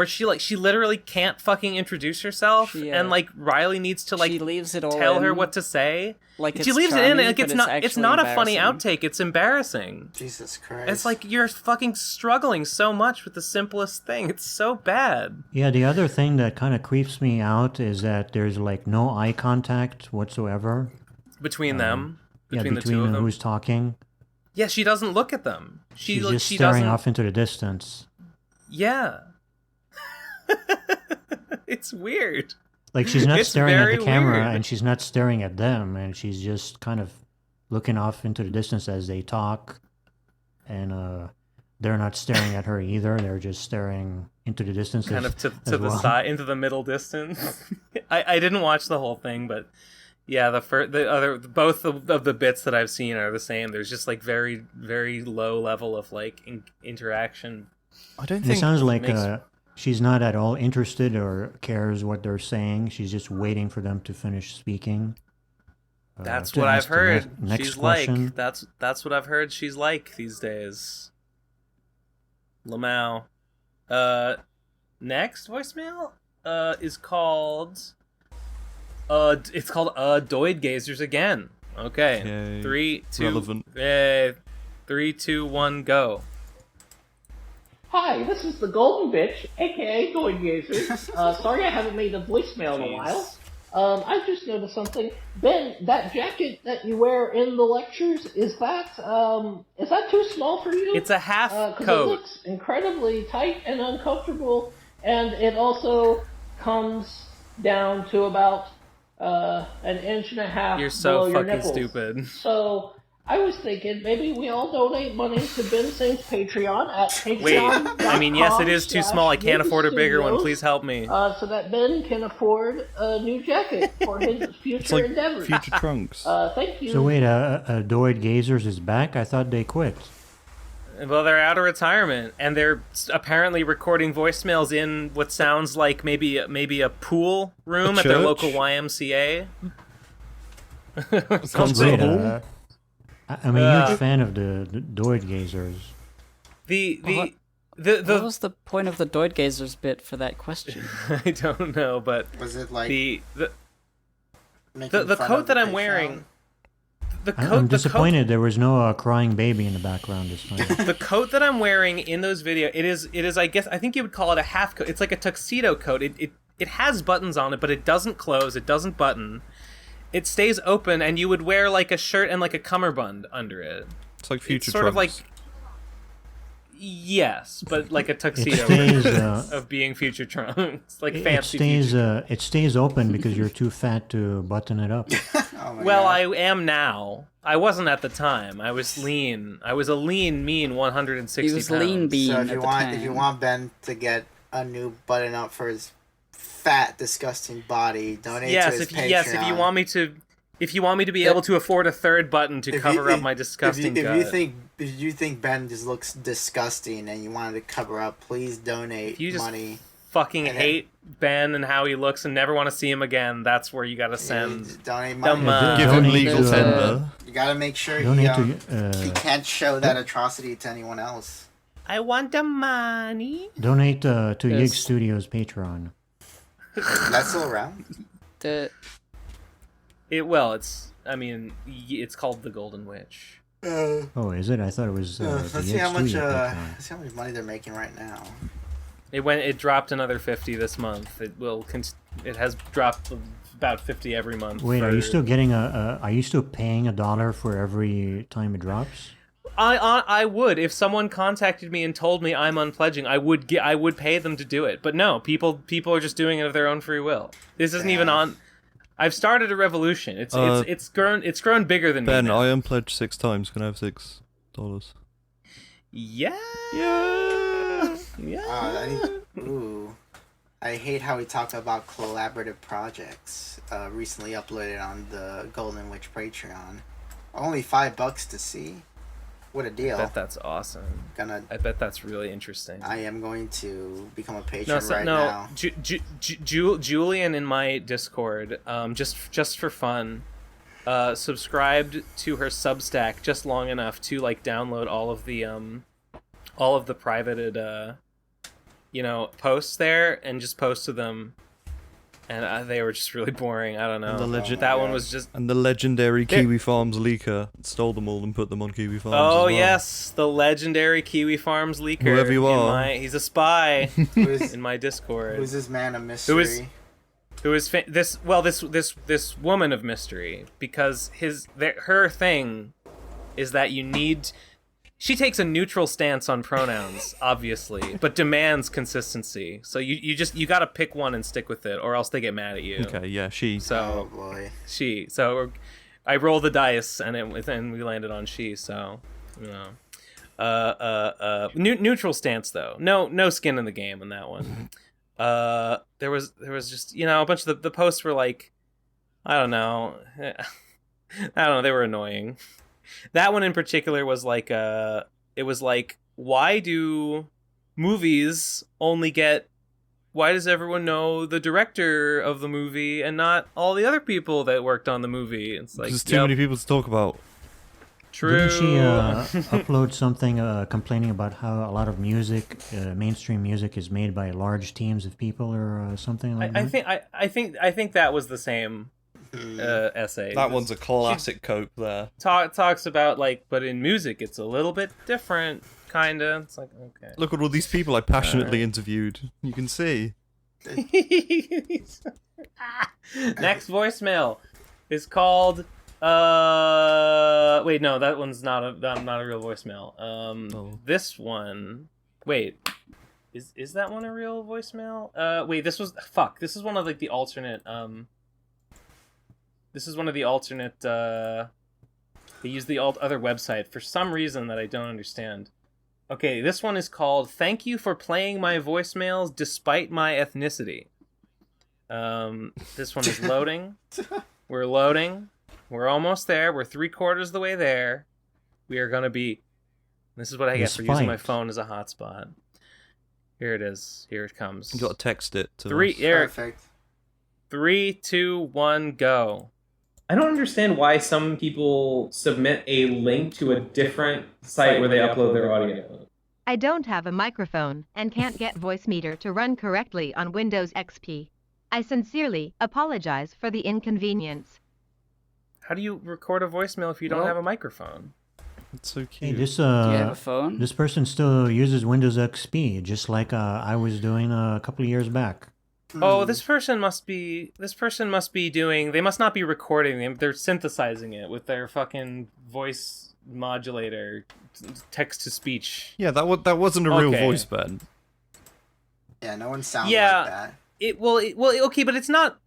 she literally can't fucking introduce herself, and Riley needs to she leaves it all tell her in, what to say. She leaves it in, charming, it's not a funny outtake. It's embarrassing. Jesus Christ! It's like you're fucking struggling so much with the simplest thing. It's so bad. Yeah, the other thing that kind of creeps me out is that there's no eye contact whatsoever between them. Between the two of them. Who's talking. Yeah, she doesn't look at them. She's just staring off into the distance. Yeah. It's weird. She's not staring at the camera, and she's not staring at them, and she's just kind of looking off into the distance as they talk. And they're not staring at her either. They're just staring into the distance. Kind of to the side, into the middle distance. I didn't watch the whole thing, but... Yeah, both of the bits that I've seen are the same. There's just very, very low level of interaction. I don't think it sounds like she's not at all interested or cares what they're saying. She's just waiting for them to finish speaking. That's what I've heard. She's question. That's what I've heard. She's like these days. Lamau. Next voicemail is called. It's called Doid Gazers again. Okay. Yay. 3, 2. Relevant. 3, 3, 2, 1, go. Hi, this is the Golden Bitch, aka Going Gazer. Sorry I haven't made a voicemail in a while. I just noticed something. Ben, that jacket that you wear in the lectures, is that too small for you? It's a half coat. Because it looks incredibly tight and uncomfortable, and it also comes down to about an inch and a half You're so below your fucking nipples. stupid. So I was thinking maybe we all donate money to Ben Saint's Patreon at Patreon. Wait, I mean, yes, it is too small. I can't afford a bigger one. Please help me. So that Ben can afford a new jacket for his future endeavors. Future trunks. Thank you. So wait, Doid Gazers is back? I thought they quit. Well, they're out of retirement, and they're apparently recording voicemails in what sounds like maybe a pool room at their local YMCA. Sounds great. I'm a huge fan of the Doid Gazers. What was the point of the Doid Gazers bit for that question? I don't know, but was it like the coat that I'm wearing? I'm disappointed there was no crying baby in the background this time. The coat that I'm wearing in those videos, it is I think you would call it a half coat. It's like a tuxedo coat. It has buttons on it, but it doesn't close. It doesn't button. It stays open, and you would wear like a shirt and like a cummerbund under it. It's like future sort of trunks. like yes, but like a tuxedo of being future trunks, like fancy. It stays open because you're too fat to button it up. Well, I am now. I wasn't at the time. I was lean. I was a lean, mean 160 He was pounds. lean bean So at the if time. you want Ben to get a new button up for his fat, disgusting body, donate to his Patreon. Yes, if you want me to be able to afford a third button to cover up my disgusting gut. If you think Ben just looks disgusting and you wanted to cover up, please donate money. Fucking hate Ben and how he looks and never want to see him again, that's where you gotta send donate the money. Give him legal tender. You gotta make sure he can't show that atrocity to anyone else. I want the money. Donate to Yig Studios Patreon. That's still around? It's called the Golden Witch. Oh, is it? I thought it was. Let's see how much money they're making right now. It dropped another 50 this month. It has dropped about 50 every month. Wait, are you still getting are you still paying $1 for every time it drops? I would, if someone contacted me and told me I'm unpledging, I would pay them to do it. But no, people are just doing it of their own free will. This isn't even on. I've started a revolution. It's grown bigger than Ben, me. Ben, I unpledged 6 times. Can I have $6? Yeah. I hate how we talk about collaborative projects. Recently uploaded on the Golden Witch Patreon. Only $5 to see. What a deal! I bet that's awesome. I bet that's really interesting. I am going to become a patron now. Julian in my Discord, just for fun, subscribed to her Substack just long enough to like download all of the privated posts there and just posted them. And they were just really boring. I don't know. One was just... And the legendary Kiwi Farms leaker stole them all and put them on Kiwi Farms as well. Yes, the legendary Kiwi Farms leaker. Whoever you are. He's a spy in my Discord. Who's this man of mystery? This woman of mystery, because her thing is that you need... She takes a neutral stance on pronouns, obviously, but demands consistency. So you gotta pick one and stick with it, or else they get mad at you. Okay, yeah, she. So oh boy, she. So I rolled the dice, and we landed on she. So neutral stance though. No skin in the game in that one. There was just a bunch of the posts were like, I don't know, they were annoying. That one in particular was like, it was like, why do movies only get, why does everyone know the director of the movie and not all the other people that worked on the movie? It's like, there's too many people to talk about. True. Didn't she upload something complaining about how a lot of music, mainstream music, is made by large teams of people or something like that? I think that was the same essay. That one's a classic cope there. Talks about, like, but in music it's a little bit different, kinda. It's like, okay. Look at all these people I passionately interviewed. You can see. Next voicemail is called wait, no, that one's not a real voicemail. This one, wait, is that one a real voicemail? Wait, this is one of, like, the alternate this is one of the alternate they use the other website for some reason that I don't understand. Okay, this one is called "Thank You for Playing My Voicemails Despite My Ethnicity." This one is loading. We're loading. We're almost there. We're 3/4 of the way there. We are going to be... This is what I get for using my phone as a hotspot. Here it is. Here it comes. You got to text it to Perfect. 3, 2, 1, go. I don't understand why some people submit a link to a different site where they upload their audio. I don't have a microphone and can't get Voicemeeter to run correctly on Windows XP. I sincerely apologize for the inconvenience. How do you record a voicemail if you don't have a microphone? It's so Hey, cute. this Do you have a phone? This person still uses Windows XP, just like I was doing a couple of years back. Oh, this person must be doing... They must not be recording. They're synthesizing it with their fucking voice modulator, text-to-speech. Yeah, that wasn't a real voice, Ben. Yeah, no one sounds like that. Okay, but it's not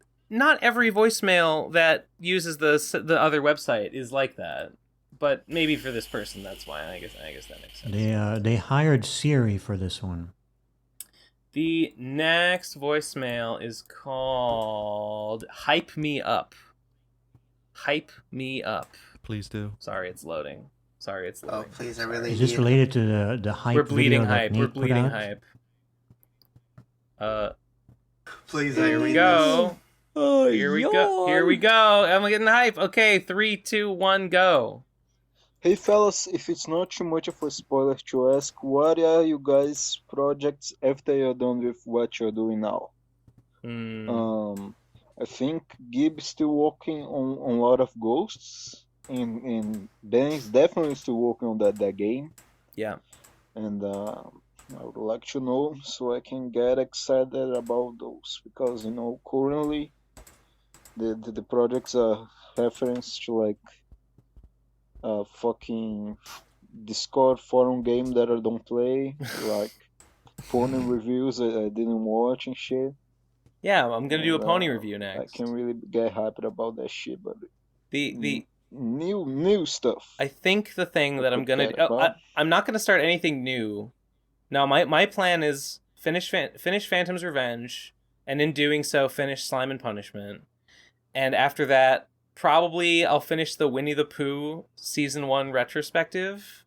every voicemail that uses the other website is like that. But maybe for this person, that's why. I guess that makes sense. They hired Siri for this one. The next voicemail is called "Hype Me Up." Hype me up. Please do. Sorry, it's loading. Oh, please, I really. Is this related to the hype? We're bleeding video hype. That We're Nate put bleeding out? hype. Please, here we go. Here we go. Here we go. I'm getting hype. Okay, 3, 2, 1, go. Hey fellas, if it's not too much of a spoiler to ask, what are you guys' projects after you're done with what you're doing now? I think Gib's still working on a lot of Ghosts, and Ben's definitely still working on that game. Yeah. And I would like to know so I can get excited about those, because currently the projects are reference to like a fucking Discord forum game that I don't play, like pony reviews I didn't watch and shit. Yeah, I'm gonna do a pony review next. I can really get hyped about that shit, but the new stuff. I think the thing that I'm gonna do, I'm not gonna start anything new. No, my plan is finish Phantom's Revenge, and in doing so, finish Slime and Punishment, and after that, probably I'll finish the Winnie the Pooh Season 1 retrospective,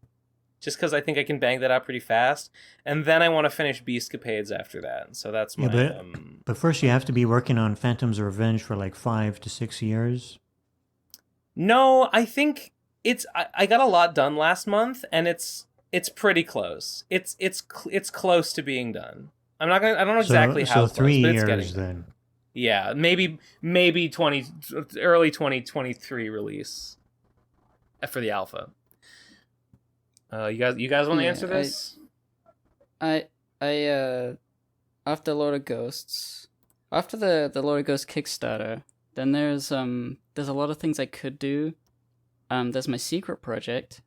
just because I think I can bang that out pretty fast, and then I want to finish Beastcapades after that. So that's my... but first you have to be working on Phantom's Revenge for like 5 to 6 years. No, I think it's... I got a lot done last month, and it's pretty close. It's close to being done. I don't know exactly how so 3 close, but it's years getting then. Yeah, maybe early 2023 release for the alpha. You guys want to answer this? I after Lord of Ghosts, after the Lord of Ghosts Kickstarter, then there's a lot of things I could do. There's my secret project,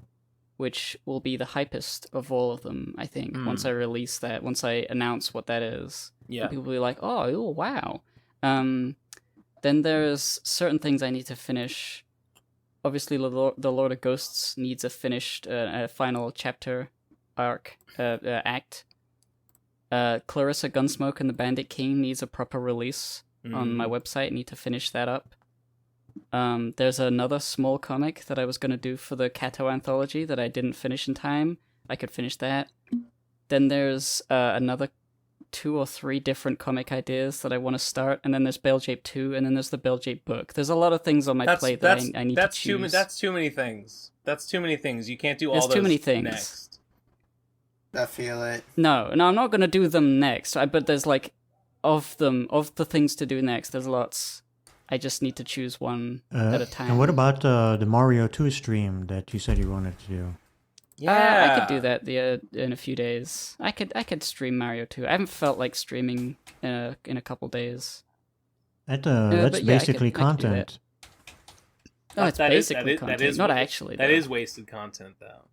which will be the hypest of all of them, I think. Once I release that, once I announce what that is, people will be like, "Oh, wow." Then there's certain things I need to finish. Obviously, the Lord of Ghosts needs a finished final chapter act. Clarissa Gunsmoke and the Bandit King needs a proper release on my website. I need to finish that up. There's another small comic that I was going to do for the Kato anthology that I didn't finish in time. I could finish that. Then there's another 2 or 3 different comic ideas that I want to start, and then there's Belljape 2, and then there's the Belljape book. There's a lot of things on my plate that I need to choose. That's too many things. That's too many things. You can't do all There's those too many things. next. I feel it. No, I'm not going to do them next. But there's like, of the things to do next, there's lots. I just need to choose one at a time. And what about the Mario 2 stream that you said you wanted to do? I could do that in a few days. I could stream Mario 2. I haven't felt like streaming in a couple days. That's basically content. Oh, it's basically content. That is not actually. That is wasted content, though.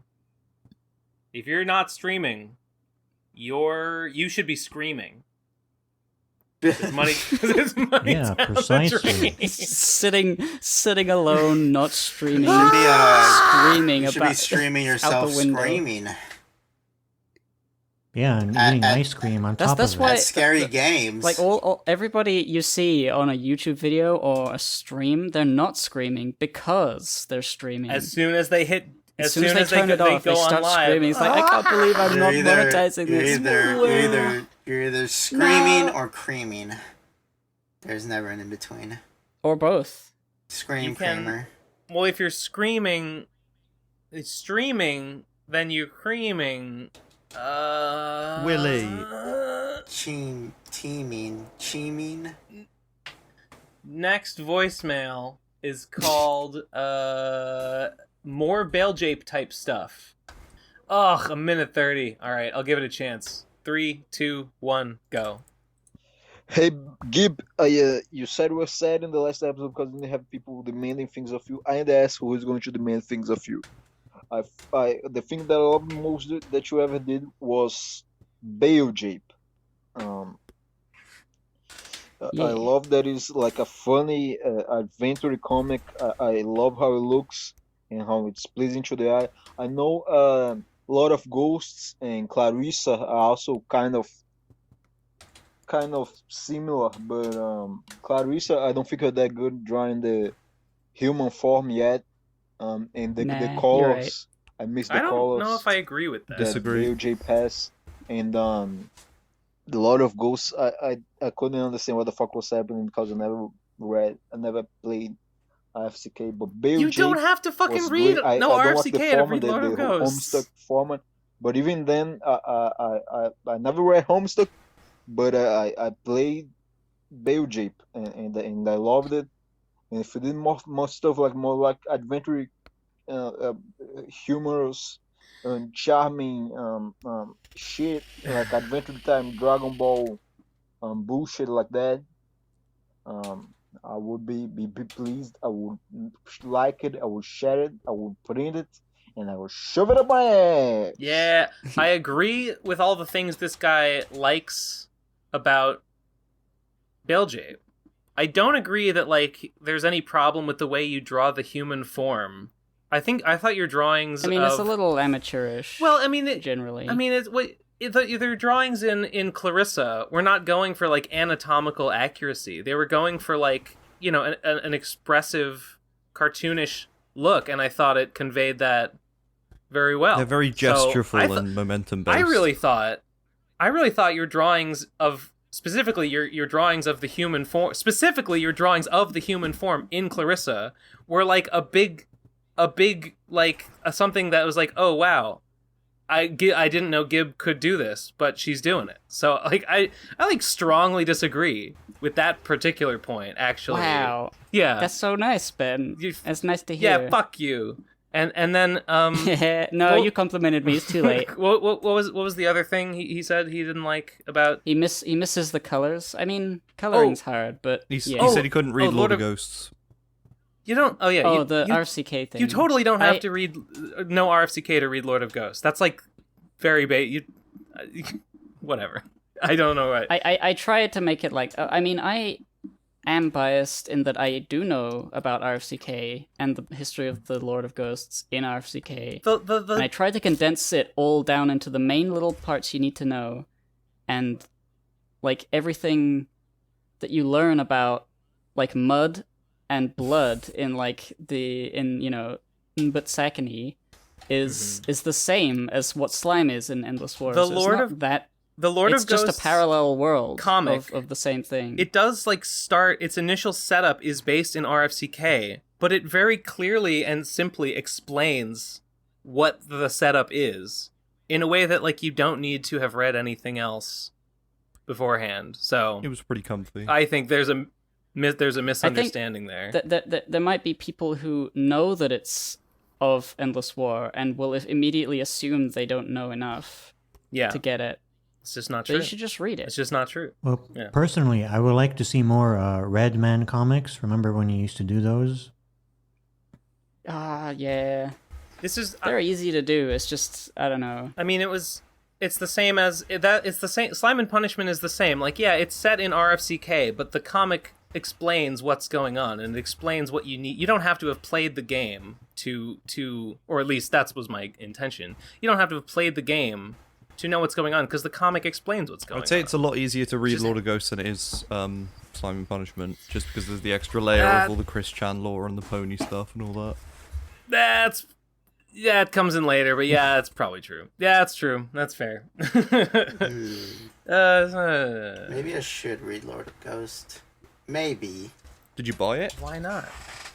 If you're not streaming, you should be screaming. There's money. Yeah, precisely. Sitting alone, not streaming, screaming you should about be streaming out yourself the window. screaming. Yeah, and eating ice cream on top of it. That's scary games. Like all everybody you see on a YouTube video or a stream, they're not screaming because they're streaming. As soon as they hit, as soon as they turn it off, go they start live. screaming. It's like, I can't believe I'm not monetizing this. You're either screaming or creaming. There's never an in between. Or both. Scream creamer. Well, if you're streaming, then you're creaming. Willie. Cheeming. Next voicemail is called more Bale Jape type stuff. Ugh, 1:30. All right, I'll give it a chance. 3, 2, 1, go. Hey, Gib, you said we're sad in the last episode because we didn't have people demanding things of you. I had to ask who is going to demand things of you. The thing that I loved most that you ever did was Bale Jape. I love that it's like a funny adventure comic. I love how it looks and how it's pleasing to the eye. I know a lot of Ghosts and Clarissa are also kind of similar, but Clarissa, I don't think are that good drawing the human form yet. And the colors, right. I miss the colors. I don't know if I agree with that. Disagree. J Pass and the Lord of Ghosts, I couldn't understand what the fuck was happening because I never played RFCK. But Bale you J don't have to fucking read RFCK to read Lord of Ghosts. Homestuck format, but even then, I never read Homestuck, but I played Bale Jape and I loved it. And if you did more stuff more like adventure, humorous, and charming shit like Adventure Time, Dragon Ball, bullshit like that, I would be pleased. I would like it. I would share it. I would print it, and I would shove it up my ass. Yeah, I agree with all the things this guy likes about Bale Jape. I don't agree that there's any problem with the way you draw the human form. I thought your drawings. I mean, it's a little amateurish. Well, I mean, generally. I mean, their drawings in Clarissa were not going for anatomical accuracy. They were going for an expressive, cartoonish look, and I thought it conveyed that very well. They're very gestureful and momentum based. I really thought your drawings of. Specifically, your drawings of the human form. Specifically, your drawings of the human form in Clarissa were a big something that was oh wow, I didn't know Gib could do this, but she's doing it. So I strongly disagree with that particular point. Actually, wow, yeah, that's so nice, Ben. That's nice to hear. Yeah, fuck you. And then you complimented me. It's too late. what was the other thing he said he didn't like about? He misses the colors. I mean, coloring's hard, but he said he couldn't read Lord of Ghosts. You don't. Oh yeah. The RFCK thing. You totally don't have to read no RFCK to read Lord of Ghosts. That's very bait. Whatever. I don't know. I tried to make it I mean, I am biased in that I do know about RFCK and the history of the Lord of Ghosts in RFCK. And I tried to condense it all down into the main little parts you need to know, and everything that you learn about mud and blood in Umbut is the same as what slime is in Endless Wars. The Lord it's of Ghosts just a parallel world comic of the same thing. It does start. Its initial setup is based in RFCK, but it very clearly and simply explains what the setup is in a way that you don't need to have read anything else beforehand. So it was pretty comfy. I think there's a There's a misunderstanding there. There might be people who know that it's of Endless War and will immediately assume they don't know enough to get it. It's just not So true. you should just read it. It's just not true. Well, personally, I would like to see more Redman comics. Remember when you used to do those? Yeah. This is they're easy to do. It's just I don't know. I mean, it's the same as that. It's the same. Slime and Punishment is the same. Like, yeah, it's set in RFCK, but the comic explains what's going on and it explains what you need. You don't have to have played the game to, or at least that was my intention. You don't have to have played the game to know what's going on, because the comic explains what's going on. I'd say it's a lot easier to read Lord of Ghosts than it is Slime and Punishment, just because there's the extra layer of all the Chris Chan lore and the pony stuff and all that. It comes in later, but yeah, that's probably true. Yeah, that's true. That's fair. Maybe I should read Lord of Ghosts. Maybe. Did you buy it? Why not?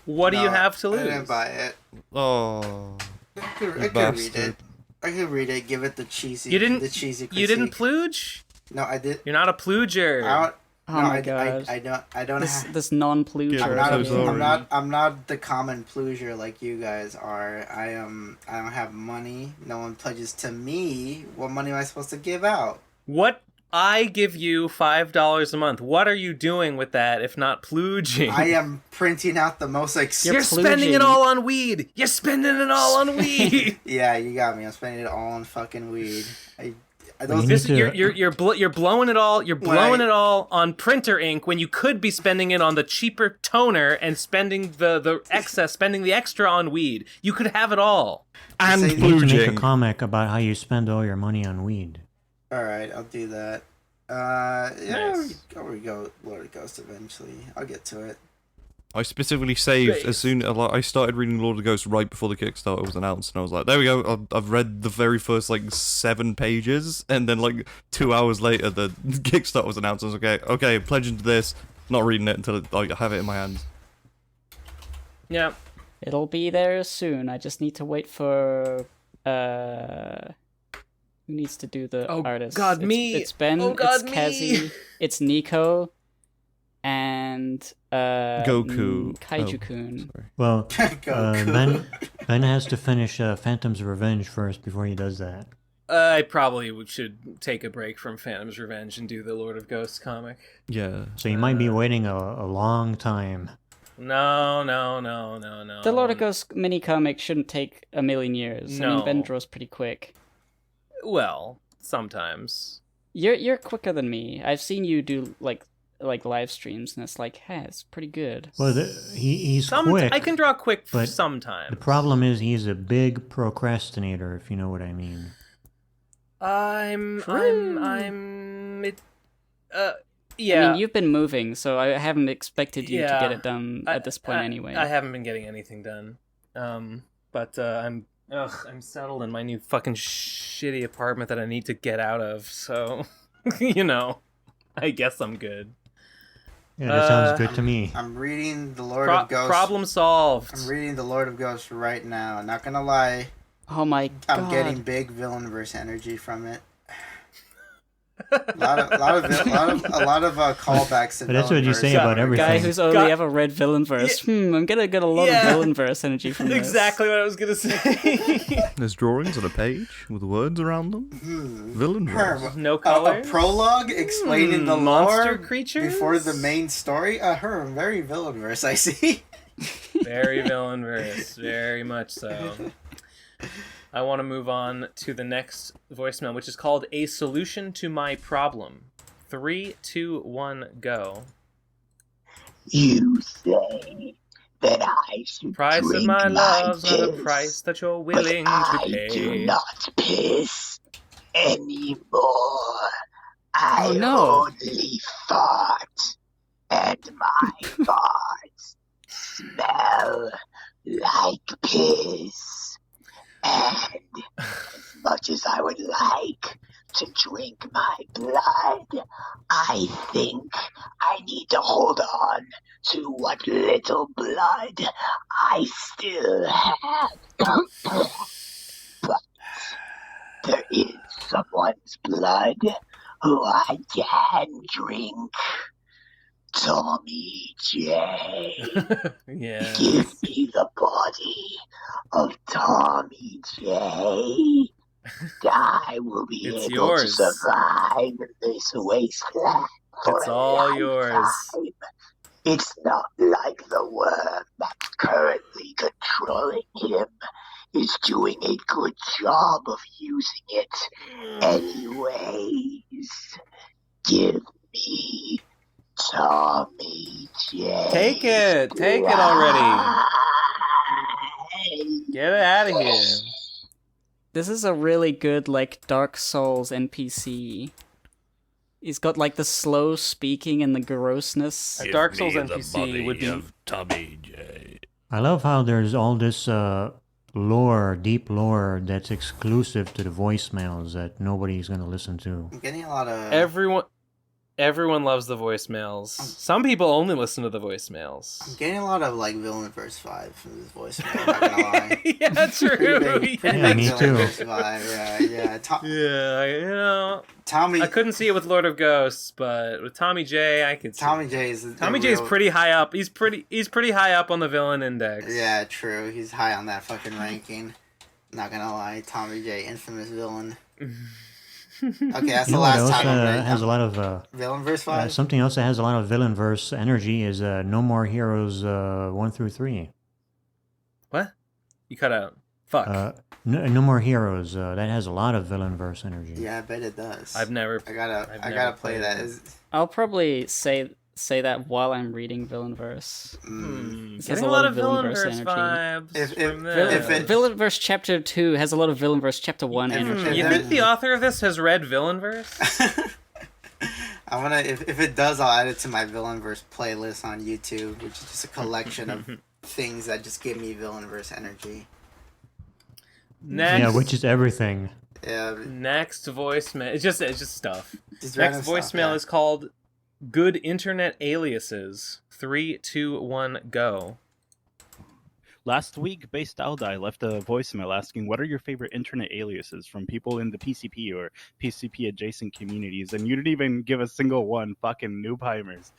What do you have to lose? I didn't buy it. Oh, I could read it. I could read it. Give it the cheesy. You didn't. The cheesy critique. You didn't plooge? No, I did. You're not a plooger. My God. I don't have this non-plooger. I'm not the common plooger like you guys are. I don't have money. No one pledges to me. What money am I supposed to give out? What? I give you $5 a month. What are you doing with that if not plooging? I am printing out the most You're spending it all on weed. You're spending it all on weed. Yeah, you got me. I'm spending it all on fucking weed. You're blowing it all. You're blowing it all on printer ink when you could be spending it on the cheaper toner and spending the excess, spending the extra on weed. You could have it all. And you need to make a comic about how you spend all your money on weed. All right, I'll do that. We go. Lord of Ghosts eventually. I'll get to it. I specifically saved as soon as I started reading Lord of the Ghosts right before the Kickstarter was announced, and I was like, there we go, I've read the very first, 7 pages, and then, 2 hours later, the Kickstarter was announced, and I was okay, pledging to this, not reading it until I have it in my hands. Yeah. It'll be there soon, I just need to wait for, who needs to do the artist? God, me! It's Ben, it's Kazi, it's Nico, and Goku. Kaiju-kun. Well, Ben has to finish Phantom's Revenge first before he does that. I probably should take a break from Phantom's Revenge and do the Lord of Ghosts comic. Yeah. So you might be waiting a long time. No. The Lord of Ghosts mini comic shouldn't take a million years. I mean, Ben draws pretty quick. Well, sometimes. You're quicker than me. I've seen you do like live streams, and it's pretty good. Well, he's quick. I can draw quick but sometimes. The problem is he's a big procrastinator, if you know what I mean. Yeah. I mean, you've been moving, so I haven't expected you to get it done at this point anyway. I haven't been getting anything done. But I'm settled in my new fucking shitty apartment that I need to get out of, so, I guess I'm good. Yeah, that sounds good to me. I'm reading the Lord of Ghosts. Problem solved. I'm reading the Lord of Ghosts right now. Not gonna lie. Oh my God. I'm getting big Villainverse energy from it. A lot of callbacks. But that's what you say about everything. Guy who's only ever read Villainverse. I'm gonna get a lot of Villainverse energy from this. Exactly what I was gonna say. There's drawings on a page with words around them. Villainverse. No color. A prologue explaining the monster lore creatures before the main story. Very Villainverse, I see. Very Villainverse, very much so. I want to move on to the next voicemail, which is called A Solution to My Problem. 3, 2, 1, go. You say that I should price drink of my love's piss, not a price that you're willing to pay. I do not piss anymore. I only fart, and my farts smell like piss. And as much as I would like to drink my blood, I think I need to hold on to what little blood I still have. But there is someone's blood who I can drink. Tommy J. Yeah. Give me the body of Tommy J. I will be It's able yours. to survive this wasteland for It's a all lifetime. yours. It's not like the worm that's currently controlling him is doing a good job of using it. Anyways, give me Tommy J. Take it already. Get it out of here. This is a really good, like, Dark Souls NPC. He's got, like, the slow speaking and the grossness. A Dark Souls NPC would be... Tommy J. I love how there's all this lore, deep lore, that's exclusive to the voicemails that nobody's going to listen to. I'm getting a lot of... Everyone loves the voicemails. Some people only listen to the voicemails. I'm getting a lot of, like, Villainverse vibe from this voicemail, I'm not gonna lie. Yeah, true. Pretty big me too. Villainverse vibe, yeah. Yeah, you know... Tommy... I couldn't see it with Lord of Ghosts, but with Tommy J, I could see Tommy it. J is... Tommy J is pretty high up. He's pretty high up on the villain index. Yeah, true. He's high on that fucking ranking. Not gonna lie. Tommy J, infamous villain. Okay, that's the last time I'm ready. Has a lot of Villainverse vibe? something else that has a lot of Villainverse energy is No More Heroes 1 through 3. What? You cut out. Fuck. No More Heroes. That has a lot of Villainverse energy. Yeah, I bet it does. I've never. I gotta play that. I'll probably say that while I'm reading Villainverse. Getting a lot of Villainverse vibes. Villainverse Chapter 2 has a lot of Villainverse Chapter 1 energy. You think the author of this has read Villainverse? I wanna. If it does, I'll add it to my Villainverse playlist on YouTube, which is just a collection of things that just give me Villainverse energy. Next. Yeah, which is everything. Yeah. Next voicemail. It's just stuff. Just Next random voicemail stuff, yeah. is called "Good Internet Aliases." 3, 2, 1, go. Last week, Based Aldai left a voicemail asking, what are your favorite internet aliases from people in the PCP or PCP adjacent communities? And you didn't even give a single one, fucking noobheimers.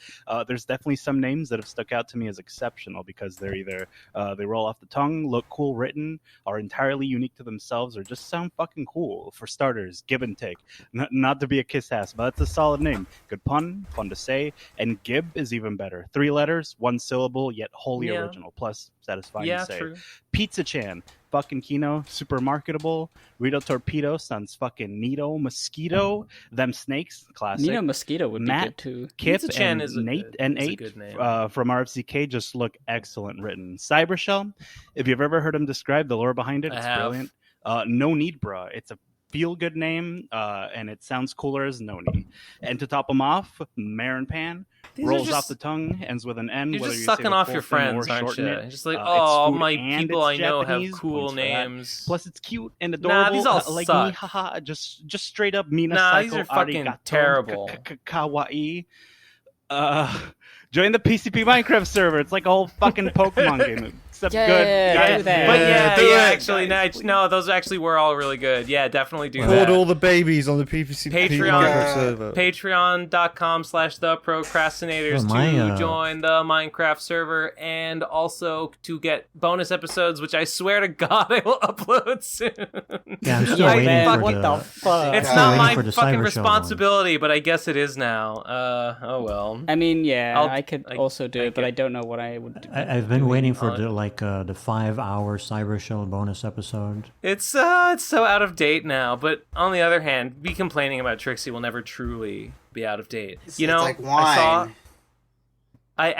There's definitely some names that have stuck out to me as exceptional because they're either, they roll off the tongue, look cool written, are entirely unique to themselves, or just sound fucking cool. For starters, Gib and Take. Not to be a kiss ass, but that's a solid name. Good pun, fun to say, and Gib is even better. 3 letters, 1 syllable, yet wholly original, plus satisfying to say. True. Pizza Chan, fucking Kino, super marketable. Rito Torpedo sounds fucking neato. Mosquito, them snakes, classic. Nino Mosquito would Matt, be good too. Kip, Pizza Chan and is Nate a Nate good name. from RFCK just look excellent written. Cybershell, if you've ever heard him describe the lore behind it, it's brilliant. No Need Bruh, it's a feel-good name, and it sounds cooler as Noni. And to top them off, Marin Pan. These rolls are just, off the tongue, ends with an N. You're whether just you sucking say the off full your thing friends, or aren't shorten you? it. Just like, It's oh, food my and people it's I know Japanese, have cool points for that. names. Plus, it's cute and adorable. Nah, these all like suck. me, haha. Just straight up Mina Nah, Psycho these are fucking arigato, terrible. Kawaii. Join the PCP Minecraft server. It's like a whole fucking Pokemon game. Except Yeah, good. do that. But do it. actually, no, those actually were all really good. Yeah, definitely do that. Hoard all the babies on the PPC Minecraft server. Patreon.com/the Procrastinators to join the Minecraft server, and also to get bonus episodes, which I swear to God I will upload soon. Yeah, I'm still waiting for what the fuck? It's Still not waiting my for the fucking Cyber Show responsibility, but I guess it is now. Oh well. I mean, yeah, I could also do it, but I don't know what I would do. I've been waiting for the 5-hour Cyber Show bonus episode. It's so out of date now, but on the other hand, be complaining about Trixie will never truly be out of date. It's I like saw wine. I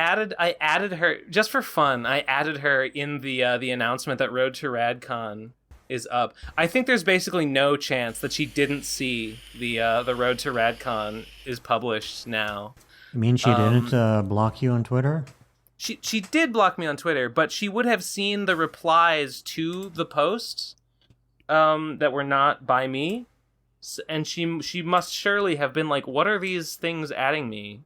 added her just for fun. I added her in the announcement that Road to Radcon is up. I think there's basically no chance that she didn't see the Road to Radcon is published now. You mean she didn't block you on Twitter? She did block me on Twitter, but she would have seen the replies to the posts that were not by me, and she must surely have been like, "What are these things adding me?"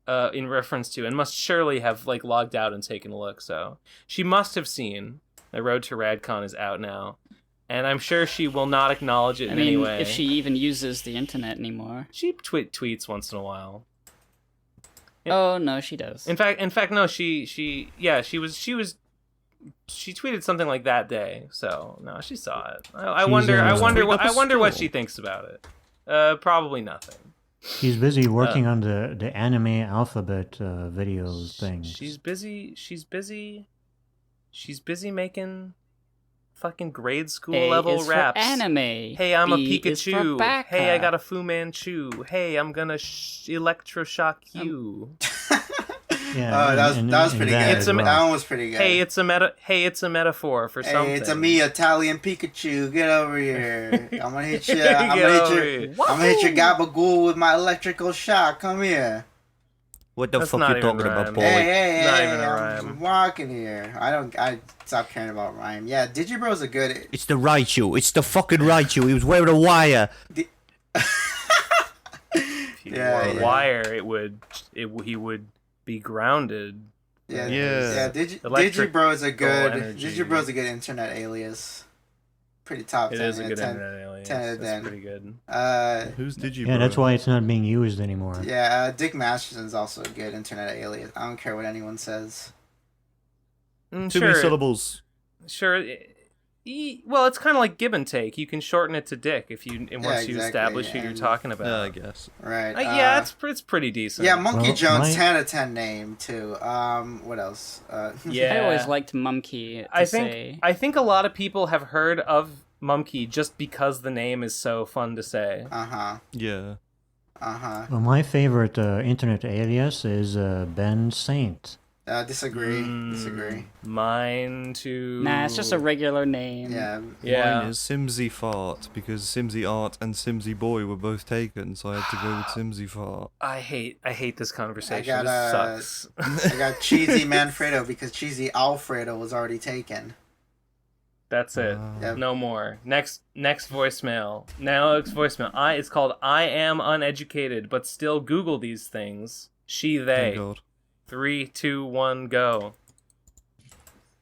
In reference to, and must surely have logged out and taken a look. So she must have seen the Road to Radcon is out now, and I'm sure she will not acknowledge it in any way. If she even uses the internet anymore, she tweets once in a while. Oh no, she does. In fact, no. She tweeted something like that day. So no, she saw it. I wonder what she thinks about it. Probably nothing. She's busy working on the anime alphabet videos thing. She's busy making fucking grade school A level is raps. For anime. Hey, I'm B a Pikachu. Is for Baka. Hey, I got a Fu Manchu. Hey, I'm gonna electroshock you. Yeah, that was pretty good. That one was pretty good. Hey, it's a metaphor for something. Hey, it's a me, Italian Pikachu. Get over here. I'm gonna hit you. I'm gonna hit your gabagool with my electrical shock. Come here. What the fuck you talking about, boy? Hey, not even a rhyme. I'm walking here. I stopped caring about rhyme. Yeah, Digibro's a good. It's the Raichu. It's the fucking Raichu. He was wearing a wire. If he wore a wire, he would be grounded. Yeah. Digibro is a good internet alias. Pretty top. It 10, is a good 10, internet alias. 10 out of That's 10. pretty good. Who's Digibro? Yeah, that's why it's not being used anymore. Yeah, Dick Masterson's also a good internet alias. I don't care what anyone says. Too many syllables. Sure. Well, it's kind of like Gib and Take. You can shorten it to Dick once you establish who you're talking about. Yeah, I guess. Right. Yeah, it's pretty decent. Yeah, Monkey Jones, 10 out of 10 name too. What else? Yeah, I always liked Mumkey. I think a lot of people have heard of Mumkey just because the name is so fun to say. Yeah. Well, my favorite internet alias is Ben Saint. Disagree. Mine too. Nah, it's just a regular name. Yeah. Mine is Simmsy Fart because Simmsy Art and Simmsy Boy were both taken, so I had to go with Simmsy Fart. I hate this conversation. I got, this sucks. I got Cheesy Manfredo because Cheesy Alfredo was already taken. That's it. No more. Next voicemail. Next voicemail. It's called I Am Uneducated, but still Google these things. She, they. Thank God. 3, 2, 1, go.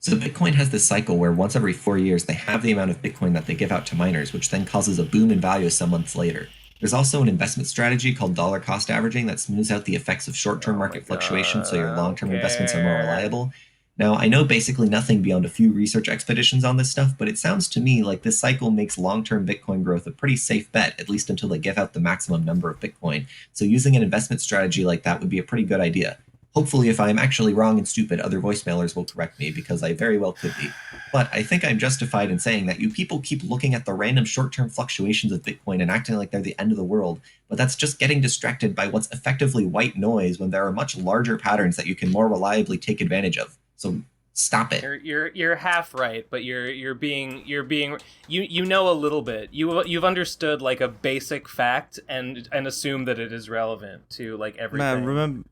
So Bitcoin has this cycle where once every 4 years they have the amount of Bitcoin that they give out to miners, which then causes a boom in value some months later. There's also an investment strategy called dollar cost averaging that smooths out the effects of short-term market fluctuations so your long-term investments are more reliable. Now, I know basically nothing beyond a few research expeditions on this stuff, but it sounds to me like this cycle makes long-term Bitcoin growth a pretty safe bet, at least until they give out the maximum number of Bitcoin. So using an investment strategy like that would be a pretty good idea. Hopefully, if I'm actually wrong and stupid, other voicemailers will correct me, because I very well could be. But I think I'm justified in saying that you people keep looking at the random short-term fluctuations of Bitcoin and acting like they're the end of the world, but that's just getting distracted by what's effectively white noise when there are much larger patterns that you can more reliably take advantage of. So stop it. You're half right, but you're being you know a little bit. You've understood like a basic fact and assume that it is relevant to like everything. Man, remember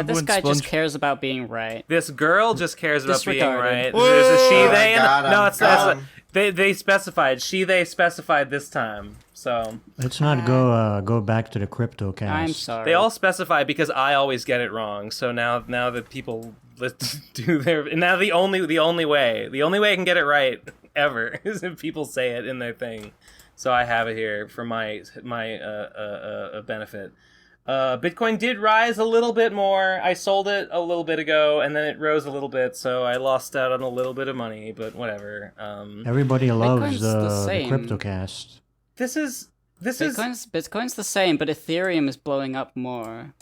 this guy just cares about being right. This girl just cares about being right. Whoa! There's a she, they, and they specified she, they specified this time. So let's not go back to the crypto cast. I'm sorry. They all specify because I always get it wrong. So now that people do their the only way I can get it right ever is if people say it in their thing. So I have it here for my benefit. Bitcoin did rise a little bit more. I sold it a little bit ago, and then it rose a little bit, so I lost out on a little bit of money, but whatever. Everybody loves the same. CryptoCast. Bitcoin's the same, but Ethereum is blowing up more.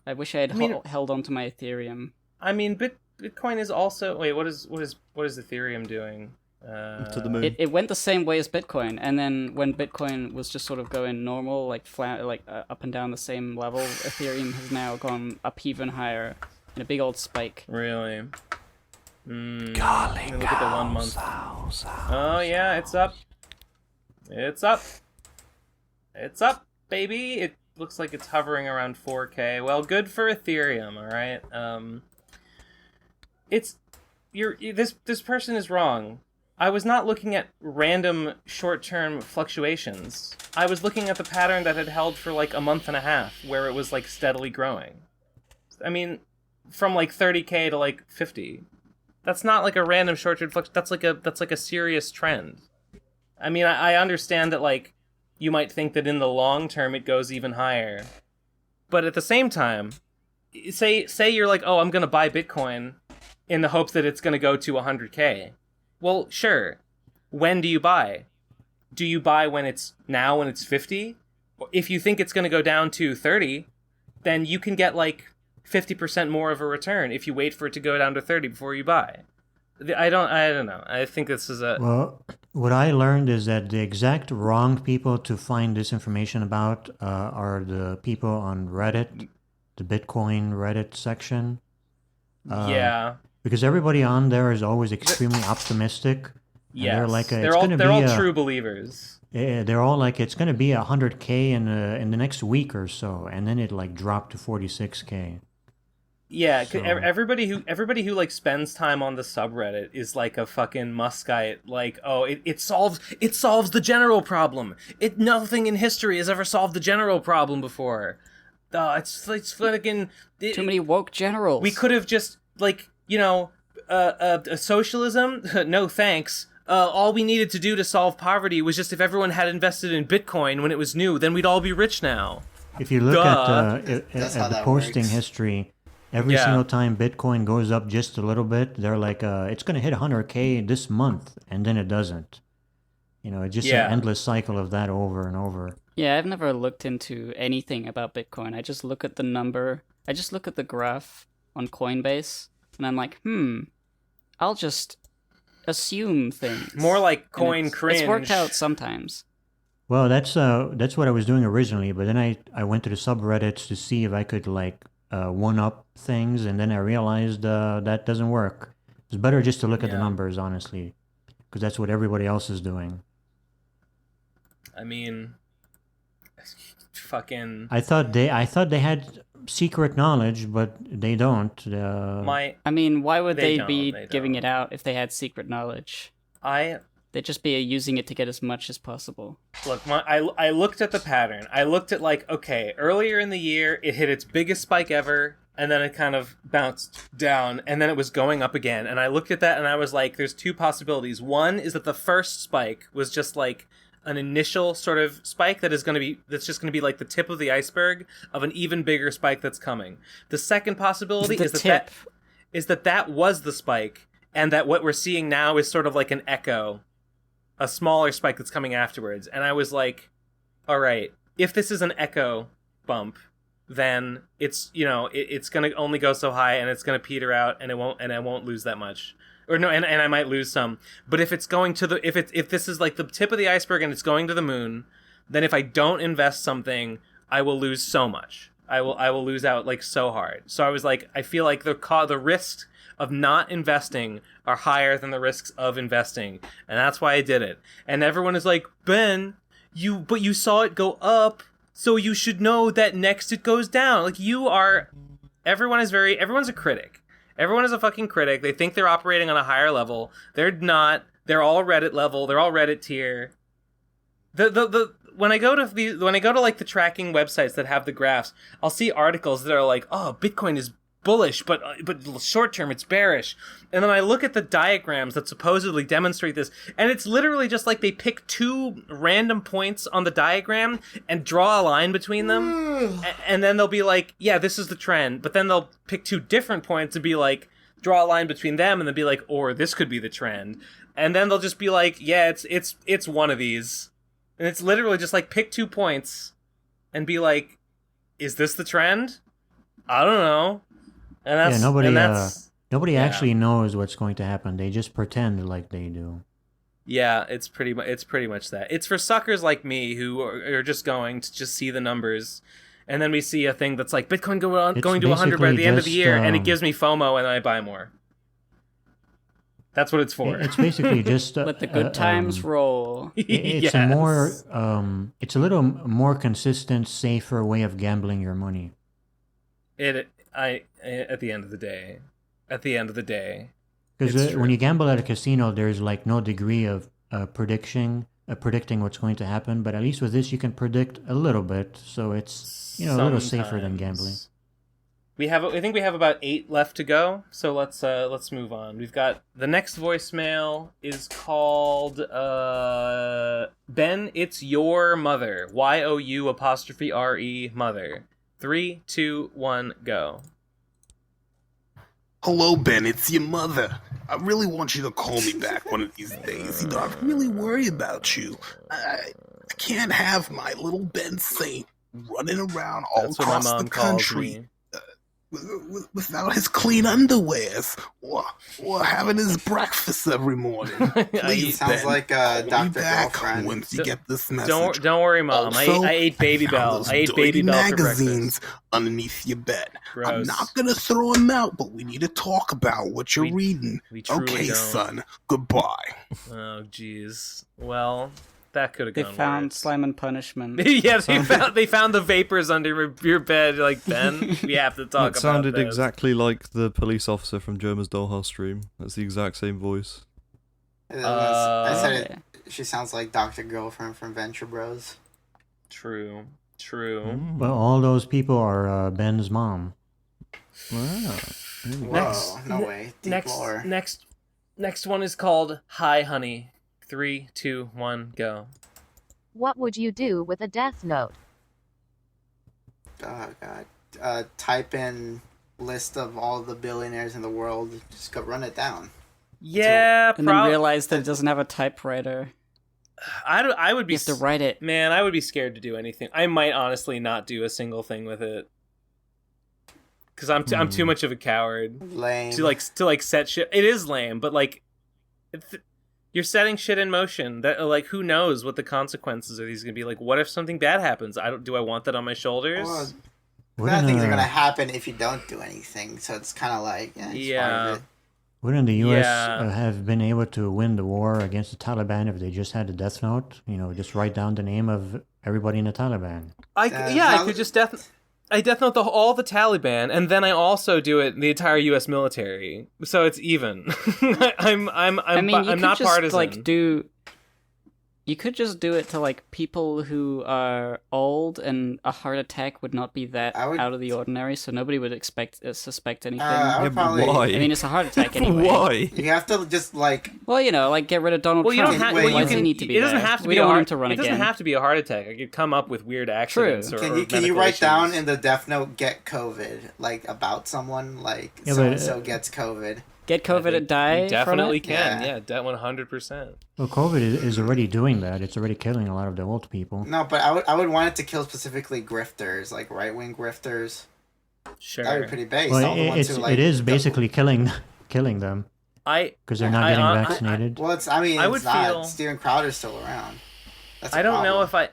I wish I had held on to my Ethereum. I mean, Bitcoin is also... Wait, what is Ethereum doing? To the moon. It went the same way as Bitcoin, and then when Bitcoin was just sort of going normal, like flat, like up and down the same level, Ethereum has now gone up even higher in a big old spike. Really? Look at the 1 month. Oh yeah, it's up. It's up. It's up, baby. It looks like it's hovering around 4K. Well, good for Ethereum. All right. This person is wrong. I was not looking at random short-term fluctuations. I was looking at the pattern that had held for like a month and a half, where it was like steadily growing. I mean, from like 30K to like 50. That's not like a random short-term fluctuation. That's like a serious trend. I mean, I understand that like you might think that in the long term it goes even higher, but at the same time, say you're like, oh, I'm gonna buy Bitcoin in the hopes that it's gonna go to 100K. Well, sure. When do you buy? Do you buy when it's 50? If you think it's gonna go down to 30, then you can get like 50% more of a return if you wait for it to go down to 30 before you buy. I don't know. I think this is a... Well, what I learned is that the exact wrong people to find this information about are the people on Reddit, the Bitcoin Reddit section. Yeah. Because everybody on there is always extremely optimistic. Yeah, they're like, they're all true believers. Yeah, they're all like, it's going to be 100K in the next week or so, and then it like dropped to 46K. Yeah, so. everybody who like spends time on the subreddit is like a fucking Muskite. Like, oh, it solves the general problem. Nothing in history has ever solved the general problem before. It's fucking too many woke generals. We could have just like socialism. No thanks. All we needed to do to solve poverty was just if everyone had invested in Bitcoin when it was new, then we'd all be rich now. If you look at the posting history. Every single time Bitcoin goes up just a little bit, they're like, it's going to hit 100K this month, and then it doesn't. It's just an endless cycle of that over and over. Yeah, I've never looked into anything about Bitcoin. I just look at the number. I just look at the graph on Coinbase, and I'm like, I'll just assume things. More like Cringe. It's worked out sometimes. Well, that's what I was doing originally, but then I went to the subreddits to see if I could one-up things, and then I realized that doesn't work. It's better just to look at the numbers, honestly, because that's what everybody else is doing. I mean, fucking... I thought they had secret knowledge, but they don't. I mean, why would they be giving it out if they had secret knowledge? They'd just be using it to get as much as possible. Look, I looked at the pattern. I looked at okay, earlier in the year, it hit its biggest spike ever, and then it kind of bounced down, and then it was going up again. And I looked at that, and I was like, there's two possibilities. One is that the first spike was just like an initial sort of spike that's just going to be like the tip of the iceberg of an even bigger spike that's coming. The second possibility is that was the spike, and that what we're seeing now is sort of like an echo. A smaller spike that's coming afterwards. And I was like, all right, if this is an echo bump, then it's, it's going to only go so high, and it's going to peter out, and I won't lose that much. Or no, and I might lose some. But if it's going to if this is like the tip of the iceberg and it's going to the moon, then if I don't invest something, I will lose so much. I will lose out like so hard. So I was like, I feel like the risks of not investing are higher than the risks of investing, and that's why I did it. And everyone is like, Ben, but you saw it go up, so you should know that next it goes down. Like, everyone's a critic. Everyone is a fucking critic. They think they're operating on a higher level. They're not. They're all Reddit level. They're all Reddit tier. When I go to like the tracking websites that have the graphs, I'll see articles that are like, oh, Bitcoin is bullish, but short term it's bearish. And then I look at the diagrams that supposedly demonstrate this, and it's literally just like they pick two random points on the diagram and draw a line between them, and then they'll be like, yeah, this is the trend. But then they'll pick two different points and be like, draw a line between them, and then be like, or this could be the trend. And then they'll just be like, yeah, it's one of these. And it's literally just like, pick 2 points and be like, is this the trend? I don't know. And that's, nobody actually knows what's going to happen. They just pretend like they do. Yeah, it's pretty much that. It's for suckers like me who are just going to just see the numbers, and then we see a thing that's like Bitcoin going to 100 by the end of the year, and it gives me FOMO, and I buy more. That's what it's for. It's basically just let the good times roll. It's it's a little more consistent, safer way of gambling your money. At the end of the day, because when you gamble at a casino, there's like no degree of predicting what's going to happen. But at least with this, you can predict a little bit, so it's a little safer than gambling. I think we have about 8 left to go, so let's move on. We've got the next voicemail is called Ben, it's your mother. YOU apostrophe RE mother. 3, 2, 1, go. Hello, Ben, it's your mother. I really want you to call me back one of these days. You know, I really worry about you. I can't have my little Ben Saint running around all That's what my across the mom calls country me. without his clean underwears or having his breakfast every morning. Please, Sounds Ben, like call me Dr. back Girlfriend. once you get this message. Don't worry, Mom. Also, I ate Baby found Bell. those I ate Baby dirty Bell for magazines breakfast. underneath your bed. Gross. I'm not gonna throw them out, but we need to talk about what you're reading. we truly Okay, don't. son. Goodbye. Oh, jeez. Well, that could have They gone found slime and punishment. yeah, they found the vapors under your bed. Like, Ben, we have to talk It sounded about this. exactly like the police officer from Germa's Dollhouse stream. That's the exact same voice. I said it. She sounds like Dr. Girlfriend from Venture Bros. True. Well, all those people are Ben's mom. Wow. Whoa, no way. Deep lore. Next one is called Hi Honey. 3, 2, 1, go. What would you do with a death note? Oh god. Type in list of all the billionaires in the world. Just go run it down. Yeah, and then realize that it doesn't have a typewriter. I would be. You have to write it. Man, I would be scared to do anything. I might honestly not do a single thing with it. Because I'm too much of a coward. Lame. To set shit. It is lame, but like, you're setting shit in motion. That like, who knows what the consequences of these are gonna be? Like, what if something bad happens? Do I want that on my shoulders? Well, bad things are gonna happen if you don't do anything. So it's kind of like it's part of it. Wouldn't the U.S. have been able to win the war against the Taliban if they just had the Death Note? You know, just write down the name of everybody in the Taliban. I could just I death note all the Taliban, and then I also do it the entire U.S. military, so it's even. I'm not partisan. You could just do it to like people who are old, and a heart attack would not be that out of the ordinary, so nobody would suspect anything. Why? I mean, it's a heart attack anyway. Why? You have to just like. Well, like get rid of Donald Trump. You don't have. Why does he need to be It doesn't there? have to we be don't a want heart, him to run It again. doesn't have to be a heart attack. I could come up with weird accidents. Or Can you write down in the Death Note "Get COVID" like about someone like so and so gets COVID? Get COVID and die. You definitely from it? can. Yeah, 100%. Well, COVID is already doing that. It's already killing a lot of the old people. No, but I would want it to kill specifically grifters, like right wing grifters. Sure, that would be pretty base. Well, all the ones who, like, it is basically killing them. Because they're not getting vaccinated. Well, it's. I mean, I would it's not. feel- Steven Crowder's still around. That's a I don't know problem.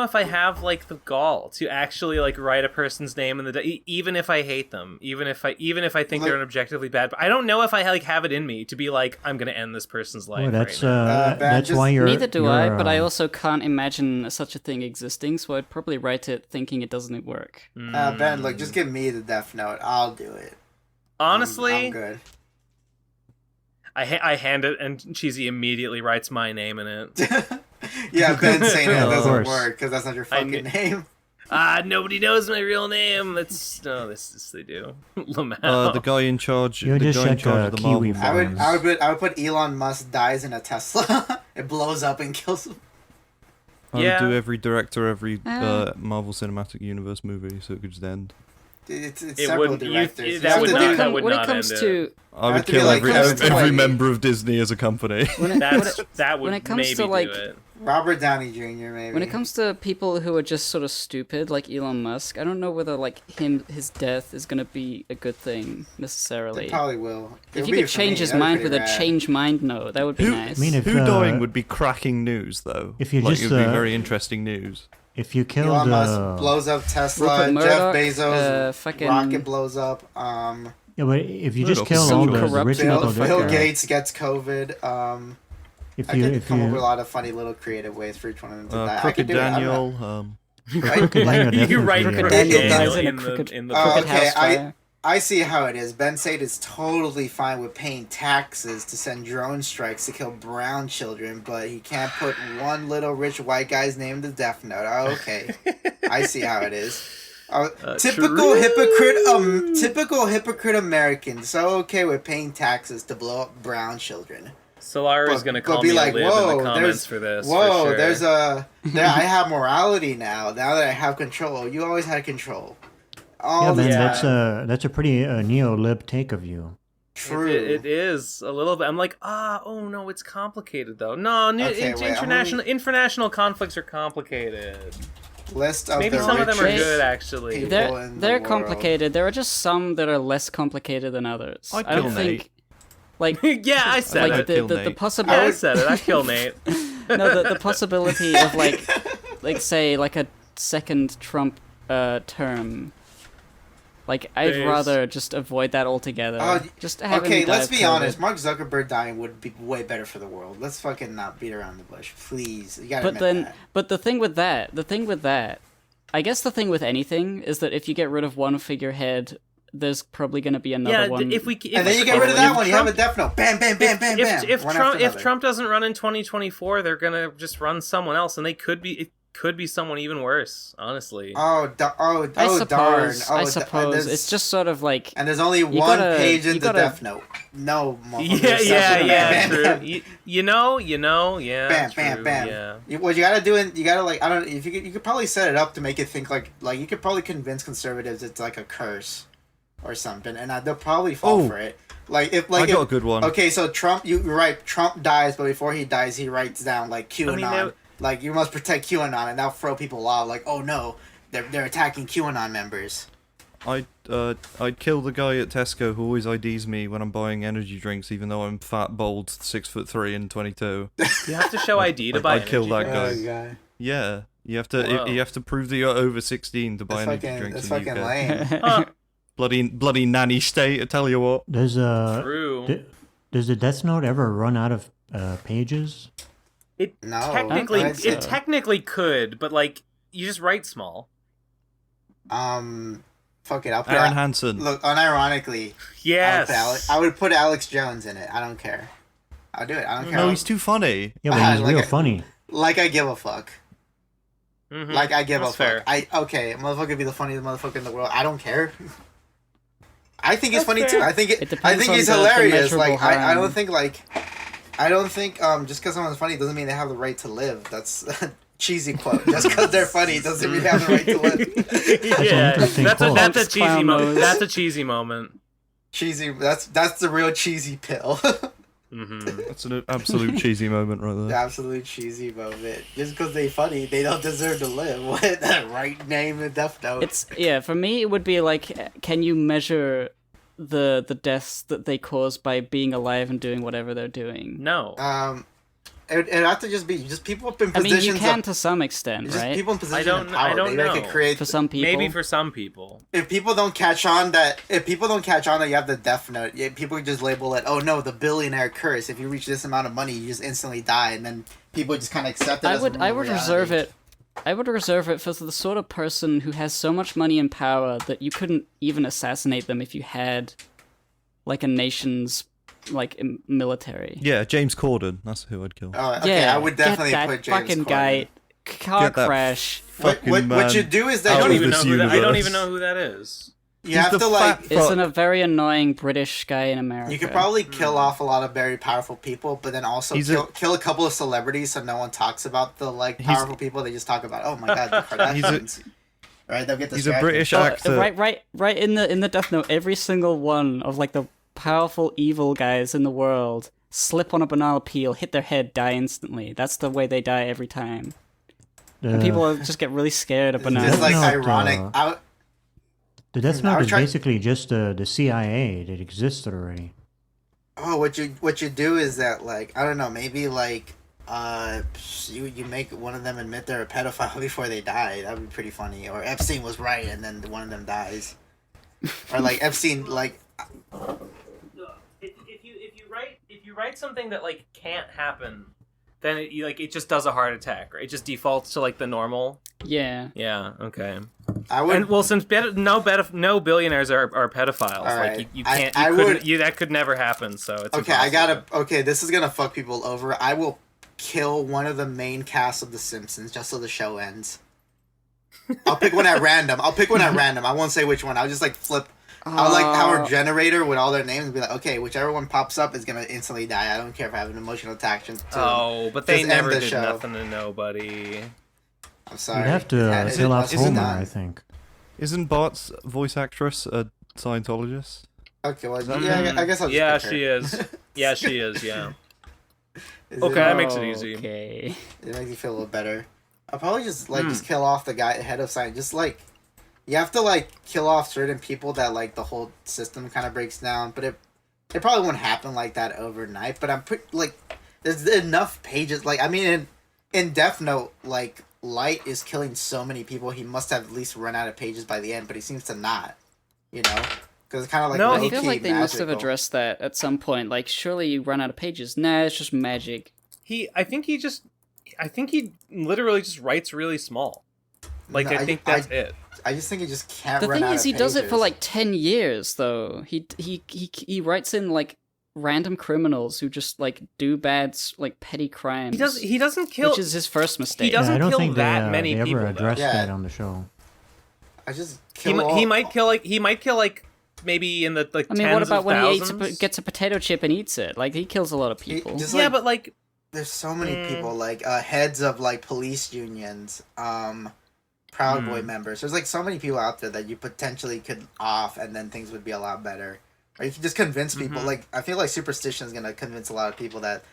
if I have like the gall to actually like write a person's name in the even if I hate them, even if I think they're an objectively bad. I don't know if I like have it in me to be like I'm gonna end this person's life. Well, that's right now. that's why you're. Neither do I, but I uh, also can't imagine such a thing existing, so I'd probably write it thinking it doesn't work. Ben, look, just give me the Death Note. I'll do it. Honestly, I'm good. I hand it, and Cheesy immediately writes my name in it. Yeah, Ben saying it Of doesn't course. work because that's not your fucking name. Nobody knows my real name. This they do. Lamau. The guy in charge. You're the just guy in such charge a of the Kiwi Marvel. I would put Elon Musk dies in a Tesla. It blows up and kills him. I would do every director, every Marvel Cinematic Universe movie, so it could just end. It's It several wouldn't- you- directors. that You would have to not- do- that would when it not comes end to it. I would have to be kill like every Kevin member of Disney as a company. That would when it comes maybe to, like, do it. Robert Downey Jr. maybe. When it comes to people who are just sort of stupid, like Elon Musk, I don't know whether like his death is gonna be a good thing necessarily. They probably will. If It'll you be could for change me. his That'd be mind pretty with a rad. change mind note, that would be nice. I mean, if, Who dying would be cracking news, though. If you like, just, it would be uh, very interesting news. If you killed Elon Musk blows up Tesla. Rupert Jeff Murdoch, Bezos fucking- rocket blows up. Yeah, but if you just Murdoch kill is all some the corrupt rich Bill- people, Bill that- Gates gets COVID. If I you could if come up with a you lot of funny little creative ways for each one of them to die. I could Crooked do it. I don't know. Daniel. Crooked Daniel You write definitely, Crooked Daniel Daniel dies in a in crooked- the crooked okay, house fire. I see how it is. Ben Sade is totally fine with paying taxes to send drone strikes to kill brown children, but he can't put one little rich white guy's name in the Death Note. Oh, okay. I see how it is. Typical hypocrite, typical hypocrite American. So okay with paying taxes to blow up brown children. Solar is gonna call be me like, a lib in whoa, the comments there's for this. whoa, for sure. there's I have morality now. Now that I have control, you always had control. all man, the that's a pretty neo-lib take of you. True. It is a little bit. I'm like, oh no, it's complicated though. No, international conflicts are complicated. List of maybe the some of them are richest good actually. They're complicated. There are just some that are less complicated than others. I'd I don't kill think. Nate. Like yeah, I said like it. The possibility. Yeah, I said it. I kill Nate. No, the possibility of like say like a second Trump term. Like I'd rather just avoid that altogether. Just have him die let's of be COVID. honest. Mark Zuckerberg dying would be way better for the world. Let's fucking not beat around the bush, please. You gotta admit that. But the thing with that, I guess the thing with anything is that if you get rid of one figurehead, there's probably going to be another one. And then you get rid of that one, you have a Death Note. Bam, bam, bam, bam, bam. If Trump doesn't run in 2024, they're gonna just run someone else, and it could be someone even worse. Honestly. I suppose. darn. I suppose it's just sort of like. And there's only one page in the Death Note. No, yeah, true. You know, yeah. Bam, true, bam, bam. Yeah. What you gotta do, you gotta like, I don't. If you could probably set it up to make it think like you could probably convince conservatives it's like a curse, or something, and they'll probably fall for it. Like if I got a good one. Okay, so Trump, you're right. Trump dies, but before he dies, he writes down like QAnon. Like, you must protect QAnon, and that'll throw people off. Like, oh no, they're attacking QAnon members. I'd kill the guy at Tesco who always IDs me when I'm buying energy drinks, even though I'm fat, bold, 6'3" and 22. You have to show ID to buy. I'd kill that energy guy. drinks? Yeah, you have to. Wow. You have to prove that you're over 16 to buy energy drinks. That's in the fucking UK. lame. bloody nanny state. I tell you what. Does True. Does the Death Note ever run out of pages? It technically could, but like you just write small. Fuck it. I'll put Aaron Hansen. Look, unironically. Yes. I would put Alex Jones in it. I don't care. I'll do it. I don't care. No, he's too funny. Yeah, but he's real funny. Like I give a fuck. Mm-hmm. Like I give That's a fuck. fair. Okay, motherfucker be the funniest motherfucker in the world. I don't care. I think he's That's funny fair. too. I think depends he's on the hilarious. measurable Like I harm. don't think just because someone's funny doesn't mean they have the right to live. That's a cheesy quote. Just because they're funny doesn't mean they have the right to live. Yeah, that's a cheesy Clown moment. nose. That's a cheesy moment. Cheesy. That's the real cheesy pill. Mm-hmm. That's an absolute cheesy moment right The there. absolute cheesy moment. Just because they funny, they don't deserve to live. What that right name in Death Note? For me it would be like, can you measure the deaths that they cause by being alive and doing whatever they're doing? No. It'd have to just be just people up in I positions. mean, you can to some extent, just right? people in positions of power. I don't Maybe know. I could create For some people. Maybe for some people. If people don't catch on that you have the Death Note, people could just label it. Oh no, the billionaire curse. If you reach this amount of money, you just instantly die, and then people just kind of accept it. I would reserve it. I would reserve it for the sort of person who has so much money and power that you couldn't even assassinate them if you had, like, a nation's military. Yeah, James Corden. That's who I'd kill. Okay, I would definitely get that put James fucking Corden. guy. Car Get that crash. What you do is that I don't you- even know who that is. You have to like. It's a very annoying British guy in America. You could probably kill off a lot of very powerful people, but then also kill a couple of celebrities so no one talks about the powerful people. They just talk about, oh my god, the Kardashians. Right, they'll get He's a distracted. British actor. Right in the Death Note, every single one of like the powerful evil guys in the world slip on a banana peel, hit their head, die instantly. That's the way they die every time. And people just get really scared of bananas. It's like ironic. The Death Note is basically just the CIA that existed already. Oh, what you do is that I don't know, maybe you make one of them admit they're a pedophile before they die. That would be pretty funny. Or Epstein was right, and then one of them dies. Or Epstein If you write something that can't happen, then it just does a heart attack, right? It just defaults to the normal. Yeah. Yeah. Okay. I would. And, well, since no billionaires are pedophiles, All right. you can't. That could never happen. So it's okay. impossible. Okay, this is gonna fuck people over. I will kill one of the main cast of The Simpsons just so the show ends. I'll pick one at random. I won't say which one. I'll just flip. I'll our generator with all their names and be like, okay, whichever one pops up is gonna instantly die. I don't care if I have an emotional attachment to Oh, but they just never end the did show. nothing to nobody. I'm sorry. You'd have to kill off Homer, I think. Isn't Bart's voice actress a Scientologist? Okay, well, yeah, I guess I'll just pick her. she is. Yeah, she is. Yeah. Is Okay, it- that makes it easy. Okay. It makes you feel a little better. I'll probably just just kill off the guy head of science. Just like you have to kill off certain people that the whole system kind of breaks down. But it probably won't happen like that overnight. But I'm pretty there's enough pages. In Death Note, Light is killing so many people. He must have at least run out of pages by the end. But he seems to not. Because it's kind of I feel like they must have addressed that at some point. Surely you run out of pages. Nah, it's just magic. I think he literally just writes really small. I think that's it. I just think he just can't. The run thing out is, of he does it pages. for 10 years though. He writes in random criminals who just do bad petty crimes. He doesn't kill, which is his first mistake. He doesn't I don't kill think that they, many they people. ever addressed though. that on the show. I just He might kill maybe in the I mean, what about when he gets a potato chip and eats it? He kills a lot of people. But there's so many people heads of police unions, Proud Boy members. There's so many people out there that you potentially could off, and then things would be a lot better. Or you can just convince people. I feel like superstition is gonna convince a lot of people that,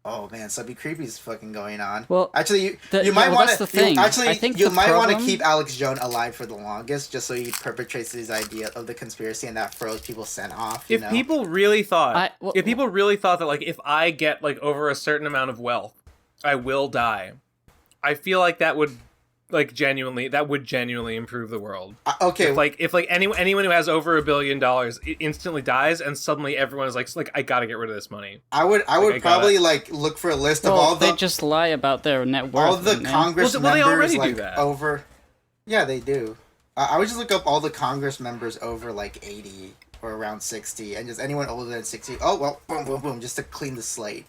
oh man, Subby Creepy's fucking going on. Well, actually, you might want to. I think you the might want to problem- keep Alex Jones alive for the longest, just so he perpetrates his idea of the conspiracy, and that throws people sent off. If people really thought, that if I get over a certain amount of wealth, I will die, I feel like that would genuinely improve the world. Okay, if anyone who has over $1 billion instantly dies, and suddenly everyone is I gotta get rid of this money. I would probably look for a list of all the. They just lie about their net worth. All the Congress members they already do that. over. Yeah, they do. I would just look up all the Congress members over 80 or around 60, and just anyone older than 60. Oh well, boom, boom, boom, just to clean the slate.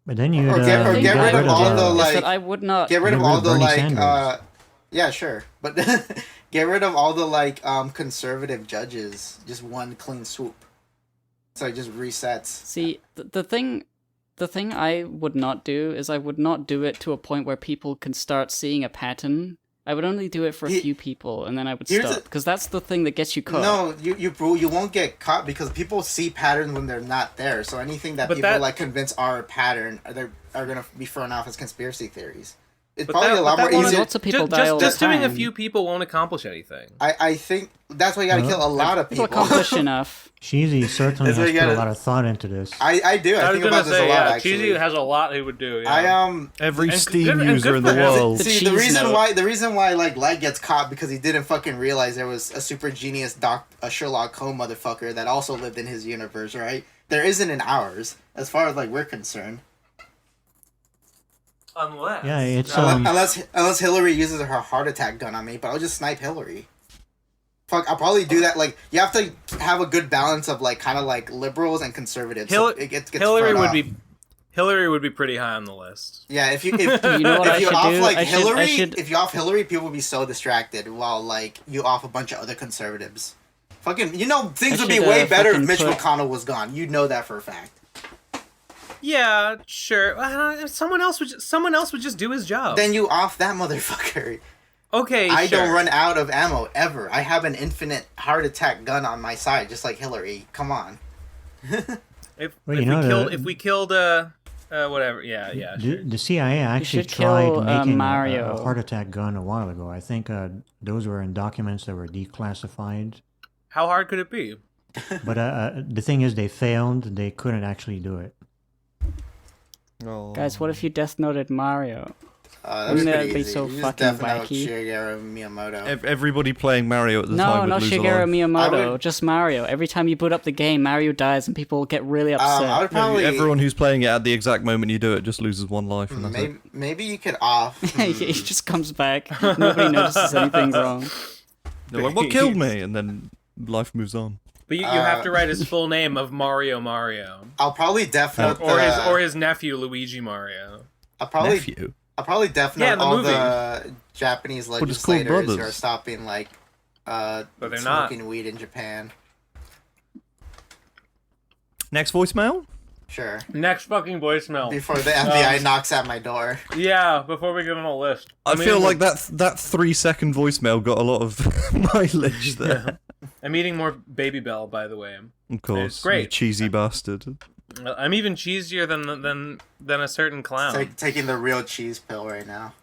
But then you get rid of all the I would not get rid of all the Sanders. yeah, sure, but get rid of all the conservative judges. Just one clean swoop. So it just resets. See, the thing I would not do is I would not do it to a point where people can start seeing a pattern. I would only do it for a few people, and then I would stop, because that's the thing that gets you caught. No, you won't get caught because people see patterns when they're not there. So anything that people convince are a pattern, are gonna be thrown off as conspiracy theories. It's probably a lot more easier. Lots of people die all the just doing a time. few people won't accomplish anything. I think that's why you gotta kill a lot of people. Accomplish enough. Cheesy certainly That's has what you put a gotta- lot of thought into this. I do. I think about this a lot. Actually, Cheesy has a lot he would do. Yeah. Every And Steam good- and user good in the for him. world. See, the reason why Light gets caught because he didn't fucking realize there was a super genius a Sherlock Holmes motherfucker that also lived in his universe, right? There isn't in ours, as far as we're concerned. Unless it's unless Hillary uses her heart attack gun on me, but I'll just snipe Hillary. Fuck, I'll probably do that. You have to have a good balance of liberals and conservatives. So it gets Hillary thrown would off. be Hillary would be pretty high on the list. Yeah, if you You know what I if you should off do? I Hillary, should- if you off Hillary, people will be so distracted while you off a bunch of other conservatives. Fucking, things would be should, way better if fucking Mitch put- McConnell was gone. You know that for a fact. Yeah, sure. Someone else would just do his job. Then you off that motherfucker. Okay, I sure. don't run out of ammo ever. I have an infinite heart attack gun on my side, just like Hillary. Come on. If we killed whatever, yeah. The CIA actually should tried kill, making Mario. a heart attack gun a while ago. I think those were in documents that were declassified. How hard could it be? But the thing is, they failed. They couldn't actually do it. Oh. Guys, what if you Death Noted Mario? That'd Wouldn't be that pretty be easy. so You just fucking definitely out wacky? Shigeru Miyamoto. Everybody playing Mario at the No, time would not lose a Shigeru life. Miyamoto, just Mario. Every time you boot up the game, Mario dies and people get really upset. I would probably Everyone who's playing it at the exact moment you do it just loses one life, and that's it. maybe you could off. He just comes back. Nobody notices anything wrong. They're like, what killed me? And then life moves on. But you have to write his full name of Mario. I'll probably definitely or his nephew Luigi Mario. I'll probably Nephew? I'll probably definitely the all movie. the Japanese But it's called legislators who are brothers. stopping But they're smoking weed in Japan. Next voicemail? Sure. Next fucking voicemail. Before the FBI knocks at my door. Yeah, before we get on a list. I feel like that 3-second voicemail got a lot of mileage there. Yeah. I'm eating more Baby Bell, by the way. Of course. It's great. You cheesy bastard. I'm even cheesier than a certain clown. Taking the real cheese pill right now.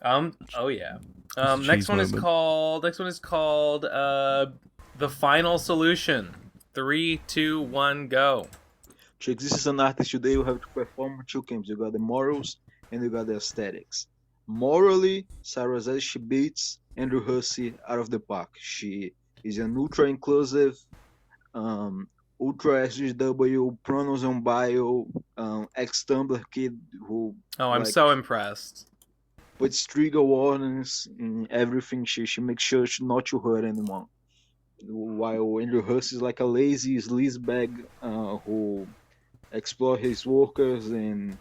Oh yeah. Next one is called The Final Solution. 3, 2, 1, go. To exist as an artist today, you have to perform two camps. You got the morals and you got the aesthetics. Morally, Sarah says she beats Andrew Hussey out of the park. She is an ultra-inclusive, ultra SGW, pronouns on bio, ex-Tumblr kid who... Oh, I'm so impressed. Puts trigger warnings in everything. She makes sure not to hurt anyone. While Andrew Hussey is like a lazy sleazebag who explore his workers and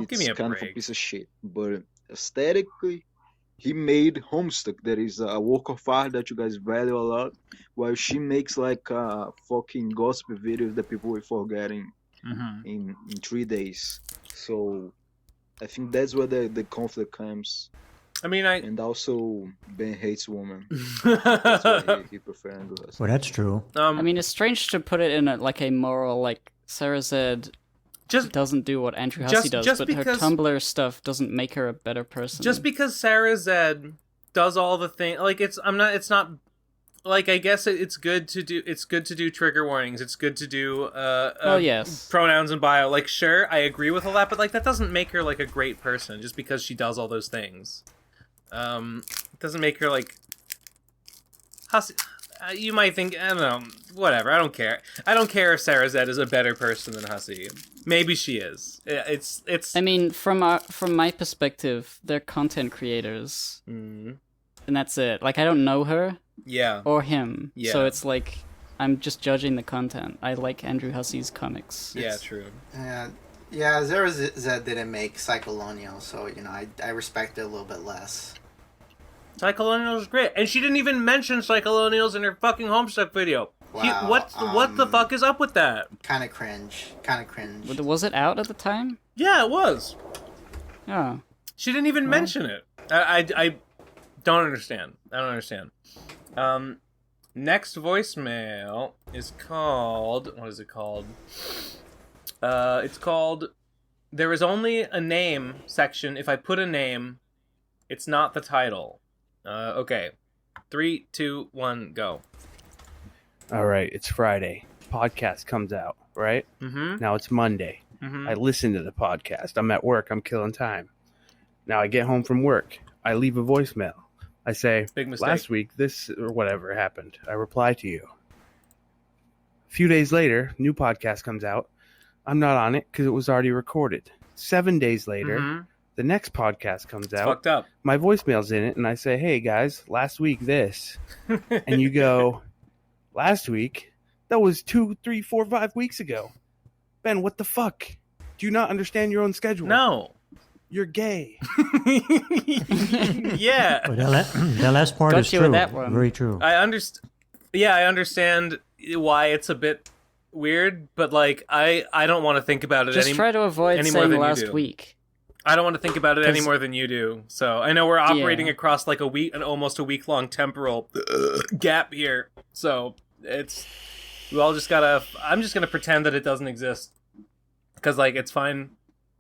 give me a kind break. of a piece of shit. But aesthetically, he made Homestuck. That is a work of art that you guys value a lot. While she makes like fucking gospel videos that people will forget in 3 days. So I think that's where the conflict comes. I mean, and also Ben hates women. That's why he prefers Andrew Hussey. Well, that's true. I mean, it's strange to put it in a moral, like, Sarah Zed doesn't do what Andrew Hussey does, but her Tumblr stuff doesn't make her a better person. Just because Sarah Zed does all the things, like, it's not, like, I guess it's good to do trigger warnings, it's good to do, yes. pronouns and bio, like, sure, I agree with all that, but, like, that doesn't make her, like, a great person, just because she does all those things. It doesn't make her like Hussey. You might think, I don't know, whatever. I don't care. I don't care if Sarah Zed is a better person than Hussey. Maybe she is. It's. I mean, from my perspective, they're content creators, and that's it. Like, I don't know her, or him, so it's like I'm just judging the content. I like Andrew Hussey's comics. Yeah, true. Yeah, Sarah Zed didn't make Cyclonial, so I respect it a little bit less. Cyclonials is great, and she didn't even mention Cyclonials in her fucking Homestuck video. Wow, what the fuck is up with that? Kind of cringe. Was it out at the time? Yeah, it was. Oh. She didn't even mention it. I don't understand. Next voicemail is called... What is it called? It's called... There is only a name section. If I put a name, it's not the title. Okay. 3, 2, 1, go. All right, it's Friday. Podcast comes out, right? Mm-hmm. Now it's Monday. Mm-hmm. I listen to the podcast. I'm at work. I'm killing time. Now I get home from work. I leave a voicemail. I say, Big mistake. Last week, this or whatever happened. I reply to you. A few days later, new podcast comes out. I'm not on it because it was already recorded. 7 days later, the next podcast comes out. Fucked up. My voicemail's in it, and I say, hey, guys, last week this. And you go, last week? That was 2, 3, 4, 5 weeks ago. Ben, what the fuck? Do you not understand your own schedule? No. You're gay. Yeah. But that last part is true. Very true. I understand why it's a bit weird, but like I don't want to think about it Just try to avoid any saying more than last you do. week. I don't want to think about it any more than you do. So I know we're operating across like almost a week-long temporal gap here. So I'm just gonna pretend that it doesn't exist. Because like it's fine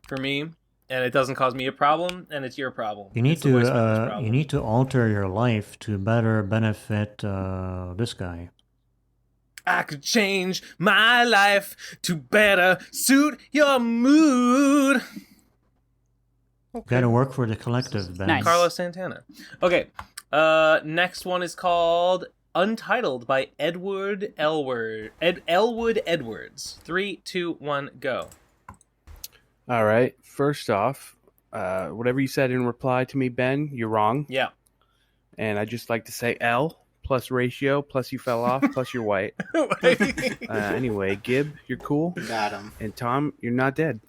for me, and it doesn't cause me a problem, and it's your problem. You need to alter your life to better benefit this guy. I could change my life to better suit your mood. Okay. Gotta work for the collective, Ben. Nice. Carlos Santana. Okay. Next one is called Untitled by Elwood Edwards. 3, 2, 1, go. All right. First off, whatever you said in reply to me, Ben, you're wrong. Yeah. And I just like to say L plus ratio plus you fell off plus you're white. Anyway, Gib, you're cool. Got him. And Tom, you're not dead.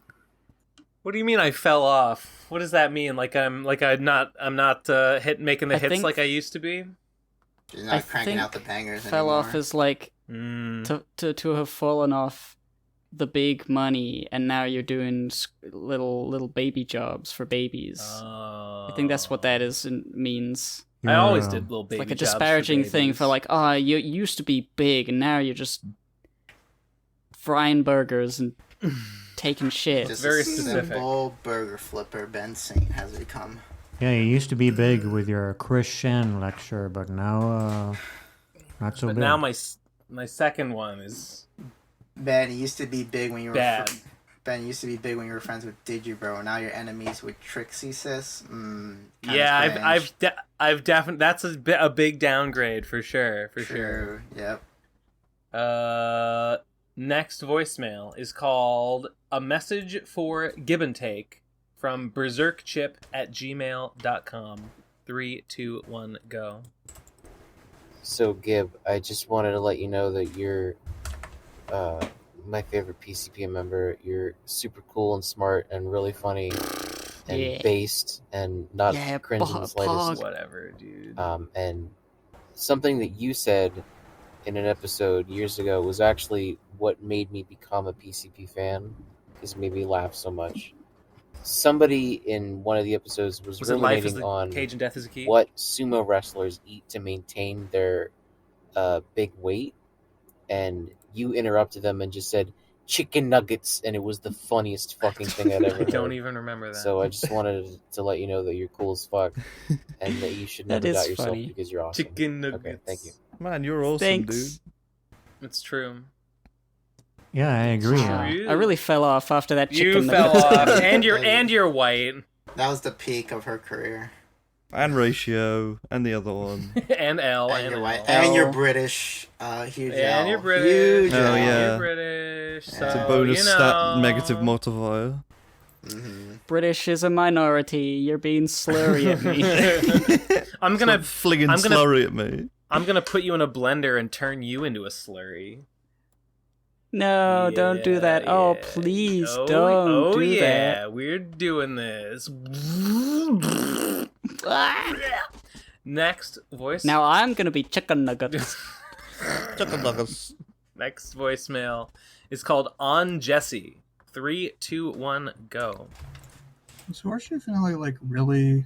What do you mean I fell off? What does that mean? I'm not making the hits like I used to be? You're not cranking out the bangers fell anymore. off is like to have fallen off the big money, and now you're doing little baby jobs for babies. I think that's what that is and means. I always did little baby It's like a jobs for disparaging thing babies. for like, you used to be big, and now you're just frying burgers and taking shit. Just very specific. Simple burger flipper Ben Saint has become. Yeah, you used to be big with your Christian lecture, but now not so But big. now my second one is Ben, you used to be big when you were bad. Ben, you used to be big when you were friends with Digibro. Now you're enemies with Trixie Sis. Yeah, I've definitely that's a big downgrade for sure. Sure. Yep. Next voicemail is called "A Message for Gib and Take" from berserkchip@gmail.com. 3, 2, 1, go. So Gib, I just wanted to let you know that you're my favorite PCP member. You're super cool and smart and really funny and based and not cringe in the slightest. Whatever, dude. And something that you said in an episode years ago was actually what made me become a PCP fan, because it made me laugh so much. Somebody in one of the episodes was it Life is ruminating the on Cage and Death is a Key? what sumo wrestlers eat to maintain their big weight, and you interrupted them and just said chicken nuggets, and it was the funniest fucking thing I'd ever heard. I don't even remember that. So I just wanted to let you know that you're cool as fuck, and that you should never doubt yourself because you're awesome. Chicken nuggets. Okay, thank you. Man, you're awesome, Thanks. dude. It's true. Yeah, I agree. I really fell off after that chicken. You fell off, and you're white. That was the peak of her career. And Ratio, and the other one. and L, and you're white, L. and you're British. Huge L. And you're British. Huge Oh, L. yeah. You're British. So, It's a bonus you know. stat negative modifier. British is a minority. You're being slurry at me. I'm gonna flinging slurry at me. I'm gonna put you in a blender and turn you into a slurry. No, don't do that. Oh, please don't do that. We're doing this. Next voice. Now I'm gonna be chicken nuggets. Chicken nuggets. Next voicemail is called On Jesse. 3, 2, 1, go. Was Horseshoe Finale really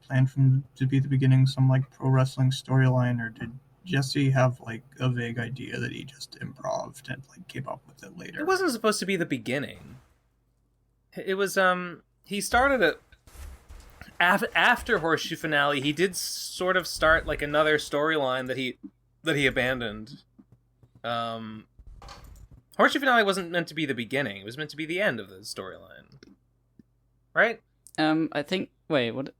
planned from to be the beginning some pro wrestling storyline, or did Jesse have a vague idea that he just improv'd and came up with it later? It wasn't supposed to be the beginning. It was he started it after Horseshoe Finale. He did sort of start another storyline that he abandoned. Horseshoe Finale wasn't meant to be the beginning. It was meant to be the end of the storyline. Right? I think. Wait, what?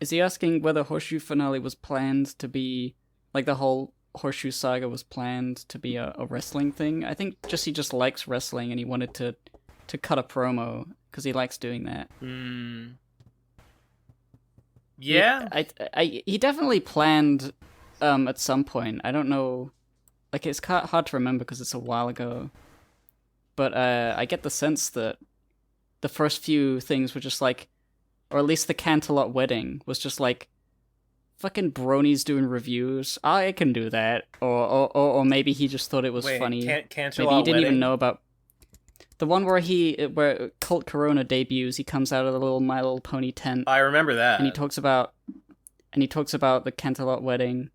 Is he asking whether Horseshoe Finale was planned to be the whole Horseshoe Saga was planned to be a wrestling thing? I think he just likes wrestling and he wanted to cut a promo because he likes doing that. Yeah. He definitely planned at some point. I don't know. It's hard to remember because it's a while ago. But I get the sense that the first few things were just or at least the Canterlot wedding was just fucking bronies doing reviews. I can do that. Or maybe he just thought it was funny. Canterlot maybe he didn't wedding? even know about the one where Cult Corona debuts. He comes out of the little My Little Pony tent. I remember that. And he talks about the Canterlot wedding.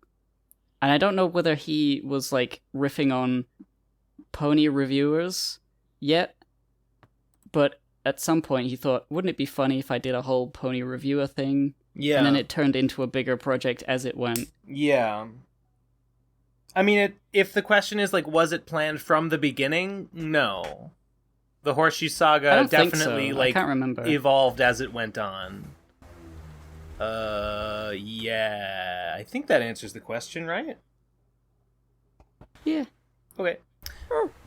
And I don't know whether he was riffing on pony reviewers yet, but at some point he thought, wouldn't it be funny if I did a whole pony reviewer thing? Yeah. And then it turned into a bigger project as it went. Yeah. I mean, if the question is, was it planned from the beginning? No. The Horseshoe I Saga don't think definitely, so. I can't remember. evolved as it went on. Yeah. I think that answers the question, right? Yeah. Okay.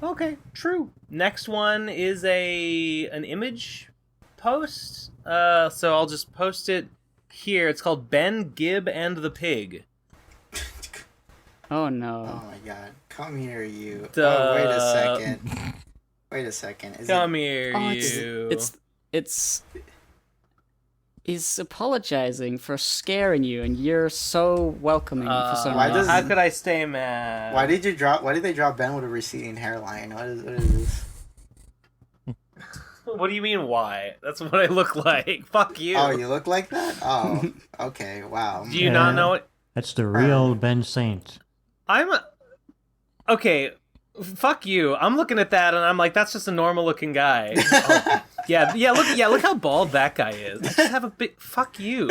Okay, true. Next one is an image post. So I'll just post it here. It's called Ben, Gib and The Pig. Oh no. Oh my god. Come here, you. Duh. Oh, wait a second. Wait a second. Come here, you. It's is apologizing for scaring you, and you're so welcoming for some reason. How could I stay mad? Why did they draw Ben with a receding hairline? What is this? What do you mean, why? That's what I look like. Fuck you. Oh, you look like that? Oh, okay, wow. Do you not know it? That's the real Ben Saint. Okay, fuck you. I'm looking at that and I'm like, that's just a normal looking guy. Look how bald that guy is. I just have a bit. Fuck you.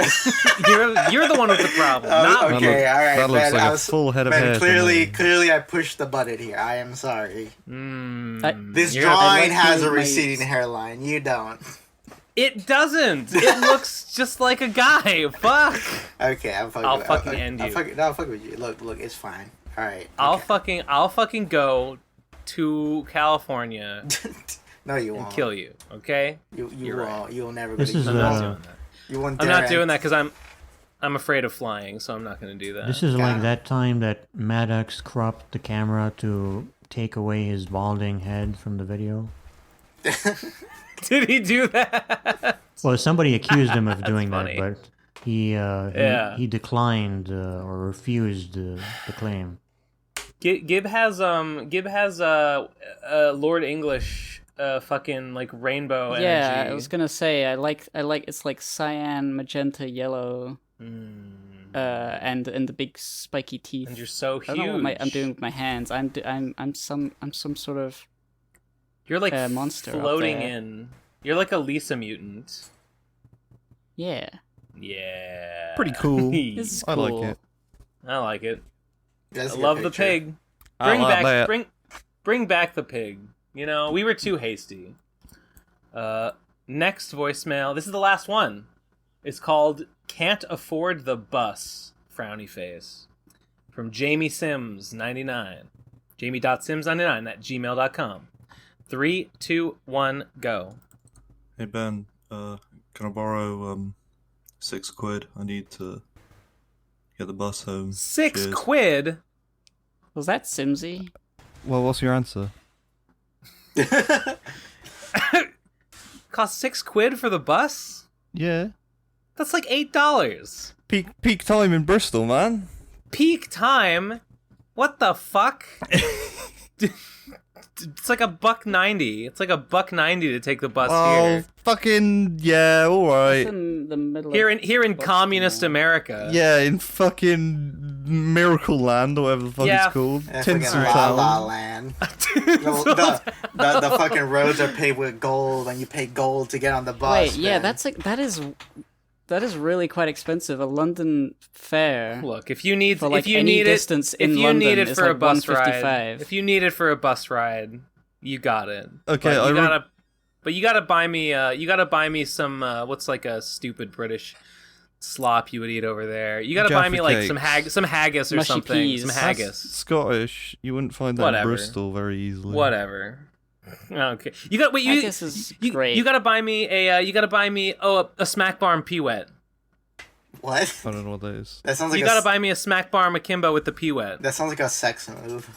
You're the one with the problem. Not me. Okay, all right. That looks Ben, like a full head of hair. Clearly, I pushed the button here. I am sorry. This I'd drawing like has to a receding hairline. You don't. It doesn't. It looks just like a guy. Fuck. Okay, I'll fucking end you. I'll fuck with you. Look, it's fine. All right. I'll fucking go to California. No, you and won't. Kill you. Okay. You You're won't. Right. You'll never. This is I'm not doing that. You won't. I'm not doing that because I'm afraid of flying, so I'm not going to do that. This is like that time that Maddox cropped the camera to take away his balding head from the video. Did he do that? Well, somebody accused him of doing funny. that, but he declined or refused the claim. Gib has Lord English fucking like rainbow energy. Yeah, I was gonna say I like it's like cyan, magenta, yellow, and the big spiky teeth. And you're so I don't know what huge. I'm doing with my hands. I'm some sort of. You're like monster floating up there. in. You're like a Lisa mutant. Yeah. Yeah. Pretty cool. This is I like cool. it. I like it. That's I a good love the picture. pig. I Bring like back that. bring back the pig. You know, we were too hasty. Next voicemail. This is the last one. It's called "Can't Afford the Bus." Frowny face. From Jamie Sims 99. Jamie.sims99 at gmail.com. 3, 2, 1, go. Hey Ben, can I borrow £6? I need to get the bus home. £6? Was that Simmsy? Well, what's your answer? Cost £6 for the bus? Yeah. That's like $8. Peak time in Bristol, man. Peak time? What the fuck? It's like $1.90. It's like $1.90 to take the bus here. Fucking yeah, all right. In the middle Here in communist America. Yeah, in fucking Miracle Land or whatever the fuck it's called. Yeah, Tinsel fucking La La Town. Land. the fucking roads are paved with gold, and you pay gold to get on the bus. Wait, yeah, man. that's like that is really quite expensive. A London fare. Look, if you need for like if you any need distance it, in if you London need it is for like a bus ride, $1.55. if you need it for a bus ride, you got it. Okay, but you gotta buy me some what's like a stupid British slop you would eat over there. You gotta buy me like some haggis or Mushy something. peas. Some That's haggis. Scottish. You wouldn't find that Whatever. in Bristol very easily. Whatever. Okay. You got wait. Haggis is great. You gotta buy me a smack bar and pea wet. What? I don't know what that is. That sounds like You gotta buy me a smack bar Makimbo with the pea wet. That sounds like a sex move.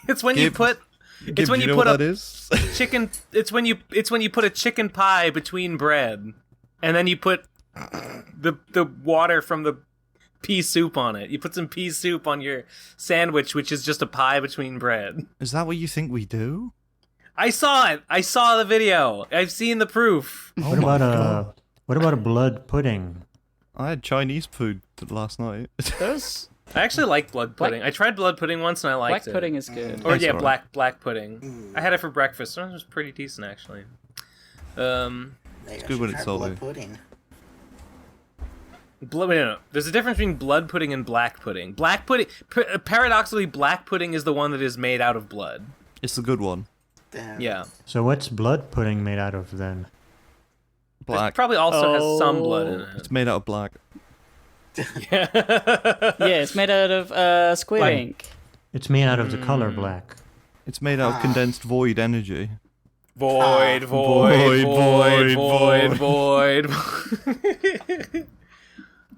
It's when you put. Gib, It's when do you know put what a that is? chicken. It's when you put a chicken pie between bread, and then you put the water from the pea soup on it. You put some pea soup on your sandwich, which is just a pie between bread. Is that what you think we do? I saw it. I saw the video. I've seen the proof. What about a blood pudding? I had Chinese food last night. I actually like blood pudding. I tried blood pudding once and I liked Black it. pudding is good. Or That's yeah, all right. black pudding. I had it for breakfast. It was pretty decent actually. It's good when it's salty. Pudding. No. There's a difference between blood pudding and black pudding. Black pudding, paradoxically, black pudding is the one that is made out of blood. It's the good one. Damn. Yeah. So what's blood pudding made out of then? Black. It probably also has some blood in it. It's made out of black. Yeah, it's made out of squid ink. It's made out of the color black. It's made out of condensed void energy. Void. Fucking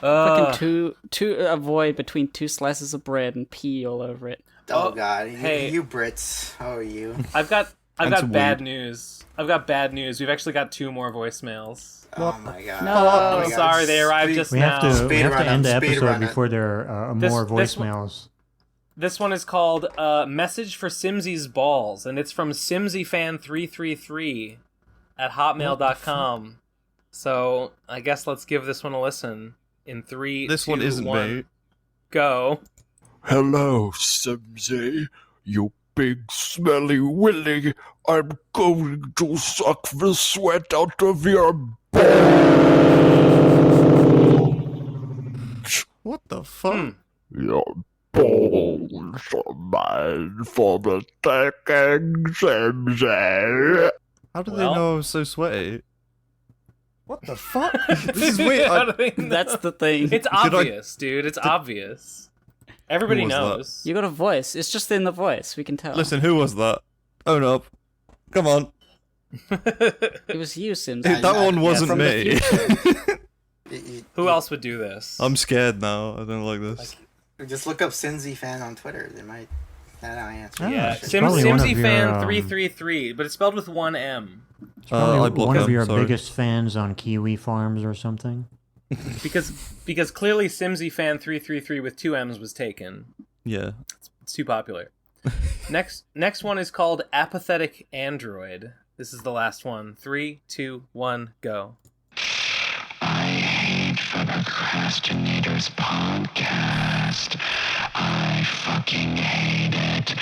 a void between two slices of bread and pea all over it. Oh god, hey. you Brits, how are you? I've got I've And got some bad weed. news. I've got bad news. We've actually got 2 more voicemails. Oh my god. No. Oh my I'm God. sorry, they arrived just We now. have to Speed run end the them, speed episode run it. before there are This- more this one- voicemails. This one is called Message for Simmsy's Balls, and it's from SimsyFan333 at hotmail.com. So I guess let's give this one a listen. In 3, This 2, one isn't 1, me. go. Hello, Simmsy. You big smelly willy. I'm going to suck the sweat out of your balls. What the fuck? Your balls are mine for the taking, Simmsy. How did Well- they know I was so sweaty? What the fuck? This is weird. That's the thing. It's obvious, dude. It's obvious. Everybody Who was that? knows. You got a voice. It's just in the voice. We can tell. Listen, who was that? Own up. Come on. It was you, Sims. That one wasn't From the me. future. Who else would do this? I'm scared now. I don't like this. Just look up Simmsy fan on Twitter. They might. That answer. Yeah, it's probably one of your, SimsyFan333, but it's spelled with 1 M. It's probably I blocked one of them, your sorry. biggest fans on Kiwi Farms or something. Because clearly SimsyFan333 with 2 M's was taken. Yeah. It's too popular. Next one is called Apathetic Android. This is the last one. 3, 2, 1, go. I hate the Procrastinators podcast. I fucking hate it.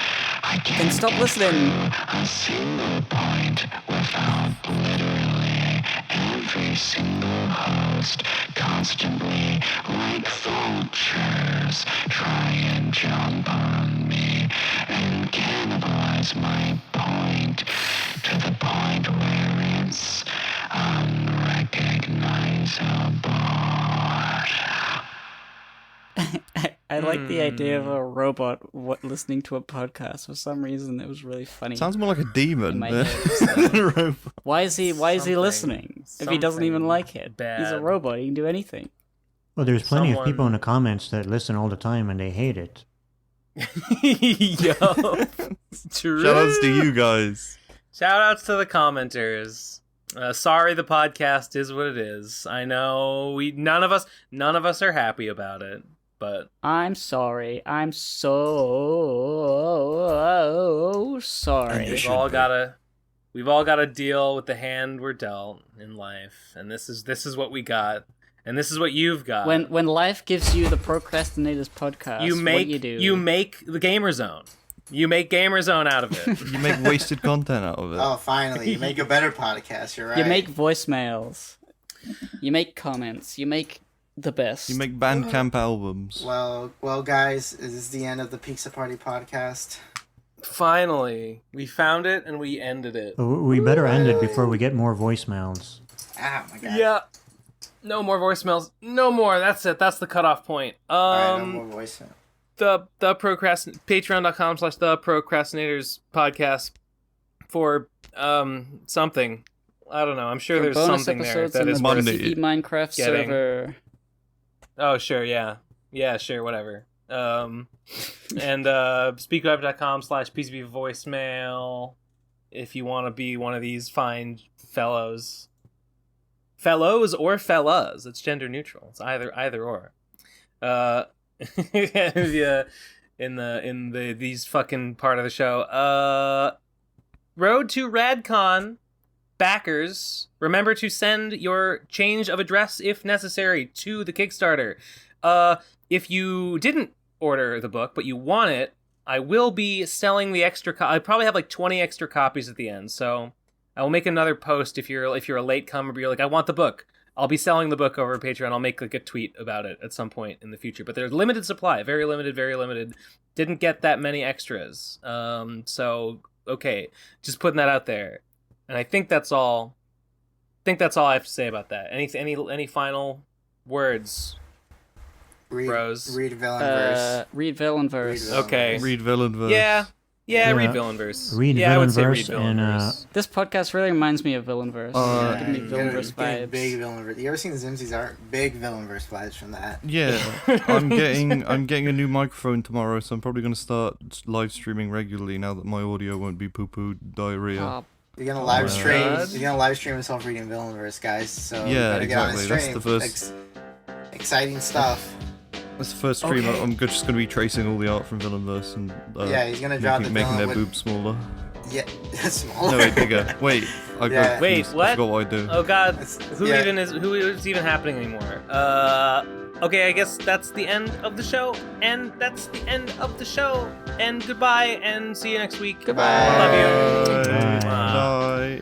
I can't Then stop listening. a single point without literally every single host constantly, like vultures, try and jump on me and cannibalize my point to the point where it's unrecognizable. I like the idea of a robot listening to a podcast. For some reason, it was really funny. Sounds more like a demon. In my head, so- Why is he listening if he doesn't even like it? He's a bad. robot. He can do anything. Well, there's plenty Someone- of people in the comments that listen all the time and they hate it. Yo. True. Shoutouts to you guys. Shoutouts to the commenters. Sorry, the podcast is what it is. I know none of us are happy about it, but I'm sorry. I'm so sorry. we've all gotta deal with the hand we're dealt in life, and this is what we got, and this is what you've got. When life gives you the Procrastinators podcast, you make what do? you make the Gamer Zone. You make Gamer Zone out of it. You make wasted content out of it. Oh, finally, you make a better podcast. You're right. You make voicemails. You make comments. You make the best. You make Bandcamp albums. Well, guys, is this the end of the Pizza Party podcast? Finally, we found it and we ended it. We better end it before we get more voicemails. Ah, my God. Yeah. No more voicemails. No more. That's it. That's the cutoff point. Alright, no more voicemail. The Patreon.com/ the Procrastinators podcast for something. I don't know. I'm sure For there's bonus episodes there episodes that on is the worth PCP Minecraft getting. server. Oh, sure, yeah. Yeah, sure, whatever. And speakweb.com/PCP voicemail if you want to be one of these fine fellows. Fellows or fellas. It's gender neutral. It's either or. Yeah, in the these fucking part of the show. Road to Radcon backers, remember to send your change of address if necessary to the Kickstarter. If you didn't order the book but you want it, I will be selling the extra. I probably have like 20 extra copies at the end, so I will make another post if you're a late comer. But you're like, I want the book. I'll be selling the book over Patreon. I'll make like a tweet about it at some point in the future. But there's limited supply, very limited, very limited. Didn't get that many extras. So okay, just putting that out there. And I think that's all. I have to say about that. Any final words? Read Bros. Villainverse. Read Villainverse. Okay. Read Villainverse. Yeah. Yeah, read Villainverse. Read I would say read Villainverse Villainverse. This podcast really reminds me of Villainverse. Give me Villainverse vibes. Big Villainverse. You ever seen the Simmsy's art? Big Villainverse vibes from that. Yeah, I'm getting a new microphone tomorrow, so I'm probably gonna start live streaming regularly now that my audio won't be poo-poo diarrhea. You're gonna live stream. You're gonna live stream yourself reading Villainverse, guys. So you yeah, gotta get on the exactly. stream. That's the first. Exciting stuff. That's the first stream. Okay. I'm just gonna be tracing all the art from Villainverse and yeah, he's gonna drop making their with... boobs smaller. Yeah, smaller. No, wait, bigger. Wait, I got Wait, confused. what? I forgot what I do. Oh God, who is even happening anymore? Okay, I guess that's the end of the show, and that's the end of the show, and goodbye, and see you next week. Goodbye. Love you. Bye. Bye.